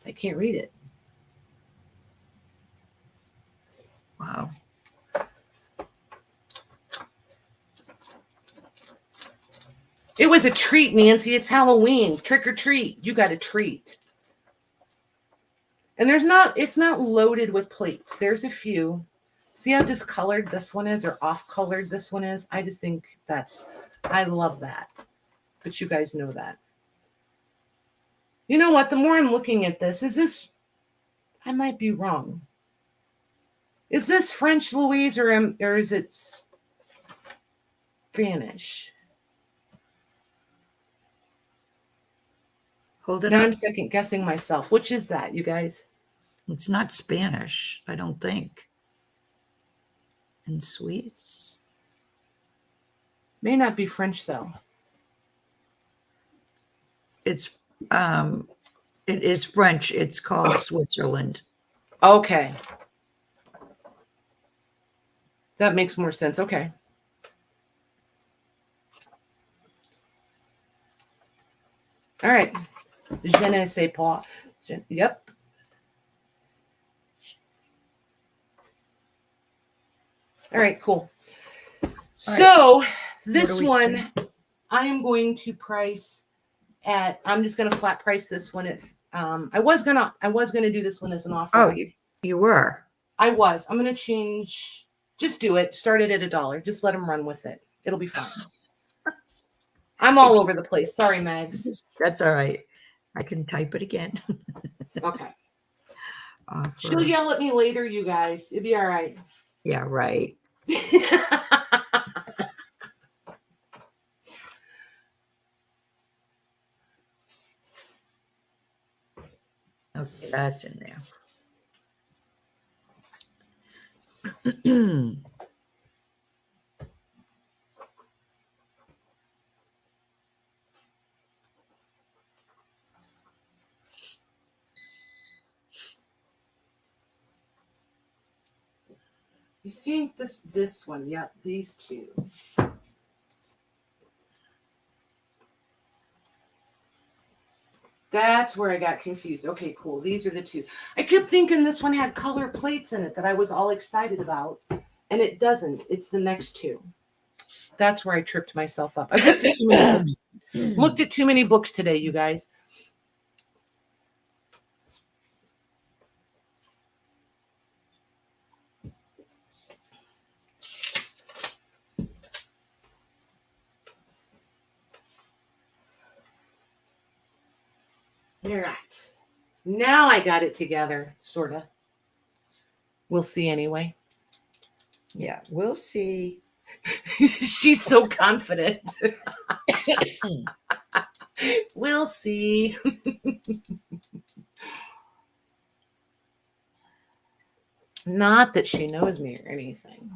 I can't read it. Wow. It was a treat, Nancy. It's Halloween. Trick or treat. You got a treat. And it's not loaded with plates. There's a few. See how discolored this one is or off-colored this one is? I just think I love that. But you guys know that. You know what? The more I'm looking at this, I might be wrong. Is this French, Louise, or is it Spanish? Hold it Now up. I'm second guessing myself. Which is that, you guys? It's not Spanish, I don't think. And sweets. May not be French though. It is French. It's called Switzerland. Okay. That makes more sense. Okay. All right. Je ne sais pas. Yep. All right, cool. So this one, I am going to price at, I'm just going to flat price this one at, I was going to do this one as an offer. Oh, you were? I was. I'm going to change, just do it. Start it at $1. Just let them run with it. It'll be fine. I'm all over the place. Sorry, Mags. That's all right. I can type it again. Okay. Offer. She'll yell at me later, you guys. It'll be all right. Yeah, right. Okay, that's in there. You think this one? Yep, these two. That's where I got confused. Okay, cool. These are the two. I kept thinking this one had color plates in it that I was all excited about, and it doesn't. It's the next two. That's where I tripped myself up. I looked at too many books. Looked at too many books today, you guys. All right. Now I got it together, sort of. We'll see anyway. Yeah, we'll see. She's so confident. We'll see. Not that she knows me or anything.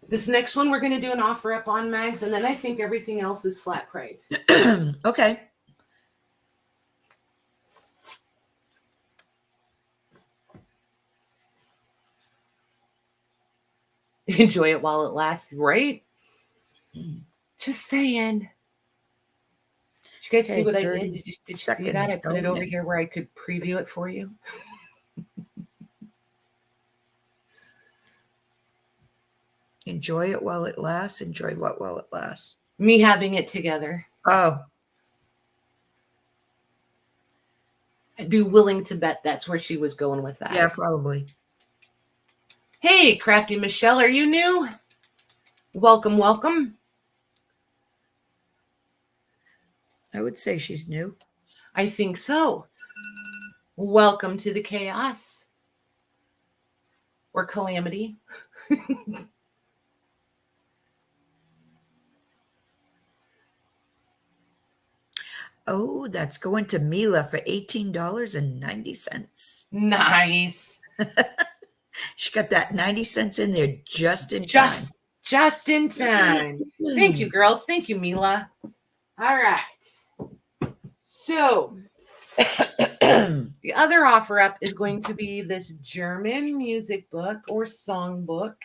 This next one, we're going to do an offer up on, Mags, and then I think everything else is flat price. Okay. Enjoy it while it lasts, right? Just saying. Did you guys see what I did? Did you see that? I put it over here where I could preview it for you. Enjoy it while it lasts. Enjoy what while it lasts? Me having it together. Oh. I'd be willing to bet that's where she was going with that. Yeah, probably. Hey, Crafty Michelle, are you new? Welcome, welcome. I would say she's new. I think so. Welcome to the chaos. Or calamity. Oh, that's going to Mila for $18.90. Nice. She got that 90 cents in there just in time. Just in time. Thank you, girls. Thank you, Mila. All right. So the other offer up is going to be this German music book or song book.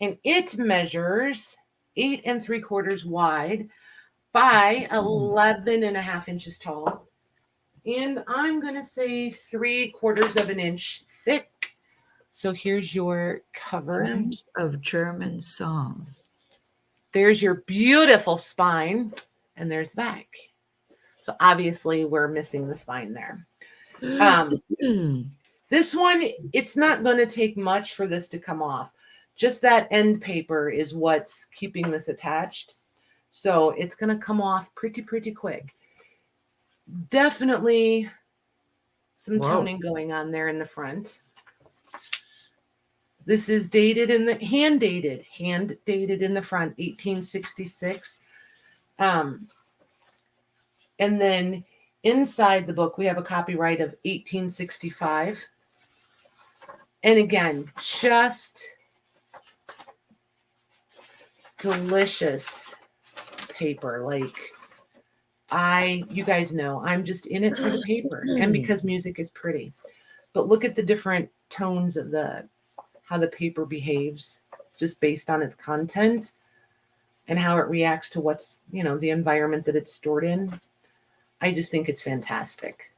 And it measures 8 3/4 wide by 11.5 inches tall. And I'm going to say 3/4 of an inch thick. So here's your cover. Terms of German song. There's your beautiful spine. And there's the back. So obviously we're missing the spine there. This one, it's not going to take much for this to come off. Just that end paper is what's keeping this attached. So it's going to come off pretty quick. Definitely some toning going on there in the front. This is dated in the hand dated in the front, 1866. And then inside the book, we have a copyright of 1865. And again, just delicious paper. Like you guys know, I'm just in it for the paper and because music is pretty. But look at the different tones of how the paper behaves just based on its content and how it reacts to what's, the environment that it's stored in. I just think it's fantastic.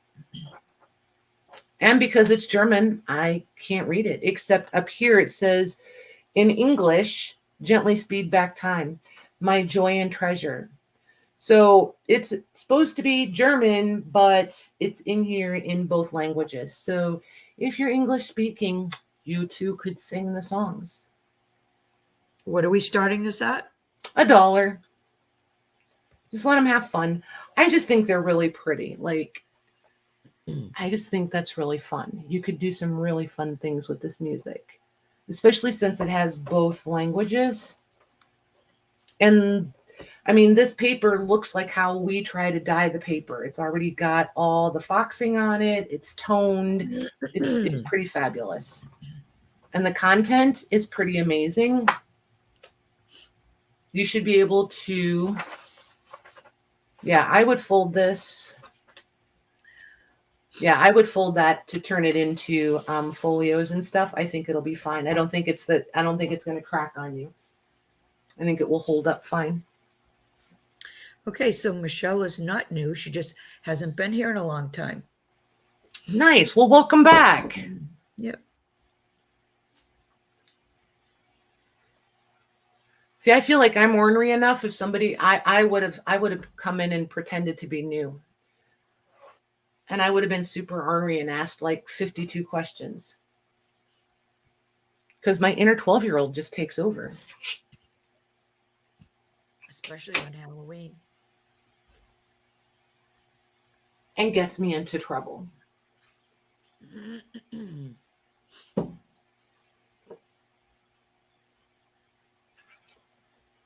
And because it's German, I can't read it, except up here it says in English, gently speed back time, my joy and treasure. So it's supposed to be German, but it's in here in both languages. So if you're English speaking, you too could sing the songs. What are we starting this at? $1. Just let them have fun. I just think they're really pretty. Like, I just think that's really fun. You could do some really fun things with this music, especially since it has both languages. And I mean, this paper looks like how we try to dye the paper. It's already got all the foxing on it. It's toned. It's pretty fabulous. And the content is pretty amazing. You should be able to, I would fold this Yeah, I would fold that to turn it into folios and stuff. I think it'll be fine. I don't think it's going to crack on you. I think it will hold up fine. Okay, so Michelle is not new. She just hasn't been here in a long time. Nice. Well, welcome back. Yep. See, I feel like I'm ornery enough. If somebody, I would have come in and pretended to be new. And I would have been super ornery and asked like 52 questions. Because my inner 12-year-old just takes over. Especially on Halloween. And gets me into trouble.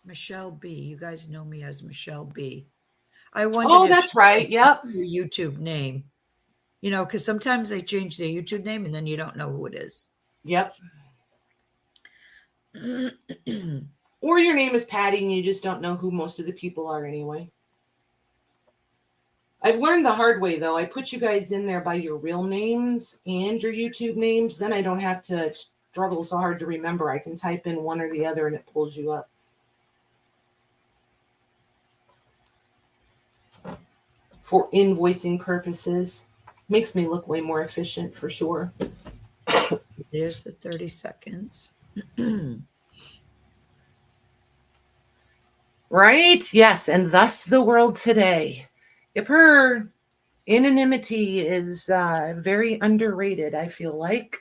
Michelle B. You guys know me as Michelle B. I wondered. Oh, that's right. Yep. Your YouTube name. You know, because sometimes they change their YouTube name and then you don't know who it is. Yep. Or your name is Patty and you just don't know who most of the people are anyway. I've learned the hard way, though. I put you guys in there by your real names and your YouTube names. Then I don't have to struggle so hard to remember. I can type in one or the other and it pulls you up. For invoicing purposes. Makes me look way more efficient for sure. There's the 30 seconds. Right? Yes. And thus the world today. Yipper. Anonymity is very underrated, I feel like.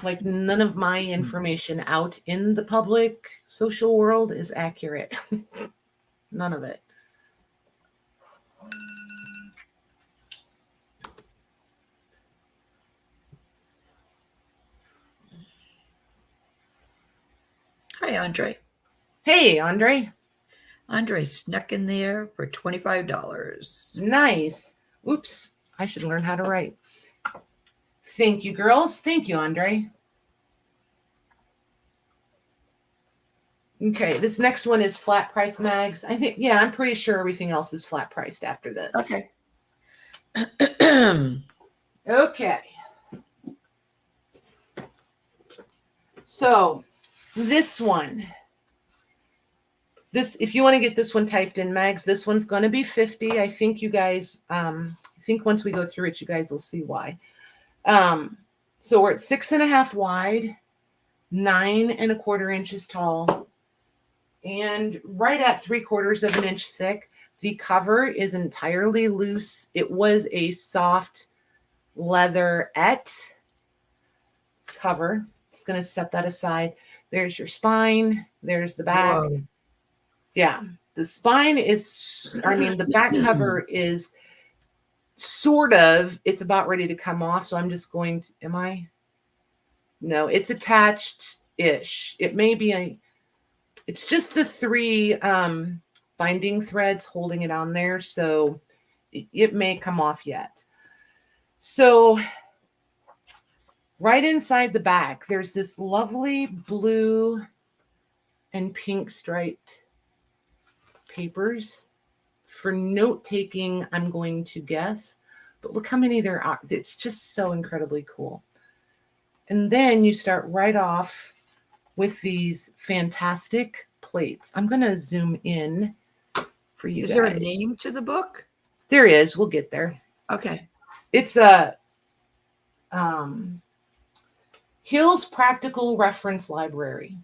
Like none of my information out in the public social world is accurate. None of it. Hi, Andre. Hey, Andre. Andre snuck in there for $25. Nice. Oops. I should learn how to write. Thank you, girls. Thank you, Andre. Okay, this next one is flat price mags. I think, yeah, I'm pretty sure everything else is flat priced after this. Okay. Okay. So this one, if you want to get this one typed in mags, this one's going to be 50. I think you guys, I think once we go through it, you guys will see why. So we're at 6.5 wide, 9 1/4 inches tall, and right at 3/4 inch thick. The cover is entirely loose. It was a soft leatherette cover. It's going to set that aside. There's your spine. There's the back. Whoa. Yeah. The spine is, the back cover is sort of, it's about ready to come off. So I'm just going to, no, it's attached-ish. It may be it's just the 3 binding threads holding it on there. So it may come off yet. So right inside the back, there's this lovely blue and pink striped papers for note-taking, I'm going to guess. But look how many there are. It's just so incredibly cool. And then you start right off with these fantastic plates. I'm going to zoom in for you guys. Is there a name to the book? There is. We'll get there. Okay. It's a Hill's Practical Reference Library.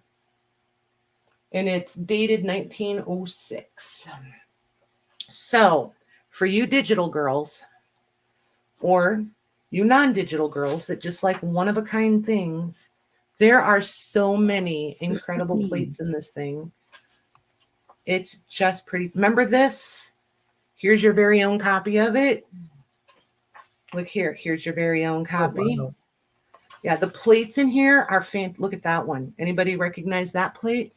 And it's dated 1906. So for you digital girls, or you non-digital girls that just like one-of-a-kind things, there are so many incredible plates in this thing. It's just pretty. Remember this? Here's your very own copy of it. Look here. Here's your very own copy. Oh, wow. Yeah, the plates in here are look at that one. Anybody recognize that plate?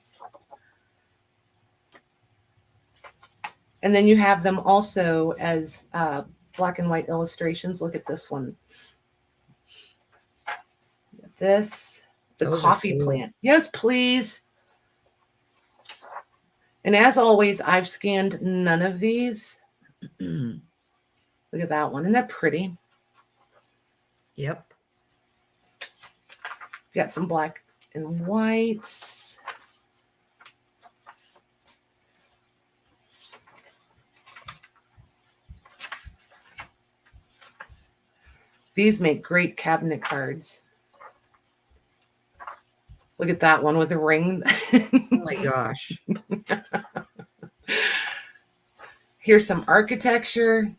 And then you have them also as black and white illustrations. Look at this one. This, the Those coffee are cool. plant. Yes, please. And as always, I've scanned none of these. Look at that one. Isn't that pretty? Yep. Got some black and whites. These make great cabinet cards. Look at that one with a ring. Oh my gosh. Here's some architecture.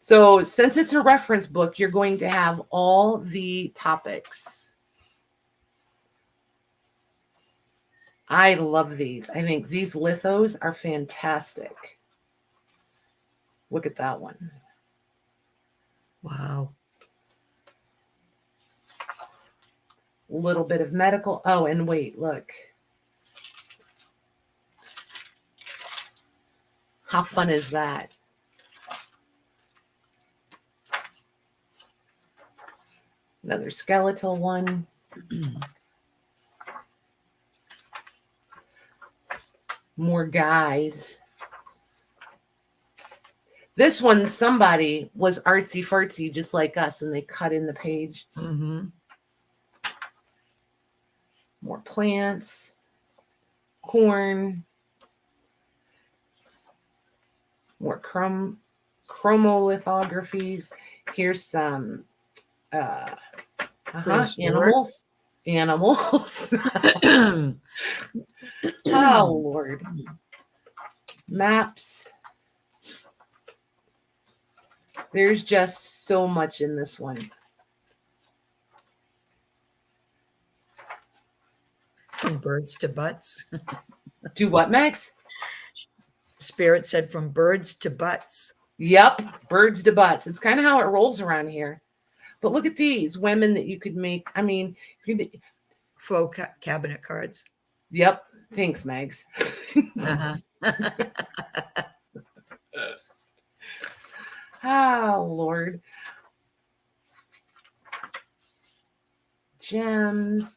So since it's a reference book, you're going to have all the topics. I love these. I think these lithos are fantastic. Look at that one. Wow. Little bit of medical. Oh, and wait, look. How fun is that? Another skeletal one. More guys. This one, somebody was artsy fartsy just like us, and they cut in the page. Mm-hmm. More plants, corn, more chromolithographies. Here's some animals. Oh, Lord. Maps. There's just so much in this one. From birds to butts. Do what, Max? Spirit said from birds to butts. Yep, birds to butts. It's kind of how it rolls around here. But look at these women that you could make. I mean, Faux cabinet cards. Yep. Thanks, Mags. Uh-huh. Oh, Lord. Gems.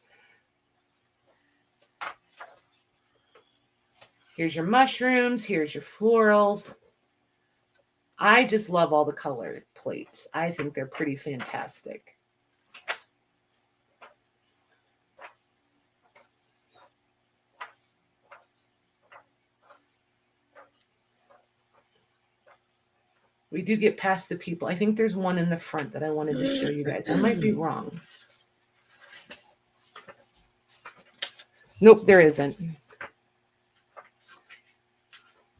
Here's your mushrooms. Here's your florals. I just love all the colored plates. I think they're pretty fantastic. We do get past the people. I think there's one in the front that I wanted to show you guys. I might be wrong. Nope, there isn't.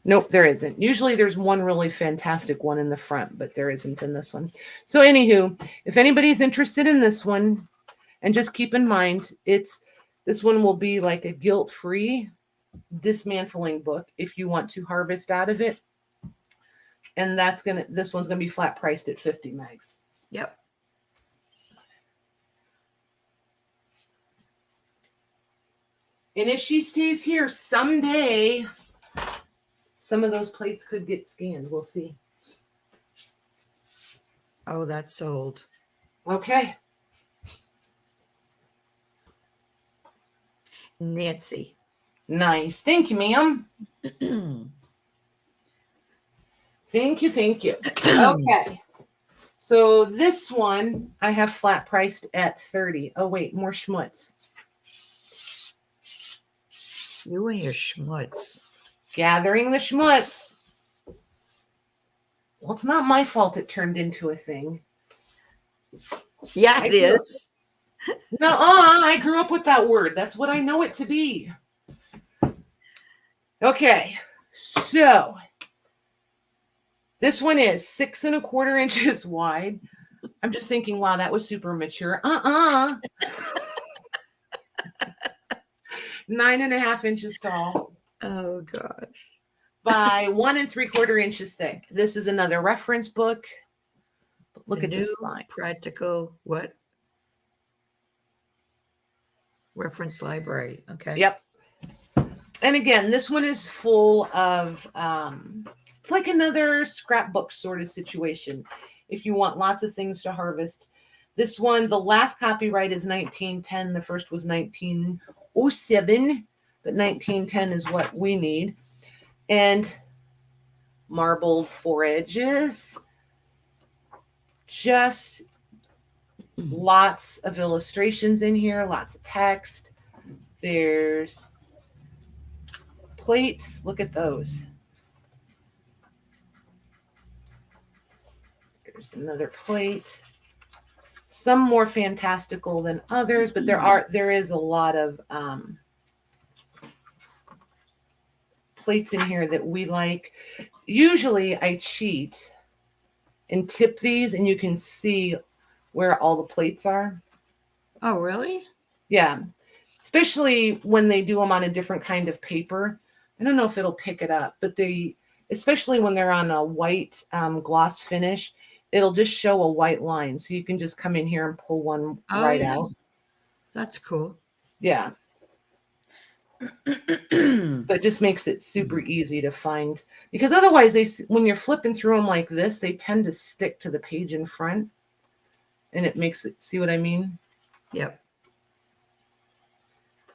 Nope, there isn't. Usually there's one really fantastic one in the front, but there isn't in this one. So anywho, if anybody's interested in this one, and just keep in mind, this one will be like a guilt-free dismantling book if you want to harvest out of it. And this one's gonna be flat priced at 50 Mags. Yep. And if she stays here someday, some of those plates could get scanned. We'll see. Oh, that's sold. Okay. Nancy. Nice. Thank you, ma'am. Thank you. Okay. So this one I have flat priced at 30. Oh, wait, more schmutz. You and your schmutz. Gathering the schmutz. Well, it's not my fault it turned into a thing. Yeah, it is. I grew up with that word. That's what I know it to be. Okay. So this one is 6 1/4 inches wide. I'm just thinking, wow, that was super mature. 9 1/2 inches tall. Oh gosh. By 1 3/4 inches thick. This is another reference book. But look at this line. Practical what? Reference library. Okay. Yep. And again, this one is full of it's like another scrapbook sort of situation. If you want lots of things to harvest. This one, the last copyright is 1910. The first was 1907, but 1910 is what we need. and marbled 4 edges. Just lots of illustrations in here, lots of text. There's plates. Look at those. There's another plate. Some more fantastical than others, but there is a lot of plates in here that we like. Usually I cheat and tip these, and you can see where all the plates are. Oh, really? Yeah. Especially when they do them on a different kind of paper. I don't know if it'll pick it up, but especially when they're on a white gloss finish, it'll just show a white line. So you can just come in here and pull one right out. That's cool. Yeah. So it just makes it super easy to find, because otherwise when you're flipping through them like this, they tend to stick to the page in front, and it makes it, see what I mean? Yep.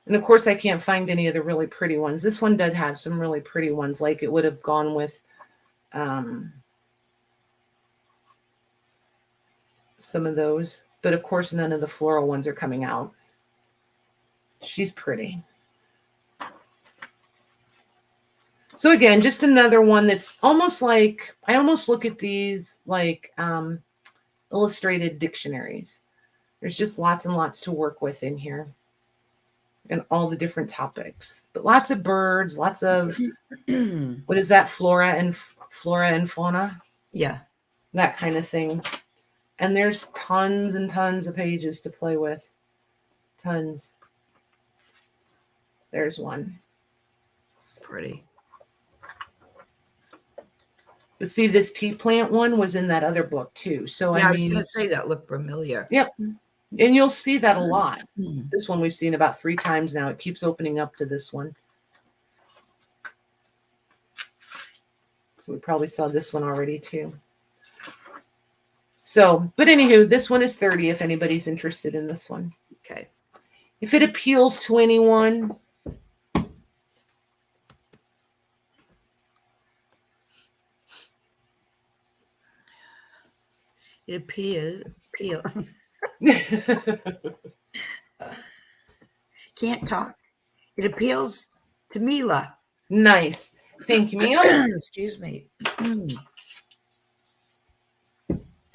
And of course I can't find any of the really pretty ones. This one does have some really pretty ones, like it would have gone with some of those, but of course none of the floral ones are coming out. She's pretty. So again, just another one that's almost like, I almost look at these like illustrated dictionaries. There's just lots and lots to work with in here, and all the different topics, but lots of birds, lots of, what is that? Flora and fauna. Yeah. That kind of thing. And there's tons and tons of pages to play with. Tons. There's one. Pretty. But see, this tea plant one was in that other book too. So yeah, I was going to say that looked familiar. Yep. And you'll see that a lot. This one we've seen about 3 times now. It keeps opening up to this one. So we probably saw this one already too. So, but anywho, this one is 30 if anybody's interested in this one. Okay. If it appeals to anyone, it appeals. Can't talk. It appeals to Mila. Nice. Thank you, Mila. Excuse me.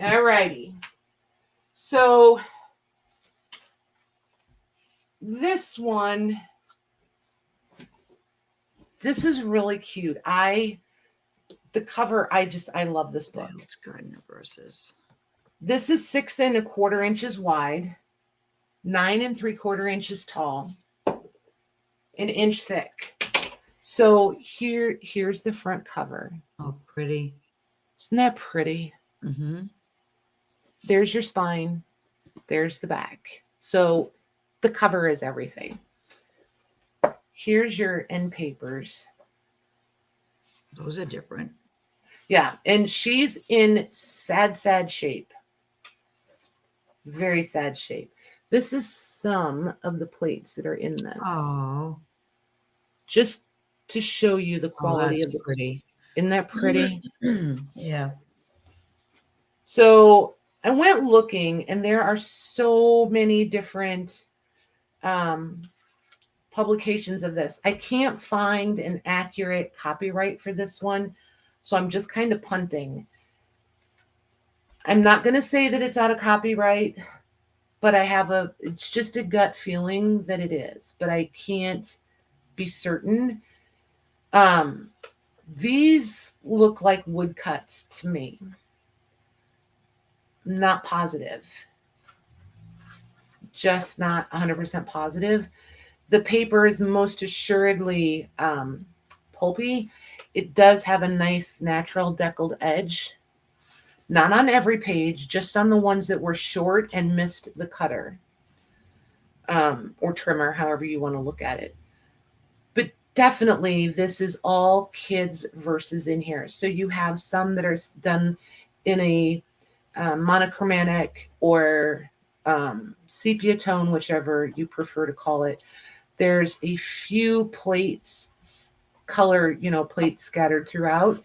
All righty. So this one, this is really cute. The cover, I love this book. It's Gardener Verses. This is 6 1/4 inches wide, 9 3/4 inches tall, 1 inch thick. So here's the front cover. Oh, pretty. Isn't that pretty? Mm-hmm. There's your spine. There's the back. So the cover is everything. Here's your end papers. Those are different. Yeah. And she's in sad, sad shape. Very sad shape. This is some of the plates that are in this. Oh. Just to show you the quality of the pretty. Isn't that pretty? Yeah. So I went looking, and there are so many different publications of this. I can't find an accurate copyright for this one, so I'm just kind of punting. I'm not going to say that it's out of copyright, but it's just a gut feeling that it is, but I can't be certain. These look like woodcuts to me. Not positive. Just not 100% positive. The paper is most assuredly pulpy. It does have a nice natural deckled edge. Not on every page, just on the ones that were short and missed the cutter or trimmer, however you want to look at it. But definitely, this is all kids verses in here. So you have some that are done in a monochromatic or sepia tone, whichever you prefer to call it. There's a few plates color, plates scattered throughout.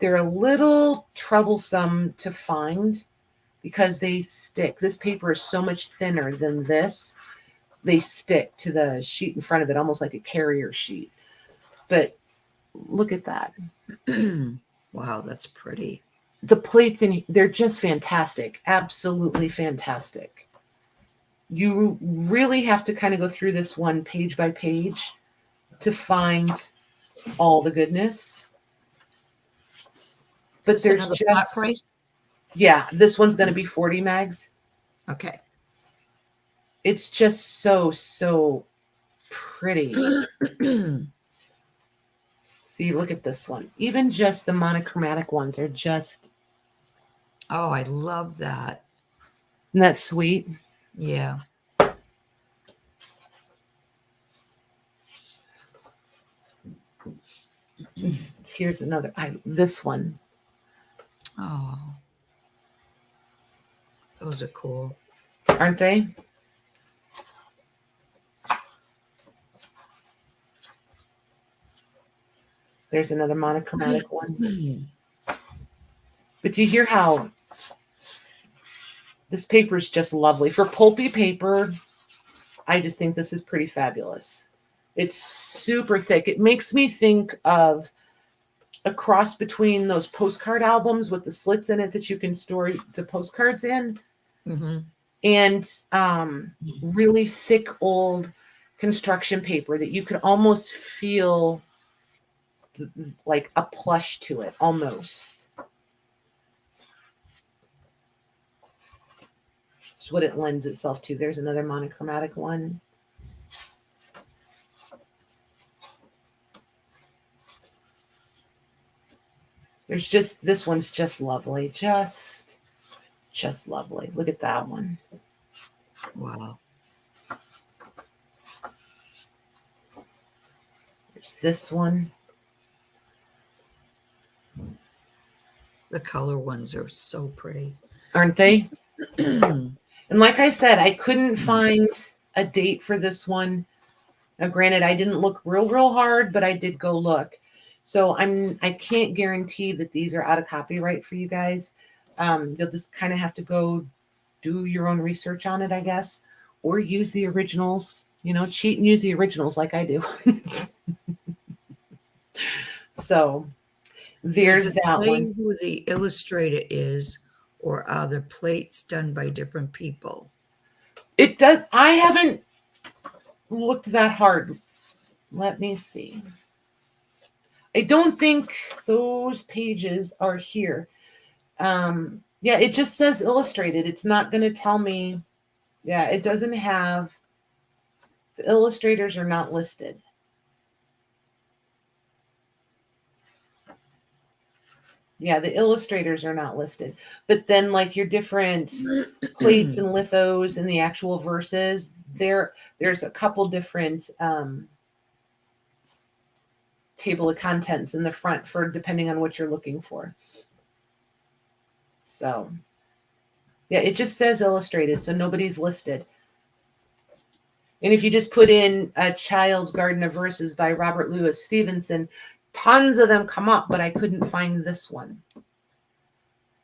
They're a little troublesome to find because they stick. This paper is so much thinner than this. They stick to the sheet in front of it, almost like a carrier sheet. But look at that. Wow, that's pretty. The plates they're just fantastic. Absolutely fantastic. You really have to kind of go through this one page by page to find all the goodness. But there's just flat price. Yeah, this one's going to be 40 mags. Okay. It's just so pretty. See, look at this one. Even just the monochromatic ones are just. Oh, I love that. Isn't that sweet? Yeah. Here's another. This one. Oh, those are cool, aren't they? There's another monochromatic one. But do you hear how this paper is just lovely? For pulpy paper, I just think this is pretty fabulous. It's super thick. It makes me think of a cross between those postcard albums with the slits in it that you can store the postcards in, and really thick old construction paper that you could almost feel like a plush to it, almost. It's what it lends itself to. There's another monochromatic one. There's just, this one's just lovely. Just lovely. Look at that one. Wow. There's this one. The color ones are so pretty. Aren't they? And like I said, I couldn't find a date for this one. Now, granted, I didn't look real hard, but I did go look. So I can't guarantee that these are out of copyright for you guys. You'll just kind of have to go do your own research on it, I guess, or use the originals. Cheat and use the originals like I do. So there's that one. Who the illustrator is, or are the plates done by different people? It does. I haven't looked that hard. Let me see. I don't think those pages are here. Yeah, it just says illustrated. It's not going to tell me. Yeah, it doesn't have. The illustrators are not listed. Yeah, the illustrators are not listed. But then like your different plates and lithos and the actual verses, there's a couple different table of contents in the front for depending on what you're looking for. So yeah, it just says illustrated, so nobody's listed. And if you just put in A Child's Garden of Verses by Robert Louis Stevenson, tons of them come up, but I couldn't find this one.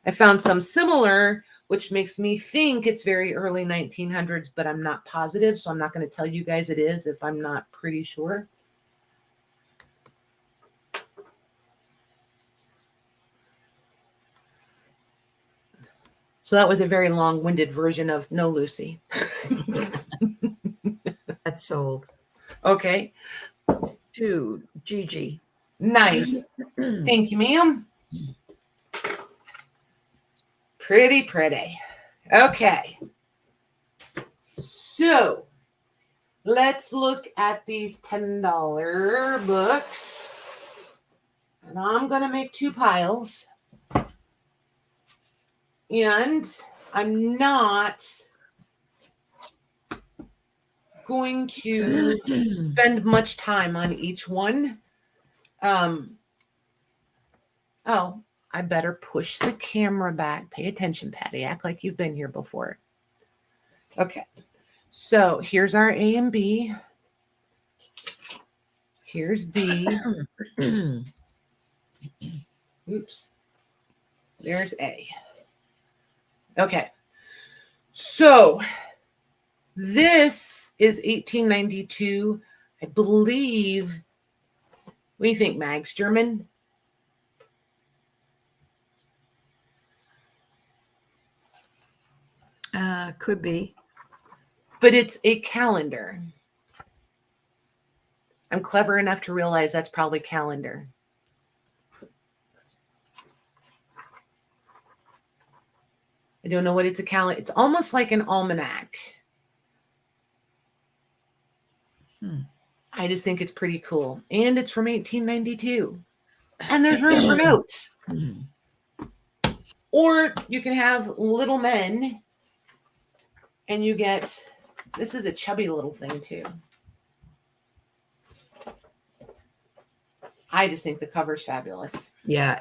I found some similar, which makes me think it's very early 1900s, but I'm not positive, so I'm not going to tell you guys it is if I'm not pretty sure. So that was a very long-winded version of No Lucy. That's sold. Okay. To Gigi. Nice. Thank you, ma'am. Pretty. Okay. So let's look at these $10 books. And I'm going to make 2 piles. And I'm not going to spend much time on each one. Oh, I better push the camera back. Pay attention, Patty. Act like you've been here before. Okay. So here's our A and B. Here's B. Oops. There's A. Okay. So this is 1892. I believe. What do you think, Mags? German? Could be. But it's a calendar. I'm clever enough to realize that's probably calendar. I don't know what it's a calendar. It's almost like an almanac. I just think it's pretty cool. And it's from 1892. And there's room for notes. Or you can have little men and you get, this is a chubby little thing too. I just think the cover's fabulous. Yeah,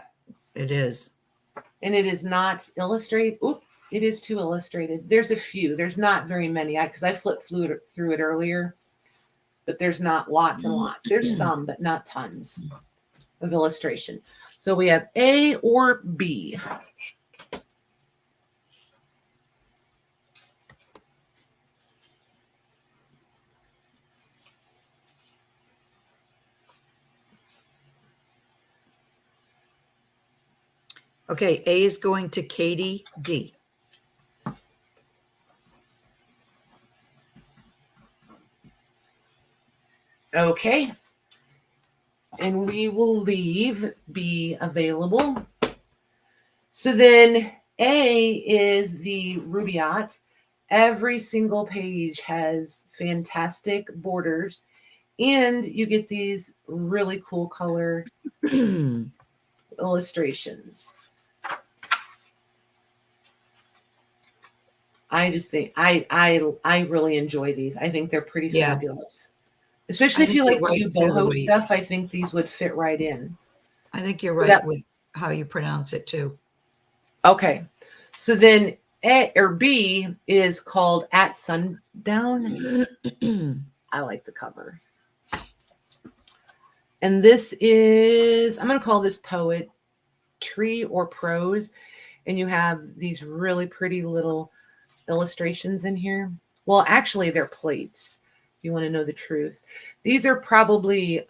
it is. And it is not illustrated. Oop, it is too illustrated. There's a few. There's not very many because I flipped through it earlier. But there's not lots and lots. There's some, but not tons of illustration. So we have A or B. Okay, A is going to Katie D. Okay. And we will leave B available. So then A is the Rubaiyat. Every single page has fantastic borders. And you get these really cool color illustrations. I just think I really enjoy these. I think they're pretty fabulous. Especially if you like to do boho stuff, I think these would fit right in. I think you're right with how you pronounce it too. Okay. So then A or B is called At Sundown. I like the cover. And this is, I'm going to call this poetry or prose. And you have these really pretty little illustrations in here. Well, actually, they're plates. If you want to know the truth. These are probably,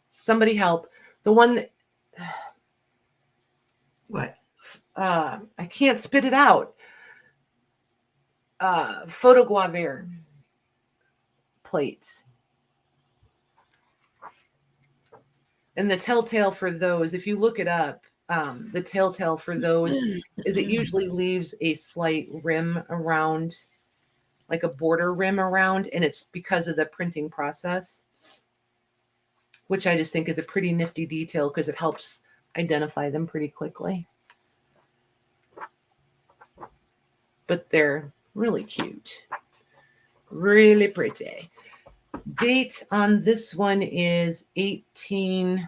somebody help. The one that, what? I can't spit it out. Photoguavere plates. And the telltale for those, if you look it up, the telltale for those is it usually leaves a slight rim around, like a border rim around, and it's because of the printing process, which I just think is a pretty nifty detail because it helps identify them pretty quickly. But they're really cute. Really pretty. Date on this one is 18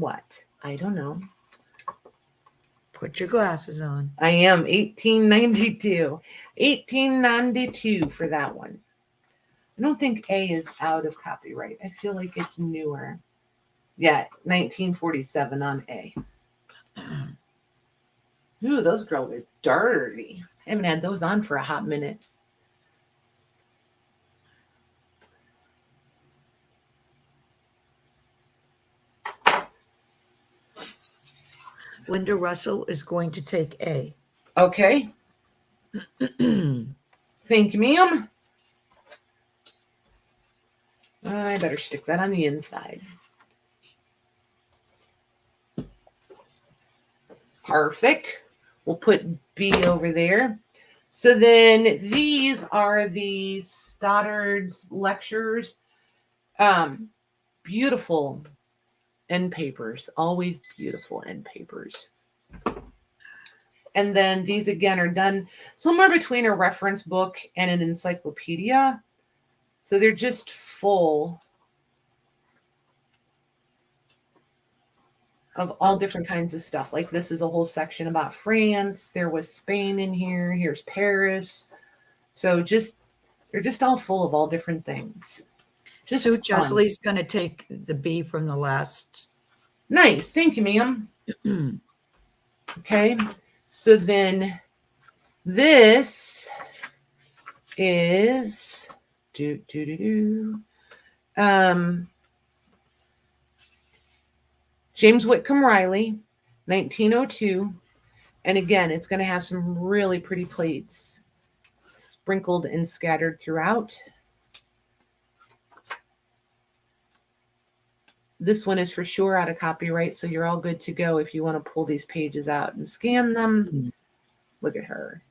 what? I don't know. Put your glasses on. I am 1892. 1892 for that one. I don't think A is out of copyright. I feel like it's newer. Yeah, 1947 on A. Ooh, those girls are dirty. I haven't had those on for a hot minute. Linda Russell is going to take A. Okay. Thank you, ma'am. I better stick that on the inside. Perfect. We'll put B over there. So then these are the Stoddard's lectures. Beautiful end papers. Always beautiful end papers. And then these again are done somewhere between a reference book and an encyclopedia. So they're just full of all different kinds of stuff. Like this is a whole section about France. There was Spain in here. Here's Paris. So they're just all full of all different things. Just Sue fun. Chesley's going to take the B from the last. Nice. Thank you, ma'am. Okay. So then this is James Whitcomb Riley, 1902. And again, it's going to have some really pretty plates sprinkled and scattered throughout. This one is for sure out of copyright, so you're all good to go if you want to pull these pages out and scan them. Look at her.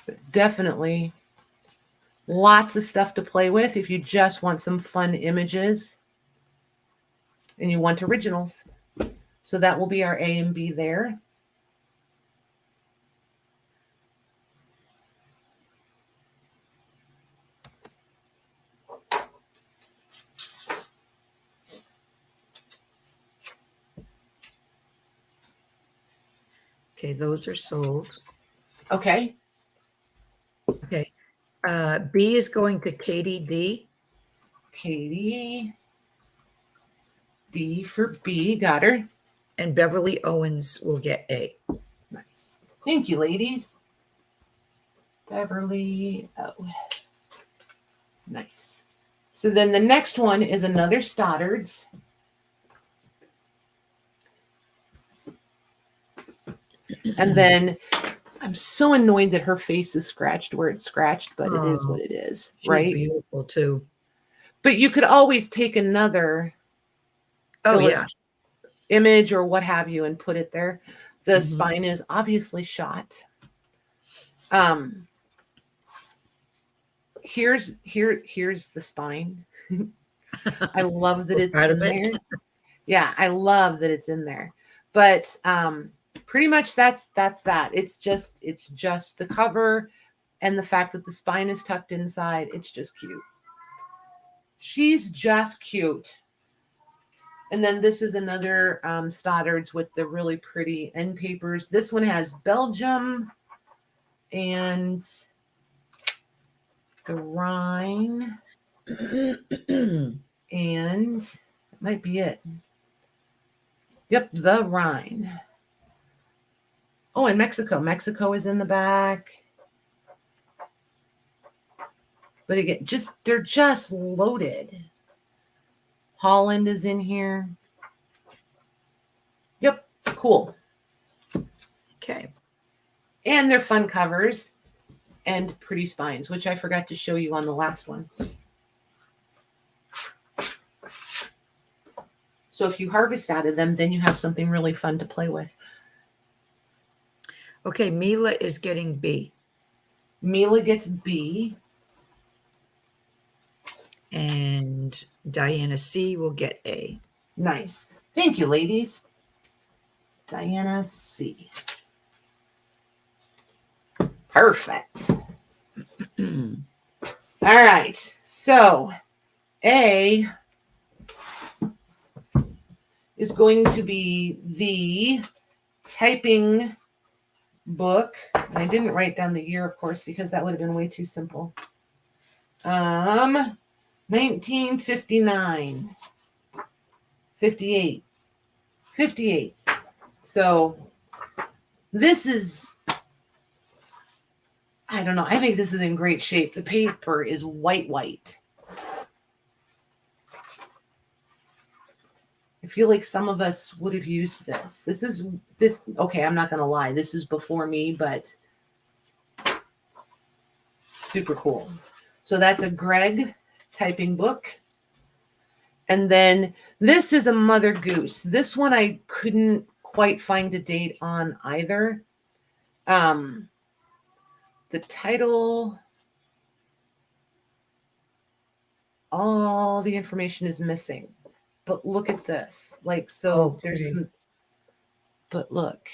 But definitely lots of stuff to play with if you just want some fun images and you want originals. So that will be our A and B there. Okay, those are sold. Okay. Okay. B is going to Katie D. Katie D for B. Got her. And Beverly Owens will get A. Nice. Thank you, ladies. Beverly. Oh. Nice. So then the next one is another Stoddard's. And then I'm so annoyed that her face is scratched where it's scratched, but it is what it is, She's right? Beautiful too. But you could always take another image or what have you and put it there. The spine is obviously shot. Here's the spine. I love that it's in there. Yeah, I love that it's in there. But pretty much that's that. It's just the cover and the fact that the spine is tucked inside. It's just cute. She's just cute. And then this is another Stoddard's with the really pretty end papers. This one has Belgium and the Rhine. And that might be it. Yep, the Rhine. Oh, and Mexico. Mexico is in the back. But again, they're just loaded. Holland is in here. Yep, cool. Okay. And they're fun covers and pretty spines, which I forgot to show you on the last one. So if you harvest out of them, then you have something really fun to play with. Okay, Mila is getting B. Mila gets B. And Diana C will get A. Nice. Thank you, ladies. Diana C. Perfect. All right. So A is going to be the typing book. I didn't write down the year, of course, because that would have been way too simple. 1959, 58. So this is, I don't know. I think this is in great shape. The paper is white. I feel like some of us would have used this. Okay, I'm not going to lie. This is before me, but super cool. So that's a Greg typing book. And then this is a Mother Goose. This one I couldn't quite find a date on either. The title, all the information is missing. But look at this. There's some, but look.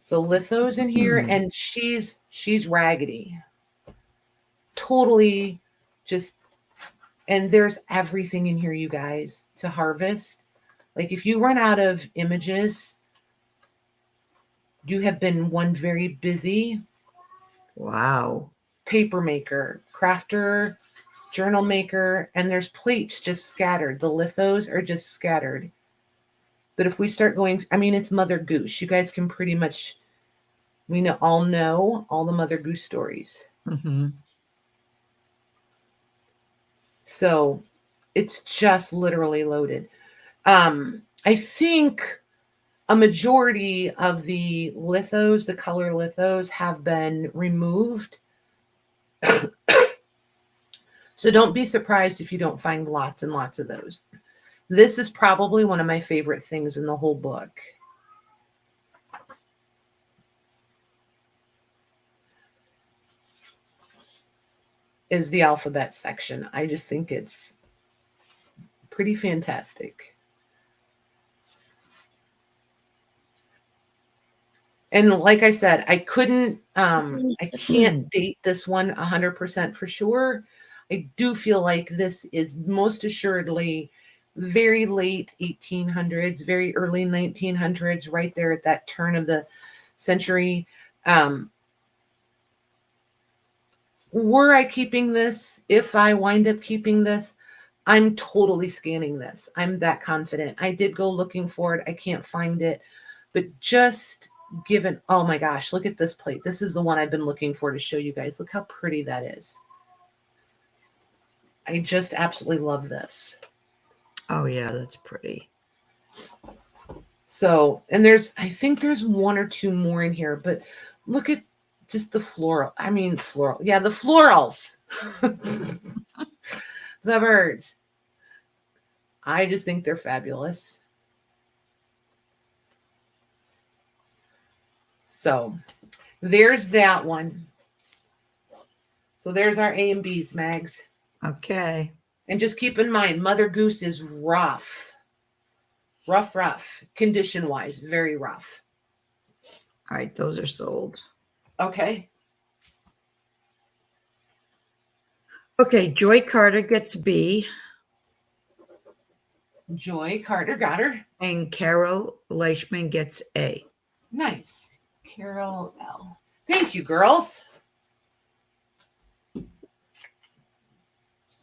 The litho's in here, and she's raggedy. Totally just And there's everything in here, you guys, to harvest. Like if you run out of images, you have been one very busy Wow. paper maker, crafter, journal maker, and there's plates just scattered. The lithos are just scattered. But if we start going, I mean, it's Mother Goose. You guys can pretty much, all know all the Mother Goose stories. Mm-hmm. So it's just literally loaded. I think a majority of the lithos, the color lithos, have been removed. So don't be surprised if you don't find lots and lots of those. This is probably one of my favorite things in the whole book. Is the alphabet section. I just think it's pretty fantastic. And like I said, I can't date this one 100% for sure. I do feel like this is most assuredly very late 1800s, very early 1900s, right there at that turn of the century. Were I keeping this, if I wind up keeping this, I'm totally scanning this. I'm that confident. I did go looking for it. I can't find it. But just given, oh my gosh, look at this plate. This is the one I've been looking for to show you guys. Look how pretty that is. I just absolutely love this. Oh yeah, that's pretty. So, and I think there's one or two more in here, but look at just the floral. I mean, floral. Yeah, the florals. The birds. I just think they're fabulous. So there's that one. So there's our A and B's, Mags. Okay. And just keep in mind, Mother Goose is rough. Rough. Condition-wise, very rough. All right, those are sold. Okay. Okay, Joy Carter gets B. Joy Carter got her. And Carol Leishman gets A. Nice. Carol L. Thank you, girls.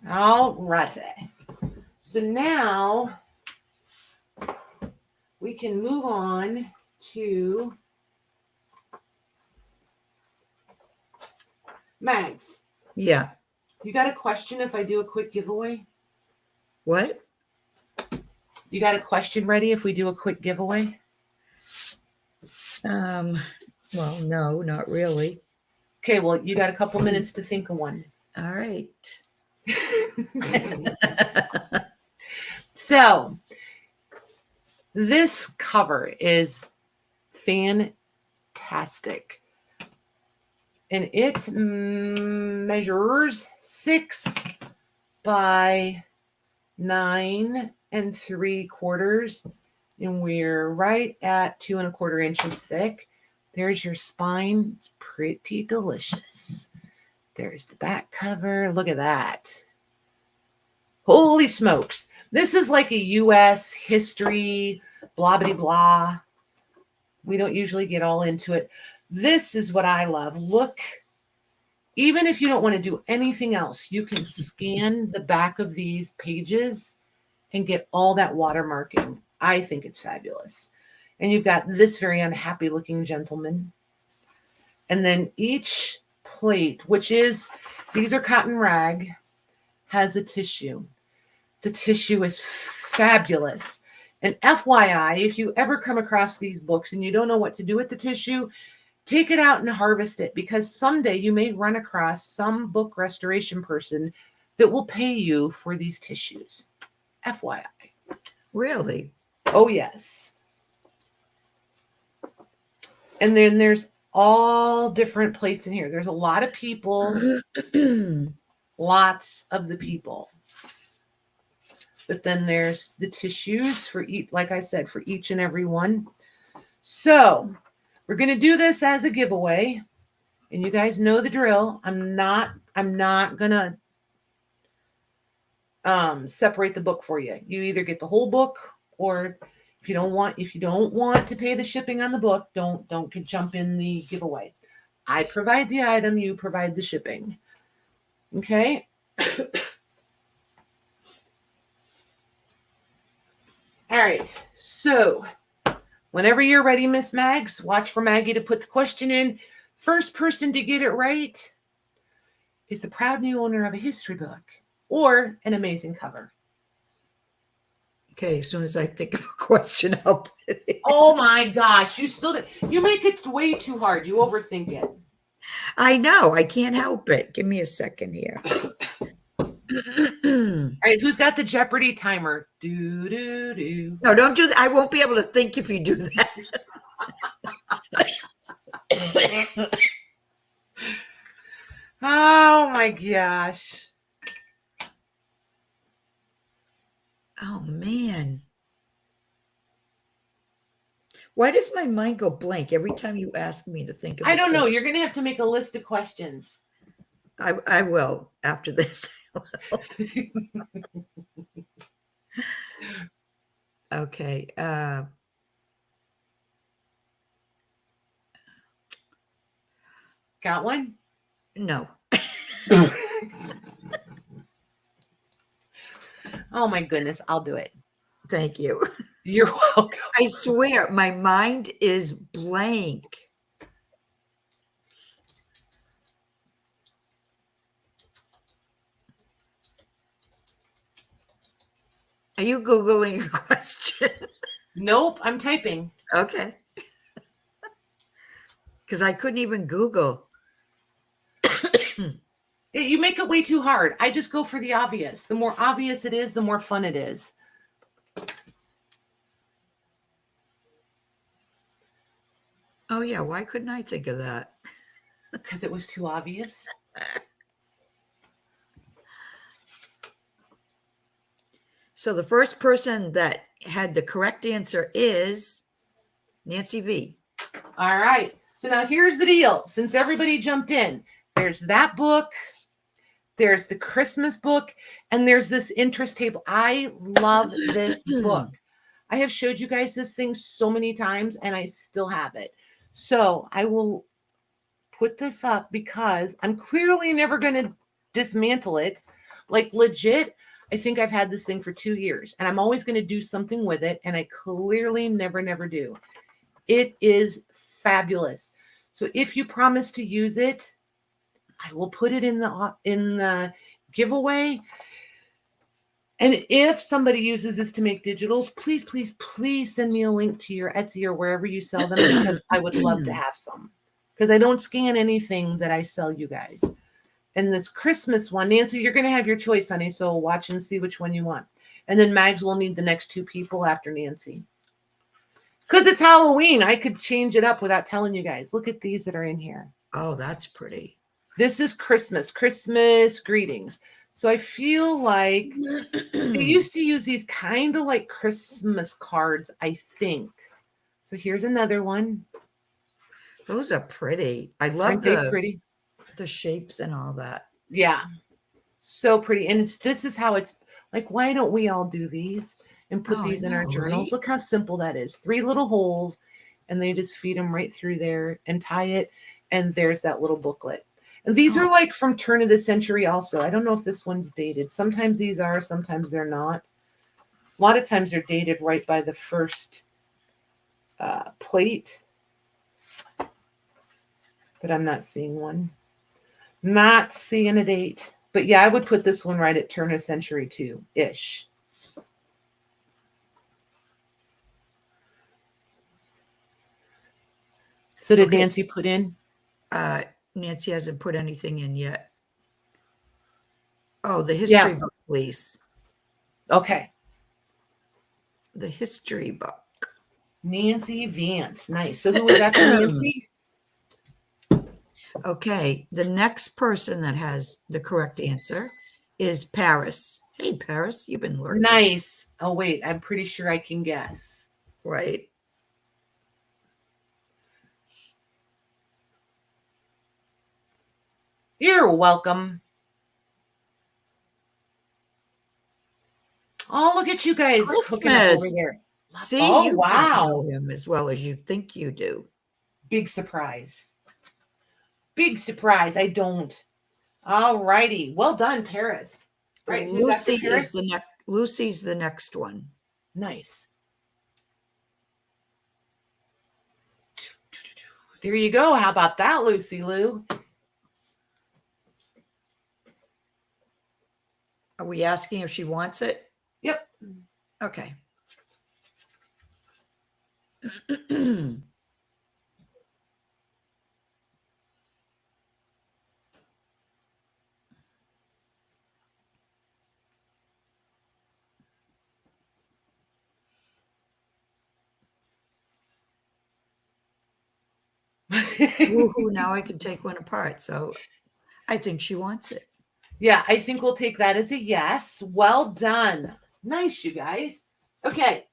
All right. So now we can move on to Mags. Yeah. You got a question if I do a quick giveaway? What? You got a question ready if we do a quick giveaway? Well, no, not really. Okay, well, you got a couple minutes to think of one. All right. So, this cover is fantastic. And it measures 6 by 9 3/4. And we're right at 2 1/4 inches thick. There's your spine. It's pretty delicious. There's the back cover. Look at that. Holy smokes. This is like a U.S. history, blah, blah, blah. We don't usually get all into it. This is what I love. Look, even if you don't want to do anything else, you can scan the back of these pages and get all that watermarking. I think it's fabulous. And you've got this very unhappy looking gentleman. And then each plate, these are cotton rag, has a tissue. The tissue is fabulous. And FYI, if you ever come across these books and you don't know what to do with the tissue, take it out and harvest it, because someday you may run across some book restoration person that will pay you for these tissues. FYI. Really? Oh, yes. And then there's all different plates in here. There's a lot of people, lots of the people. But then there's the tissues for each, like I said, for each and every one. So we're going to do this as a giveaway. And you guys know the drill. I'm not going to separate the book for you. You either get the whole book, or if you don't want to pay the shipping on the book, don't jump in the giveaway. I provide the item, you provide the shipping. Okay. All right. So whenever you're ready, Miss Mags, watch for Maggie to put the question in. First person to get it right is the proud new owner of a history book or an amazing cover. Okay, as soon as I think of a question, I'll put it in. Oh my gosh, you make it way too hard. You overthink it. I know, I can't help it. Give me a second here. All right, who's got the Jeopardy timer? Do. No, don't do that. I won't be able to think if you do that. Oh my gosh. Oh man. Why does my mind go blank every time you ask me to think of I don't know. You're going to have to make a list of questions. I will after this. Okay. Got one? No. Oh my goodness, I'll do it. Thank you. You're welcome. I swear, my mind is blank. Are you Googling a question? Nope, I'm typing. Okay. Because I couldn't even Google. You make it way too hard. I just go for the obvious. The more obvious it is, the more fun it is. Oh, yeah. Why couldn't I think of that? Because it was too obvious. So the first person that had the correct answer is Nancy V. All right. So now here's the deal. Since everybody jumped in, there's that book, there's the Christmas book, and there's this interest table. I love this book. I have showed you guys this thing so many times, and I still have it. So I will put this up because I'm clearly never going to dismantle it. Like legit, I think I've had this thing for 2 years, and I'm always going to do something with it, and I clearly never do. It is fabulous. So if you promise to use it, I will put it in the giveaway. And if somebody uses this to make digitals, please send me a link to your Etsy or wherever you sell them, because I would love to have some. Because I don't scan anything that I sell you guys. And this Christmas one, Nancy, you're going to have your choice, honey. So watch and see which one you want. And then Mags will need the next 2 people after Nancy. Because it's Halloween. I could change it up without telling you guys. Look at these that are in here. Oh, that's pretty. This is Christmas greetings. So I feel like they used to use these kind of like Christmas cards, I think. So here's another one. Those are pretty. I love Aren't they pretty? The shapes and all that. Yeah. So pretty. And this is how it's like, why don't we all do these and put these in our journals? Right? Look how simple that is. 3 little holes, and they just feed them right through there and tie it. And there's that little booklet. And these are like from turn of the century also. I don't know if this one's dated. Sometimes these are, sometimes they're not. A lot of times they're dated right by the first plate. But I'm not seeing one. Not seeing a date. But yeah, I would put this one right at turn of century too-ish. So did Nancy put in? Nancy hasn't put anything in yet. Oh, the history book, please. Okay. The history book. Nancy Vance. Nice. So who was after Nancy? Okay. The next person that has the correct answer is Paris. Hey, Paris, you've been lurking. Nice. Oh, wait. I'm pretty sure I can guess. Right. You're welcome. Oh, look at you guys cooking up over Christmas. there. See, Oh, you don't wow. know him as well as you think you do. Big surprise. Big surprise. I don't. All righty. Well done, Paris. All right, who's after Lucy Paris? is the next. Lucy's the next one. Nice. There you go. How about that, Lucy Lou? Are we asking if she wants it? Yep. Okay. Woohoo, now I can take one apart. So I think she wants it. Yeah, I think we'll take that as a yes. Well done. Nice, you guys. Okay.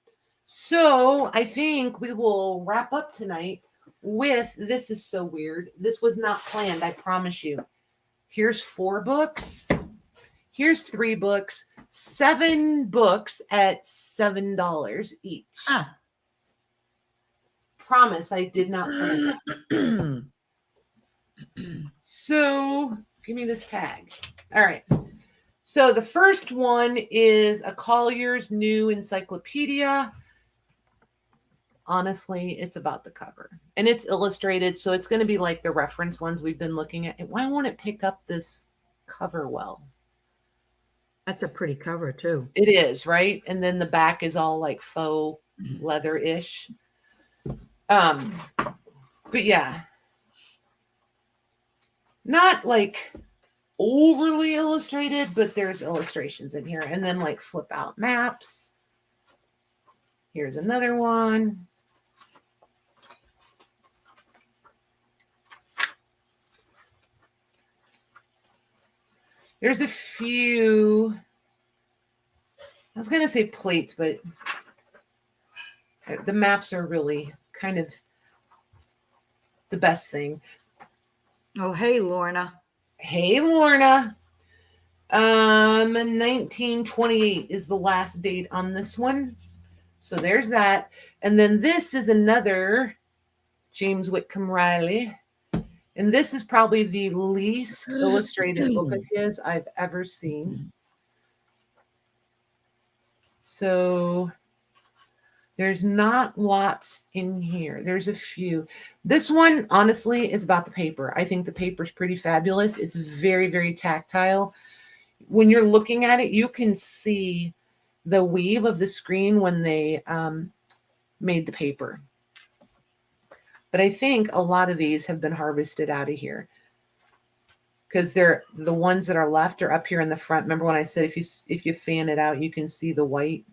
So I think we will wrap up tonight with, this is so weird. This was not planned, I promise you. Here's 4 books. Here's 3 books. 7 books at $7 each. Ah. Promise I did not plan that. So give me this tag. All right. So the first one is a Collier's New Encyclopedia. Honestly, it's about the cover. And it's illustrated, so it's going to be like the reference ones we've been looking at. And why won't it pick up this cover well? That's a pretty cover, too. It is, right? And then the back is all like faux leather-ish. But yeah. Not like overly illustrated, but there's illustrations in here. And then like flip out maps. Here's another one. There's a few, I was going to say plates, but the maps are really kind of the best thing. Oh, hey, Lorna. Hey, Lorna. 1928 is the last date on this one. So there's that. And then this is another James Whitcomb Riley. And this is probably the least illustrated book of his I've ever seen. So there's not lots in here. There's a few. This one, honestly, is about the paper. I think the paper's pretty fabulous. It's very, very tactile. When you're looking at it, you can see the weave of the screen when they made the paper. But I think a lot of these have been harvested out of here because they're the ones that are left are up here in the front. Remember when I said if you fan it out, you can see the white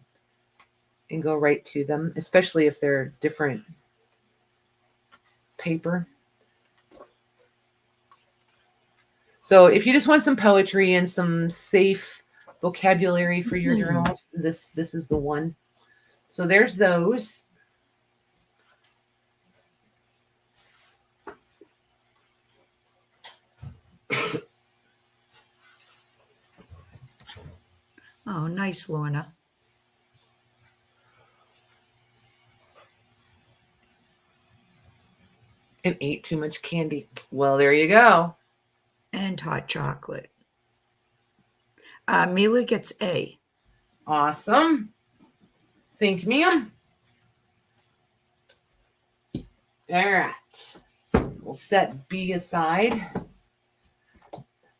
and go right to them, especially if they're different paper. So if you just want some poetry and some safe vocabulary for your journals, this is the one. So there's those. Oh, nice, Lorna. And ate too much candy. Well, there you go. And hot chocolate. Mila gets A. Awesome. Thank you, ma'am. All right. We'll set B aside.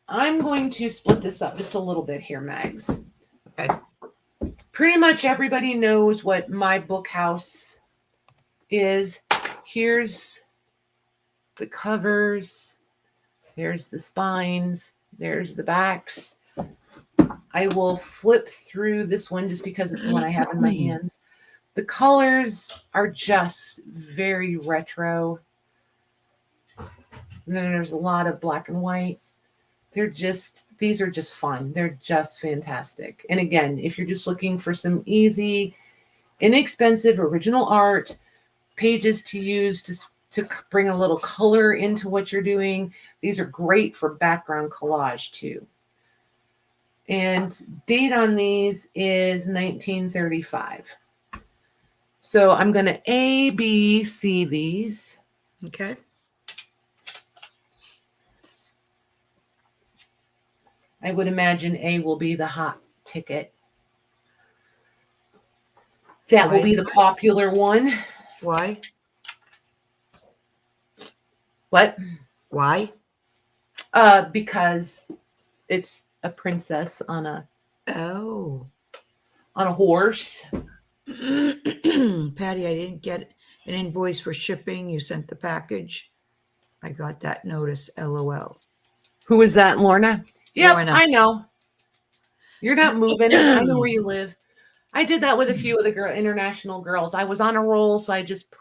I'm going to split this up just a little bit here, Mags. Okay. Pretty much everybody knows what my book house is. Here's the covers. There's the spines. There's the backs. I will flip through this one just because it's the one I have in my hands. The colors are just very retro. And then there's a lot of black and white. These are just fun. They're just fantastic. And again, if you're just looking for some easy, inexpensive, original art, pages to use to bring a little color into what you're doing, these are great for background collage too. And date on these is 1935. So I'm going to A, B, C these. Okay. I would imagine A will be the hot ticket. That will be the popular one. Why? What? Why? Because it's a princess on a horse. Patty, I didn't get an invoice for shipping. You sent the package. I got that notice. LOL. Who is that, Lorna? Yep, Lorna. I know. You're not moving. I know where you live. I did that with a few of the international girls. I was on a roll, so I just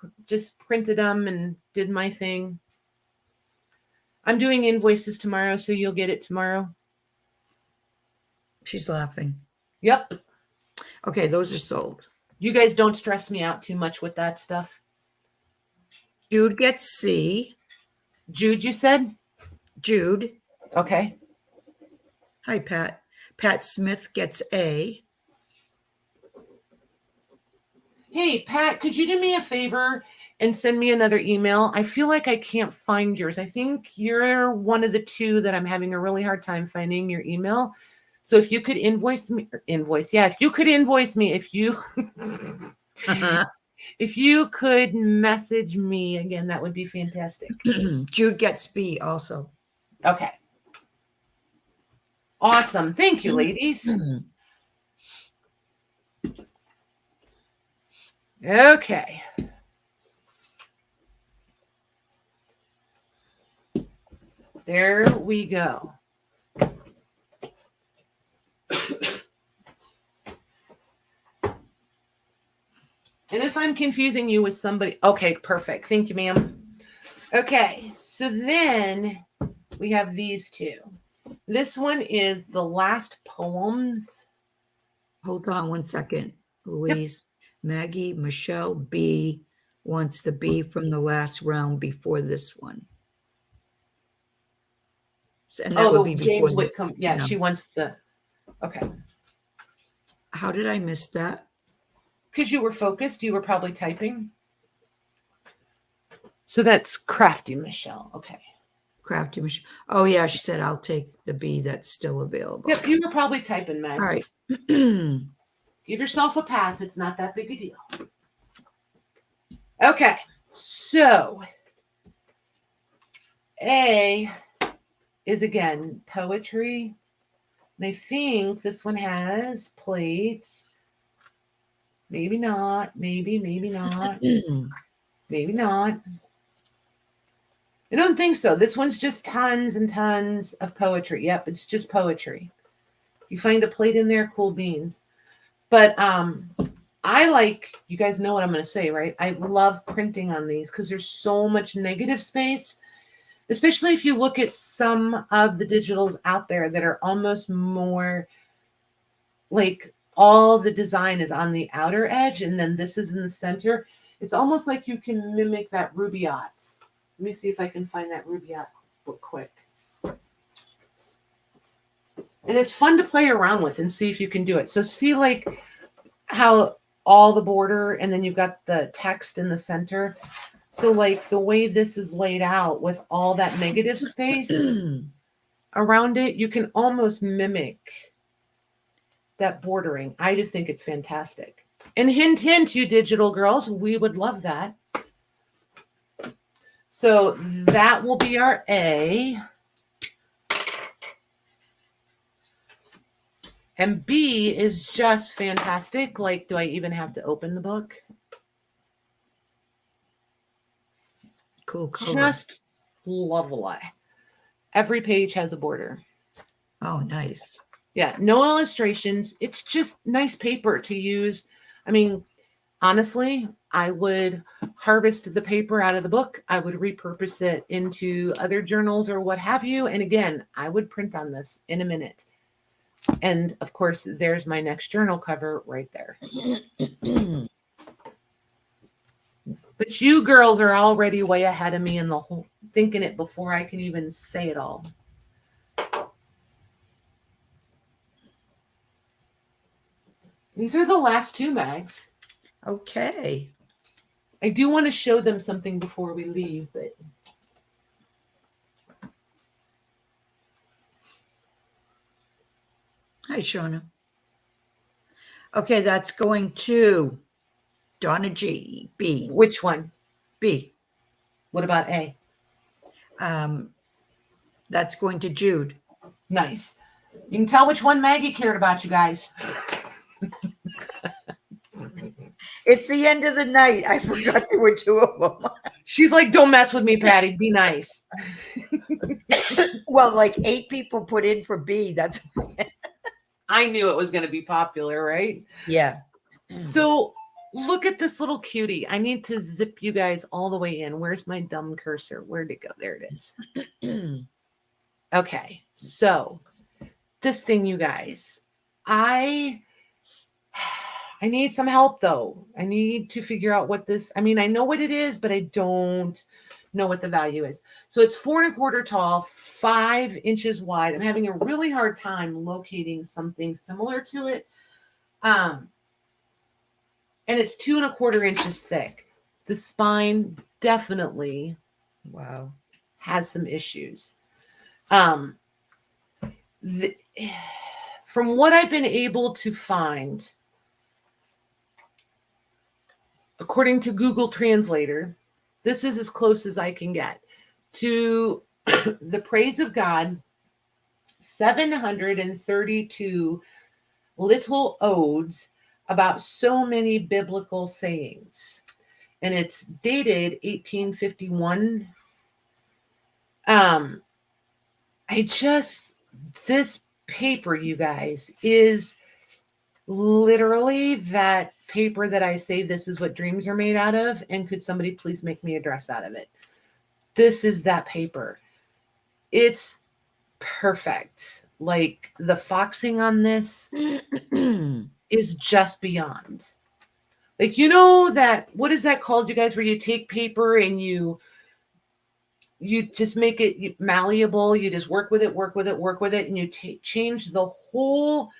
printed them and did my thing. I'm doing invoices tomorrow, so you'll get it tomorrow. She's laughing. Yep. Okay, those are sold. You guys don't stress me out too much with that stuff. Jude gets C. Jude, you said? Jude. Okay. Hi, Pat. Pat Smith gets A. Hey, Pat, could you do me a favor and send me another email? I feel like I can't find yours. I think you're one of the two that I'm having a really hard time finding your email. So if you could invoice me, if you could invoice me, if you could message me again, that would be fantastic. Jude gets B also. Okay. Awesome. Thank you, ladies. Okay. There we go. And if I'm confusing you with somebody, okay, perfect. Thank you, ma'am. Okay, so then we have these two. This one is the last poems. Hold on one second, Louise. Yep. Maggie, Michelle B wants the B from the last round before this one. And that would be James Whitcomb. Yeah, she wants the, okay. How did I miss that? Because you were focused. You were probably typing. So that's Crafty Michelle. Okay. Crafty Michelle. Oh, yeah. She said, I'll take the B that's still available. Yep. You were probably typing, Max. All right. Give yourself a pass. It's not that big a deal. Okay. So A is again poetry. And I think this one has plates. Maybe not. Maybe not. Maybe not. I don't think so. This one's just tons and tons of poetry. Yep, it's just poetry. You find a plate in there, cool beans. But I like, you guys know what I'm going to say, right? I love printing on these because there's so much negative space, especially if you look at some of the digitals out there that are almost more like all the design is on the outer edge and then this is in the center. It's almost like you can mimic that Rubaiyat. Let me see if I can find that Rubaiyat book quick. And it's fun to play around with and see if you can do it. So see like how all the border and then you've got the text in the center. So like the way this is laid out with all that negative space around it, you can almost mimic that bordering. I just think it's fantastic. And hint, hint, you digital girls, we would love that. So that will be our A. And B is just fantastic. Like, do I even have to open the book? Cool color. Just lovely. Every page has a border. Oh, nice. Yeah, no illustrations. It's just nice paper to use. I mean, honestly, I would harvest the paper out of the book. I would repurpose it into other journals or what have you. And again, I would print on this in a minute. And of course, there's my next journal cover right there. But you girls are already way ahead of me in the whole thinking it before I can even say it all. These are the last two, Mags. Okay. I do want to show them something before we leave, but Hi, Shona. Okay, that's going to Donna G. B. which one? B. What about A? That's going to Jude. Nice. You can tell which one Maggie cared about, you guys. It's the end of the night. I forgot there were two of them. She's like, don't mess with me, Patty. Be nice. Well, like 8 people put in for B. That's I knew it was going to be popular, right? yeah. So look at this little cutie. I need to zip you guys all the way in. Where's my dumb cursor? Where'd it go? There it is. Okay. So this thing, you guys, I need some help though. I need to figure out what this, I mean, I know what it is, but I don't know what the value is. So it's 4 1/4 tall, 5 inches wide. I'm having a really hard time locating something similar to it. And it's 2 1/4 inches thick. The spine definitely has some issues. From what I've been able to find, according to Google Translator, this is as close as I can get to the praise of God, 732 little odes about so many biblical sayings. And it's dated 1851. This paper, you guys, is literally that paper that I say this is what dreams are made out of, and could somebody please make me a dress out of it? This is that paper. It's perfect. Like the foxing on this is just beyond. Like, you know that, what is that called, you guys, where you take paper and you just make it malleable, you just work with it, and you change the whole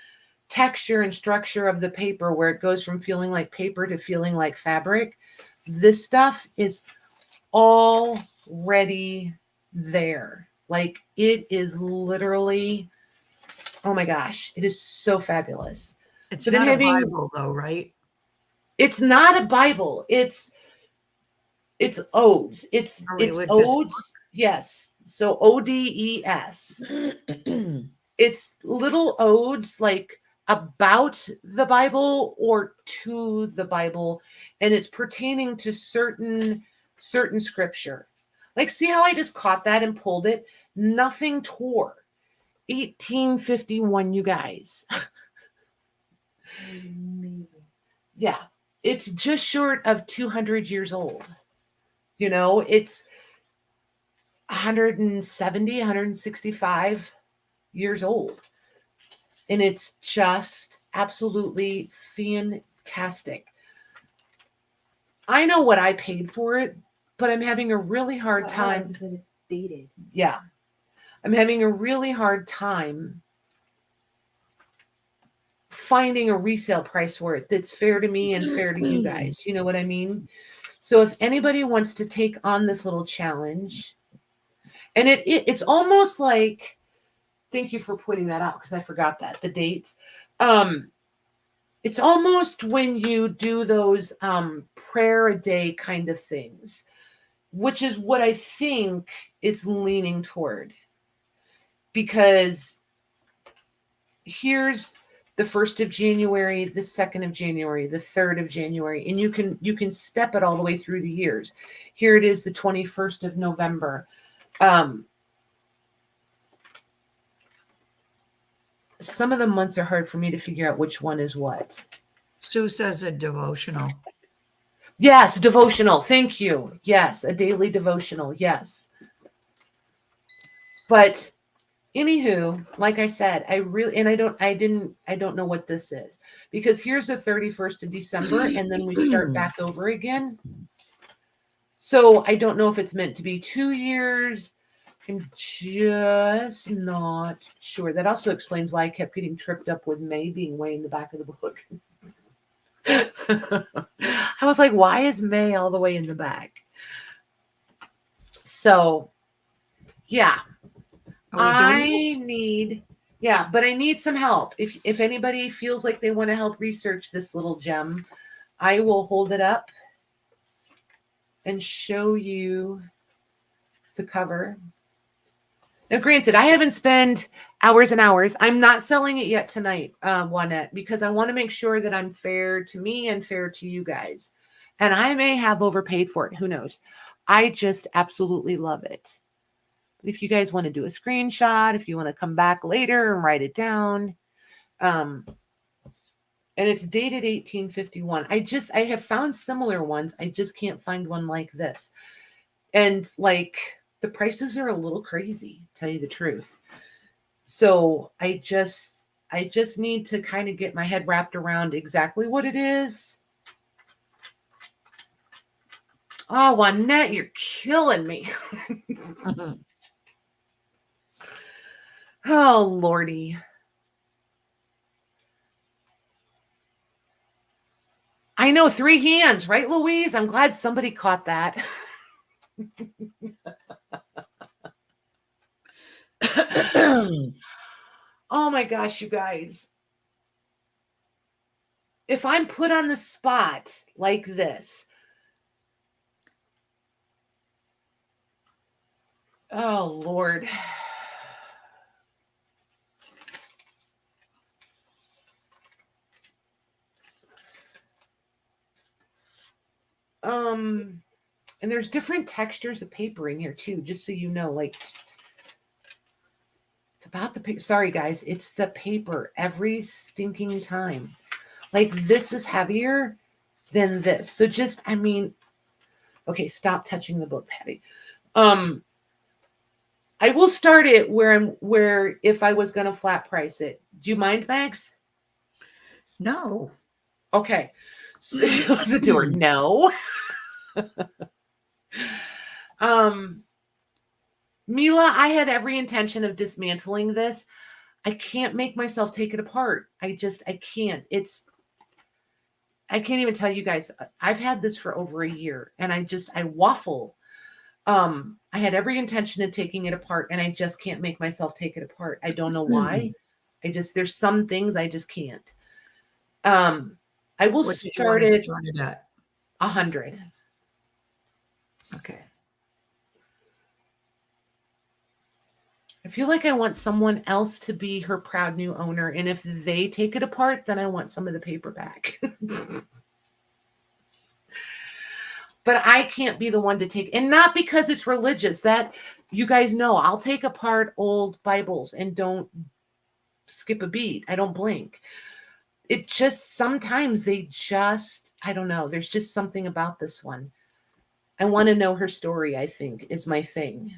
texture and structure of the paper, where it goes from feeling like paper to feeling like fabric. This stuff is already there. Like, it is literally, oh my gosh, it is so fabulous. It's not a Bible though, right? It's not a Bible. It's odes. It's odes. Book? Yes. So ODES. It's little odes, like about the Bible or to the Bible, and it's pertaining to certain scripture. Like, see how I just caught that and pulled it? Nothing tore. 1851, you guys. Amazing. Yeah. It's just short of 200 years old. You know, it's 170, 165 years old. And it's just absolutely fantastic. I know what I paid for it, but I'm having a really hard time. Because it's dated. Yeah. I'm having a really hard time finding a resale price for it that's fair to me and fair to you guys. You know what I mean? So if anybody wants to take on this little challenge, and it's almost like, thank you for pointing that out, because I forgot that, the dates. It's almost when you do those prayer a day kind of things, which is what I think it's leaning toward. Because here's the 1st of January, the 2nd of January, the 3rd of January, and you can step it all the way through the years. Here it is, the 21st of November. Some of the months are hard for me to figure out which one is what. Sue says a devotional. Yes, devotional. Thank you. Yes, a daily devotional. Yes. But anywho, like I said, I don't know what this is, because here's the 31st of December, and then we start back over again. So I don't know if it's meant to be 2 years. I'm just not sure. That also explains why I kept getting tripped up with May being way in the back of the book. I was like, why is May all the way in the back? So, yeah. I need some help. If anybody feels like they want to help research this little gem, I will hold it up and show you the cover. Now, granted, I haven't spent hours and hours. I'm not selling it yet tonight, Juanette, because I want to make sure that I'm fair to me and fair to you guys. And I may have overpaid for it. Who knows? I just absolutely love it. If you guys want to do a screenshot, if you want to come back later and write it down. And it's dated 1851. I have found similar ones. I just can't find one like this. And like the prices are a little crazy, to tell you the truth. So I just need to kind of get my head wrapped around exactly what it is. Oh, Juanette, you're killing me. Oh, Lordy. I know, 3 hands, right, Louise? I'm glad somebody caught that. Oh my gosh, you guys. If I'm put on the spot like this, oh Lord. And there's different textures of paper in here too, just so you know, like it's about the paper. Sorry guys, it's the paper every stinking time. Like this is heavier than this. So just, I mean, okay, stop touching the book, Patty. I will start it where if I was going to flat price it. Do you mind, Max? No. Okay. So, listen to her. No. Mila, I had every intention of dismantling this. I can't make myself take it apart. I can't. I can't even tell you guys. I've had this for over a year and I waffle. I had every intention of taking it apart and I just can't make myself take it apart. I don't know why. There's some things I just can't. I will start it at 100. Okay. I feel like I want someone else to be her proud new owner. And if they take it apart, then I want some of the paper back. But I can't be the one to take, and not because it's religious. That you guys know, I'll take apart old Bibles and don't skip a beat. I don't blink. It just, sometimes I don't know. There's just something about this one. I want to know her story, I think, is my thing.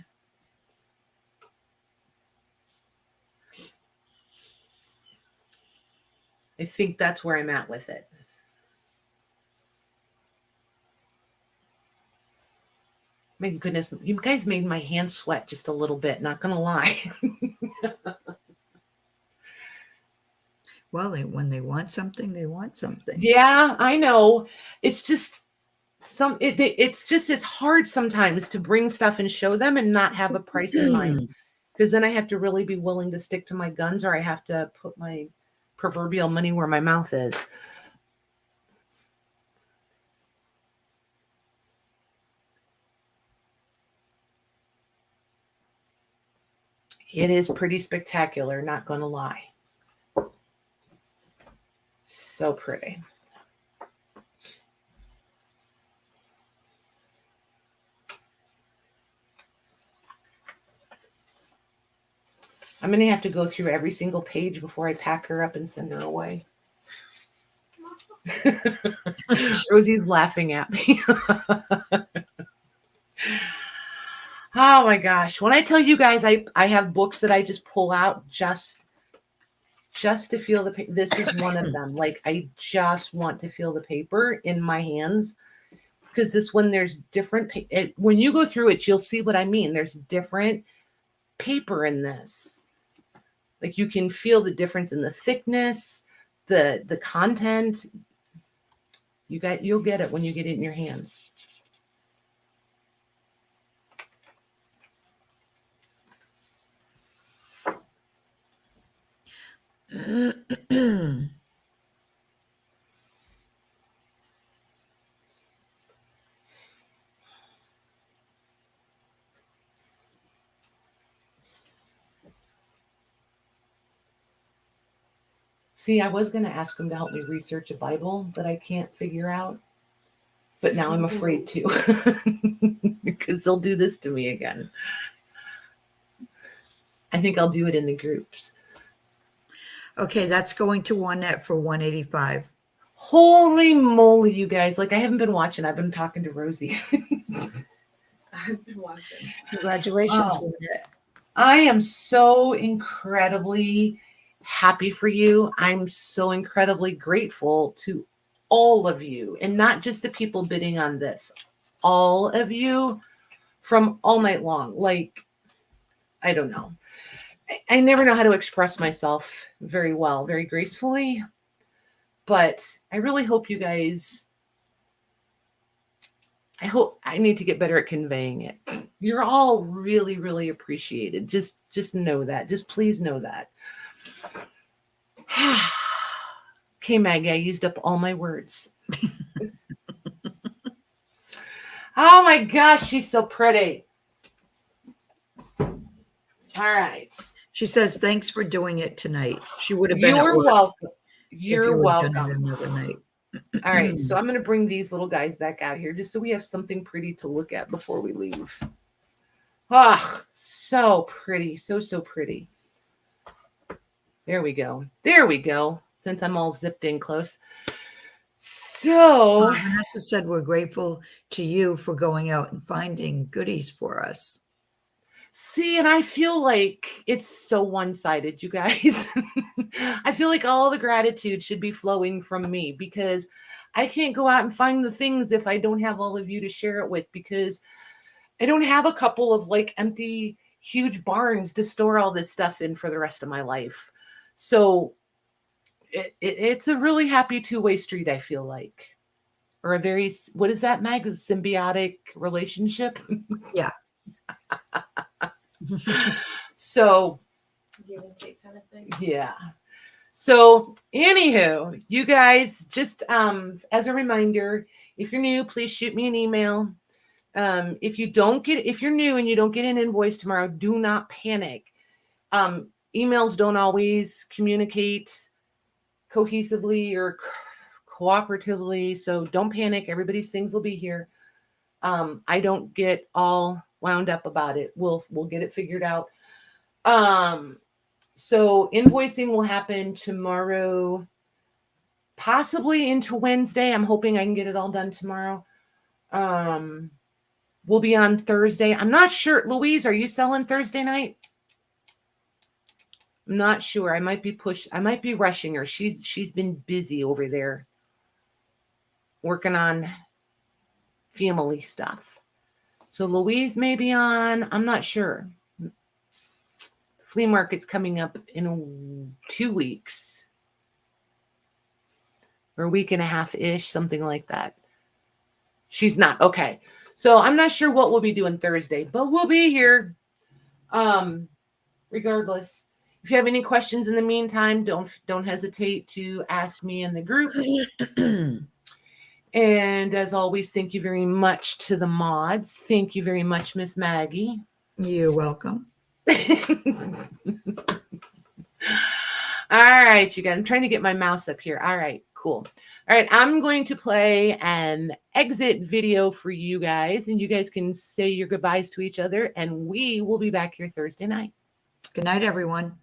I think that's where I'm at with it. My goodness, you guys made my hands sweat just a little bit, not going to lie. Well, when they want something, they want something. Yeah, I know. It's just it's hard sometimes to bring stuff and show them and not have a price in mind. Because then I have to really be willing to stick to my guns, or I have to put my proverbial money where my mouth is. It is pretty spectacular, not going to lie. So pretty. I'm going to have to go through every single page before I pack her up and send her away. Rosie's laughing at me. Oh my gosh. When I tell you guys, I have books that I just pull out just to feel the paper. This is one of them. Like, I just want to feel the paper in my hands, because this one, there's different. When you go through it, you'll see what I mean. There's different paper in this. Like, you can feel the difference in the thickness, the content. You'll get it when you get it in your hands. See, I was going to ask him to help me research a Bible that I can't figure out, but now I'm afraid to because they'll do this to me again. I think I'll do it in the groups. Okay, that's going to Juanette for $185. Holy moly, you guys. Like, I haven't been watching. I've been talking to Rosie. I've been watching. Congratulations, Oh. Juanette. I am so incredibly happy for you. I'm so incredibly grateful to all of you, and not just the people bidding on this, all of you from all night long. Like, I don't know. I never know how to express myself very well, very gracefully, but I really hope you guys, I need to get better at conveying it. You're all really, really appreciated. Just know that. Just please know that. Okay, Maggie, I used up all my words. Oh my gosh, she's so pretty. All right. She says, thanks for doing it tonight. She would have been at You're work welcome. if You're you had done it welcome. another night. All right, so I'm going to bring these little guys back out here just so we have something pretty to look at before we leave. Ah, so pretty. So pretty. There we go. There we go. Since I'm all zipped in close. So Vanessa said, we're grateful to you for going out and finding goodies for us. see, and I feel like it's so one-sided, you guys. I feel like all the gratitude should be flowing from me because I can't go out and find the things if I don't have all of you to share it with, because I don't have a couple of like empty, huge barns to store all this stuff in for the rest of my life. So it's a really happy two-way street, I feel like. Or a very, what is that, Mag? A symbiotic relationship? Yeah. So, Give and take kind of thing. yeah. So, anywho, you guys, just as a reminder, if you're new, please shoot me an email. If you're new and you don't get an invoice tomorrow, do not panic. Emails don't always communicate cohesively or cooperatively, so don't panic. Everybody's things will be here. I don't get all wound up about it. We'll get it figured out. So invoicing will happen tomorrow, possibly into Wednesday. I'm hoping I can get it all done tomorrow. We'll be on Thursday. I'm not sure. Louise, are you selling Thursday night? I'm not sure. I might be rushing her. She's been busy over there working on family stuff. So Louise may be on. I'm not sure. Flea market's coming up in 2 weeks. Or a week and a half-ish, something like that. She's not. Okay. So I'm not sure what we'll be doing Thursday, but we'll be here. Regardless. If you have any questions in the meantime, don't hesitate to ask me in the group. And as always, thank you very much to the mods. Thank you very much, Miss Maggie. You're welcome. All right, you guys. I'm trying to get my mouse up here. All right, cool. All right, I'm going to play an exit video for you guys, and you guys can say your goodbyes to each other, and we will be back here Thursday night. Good night, everyone.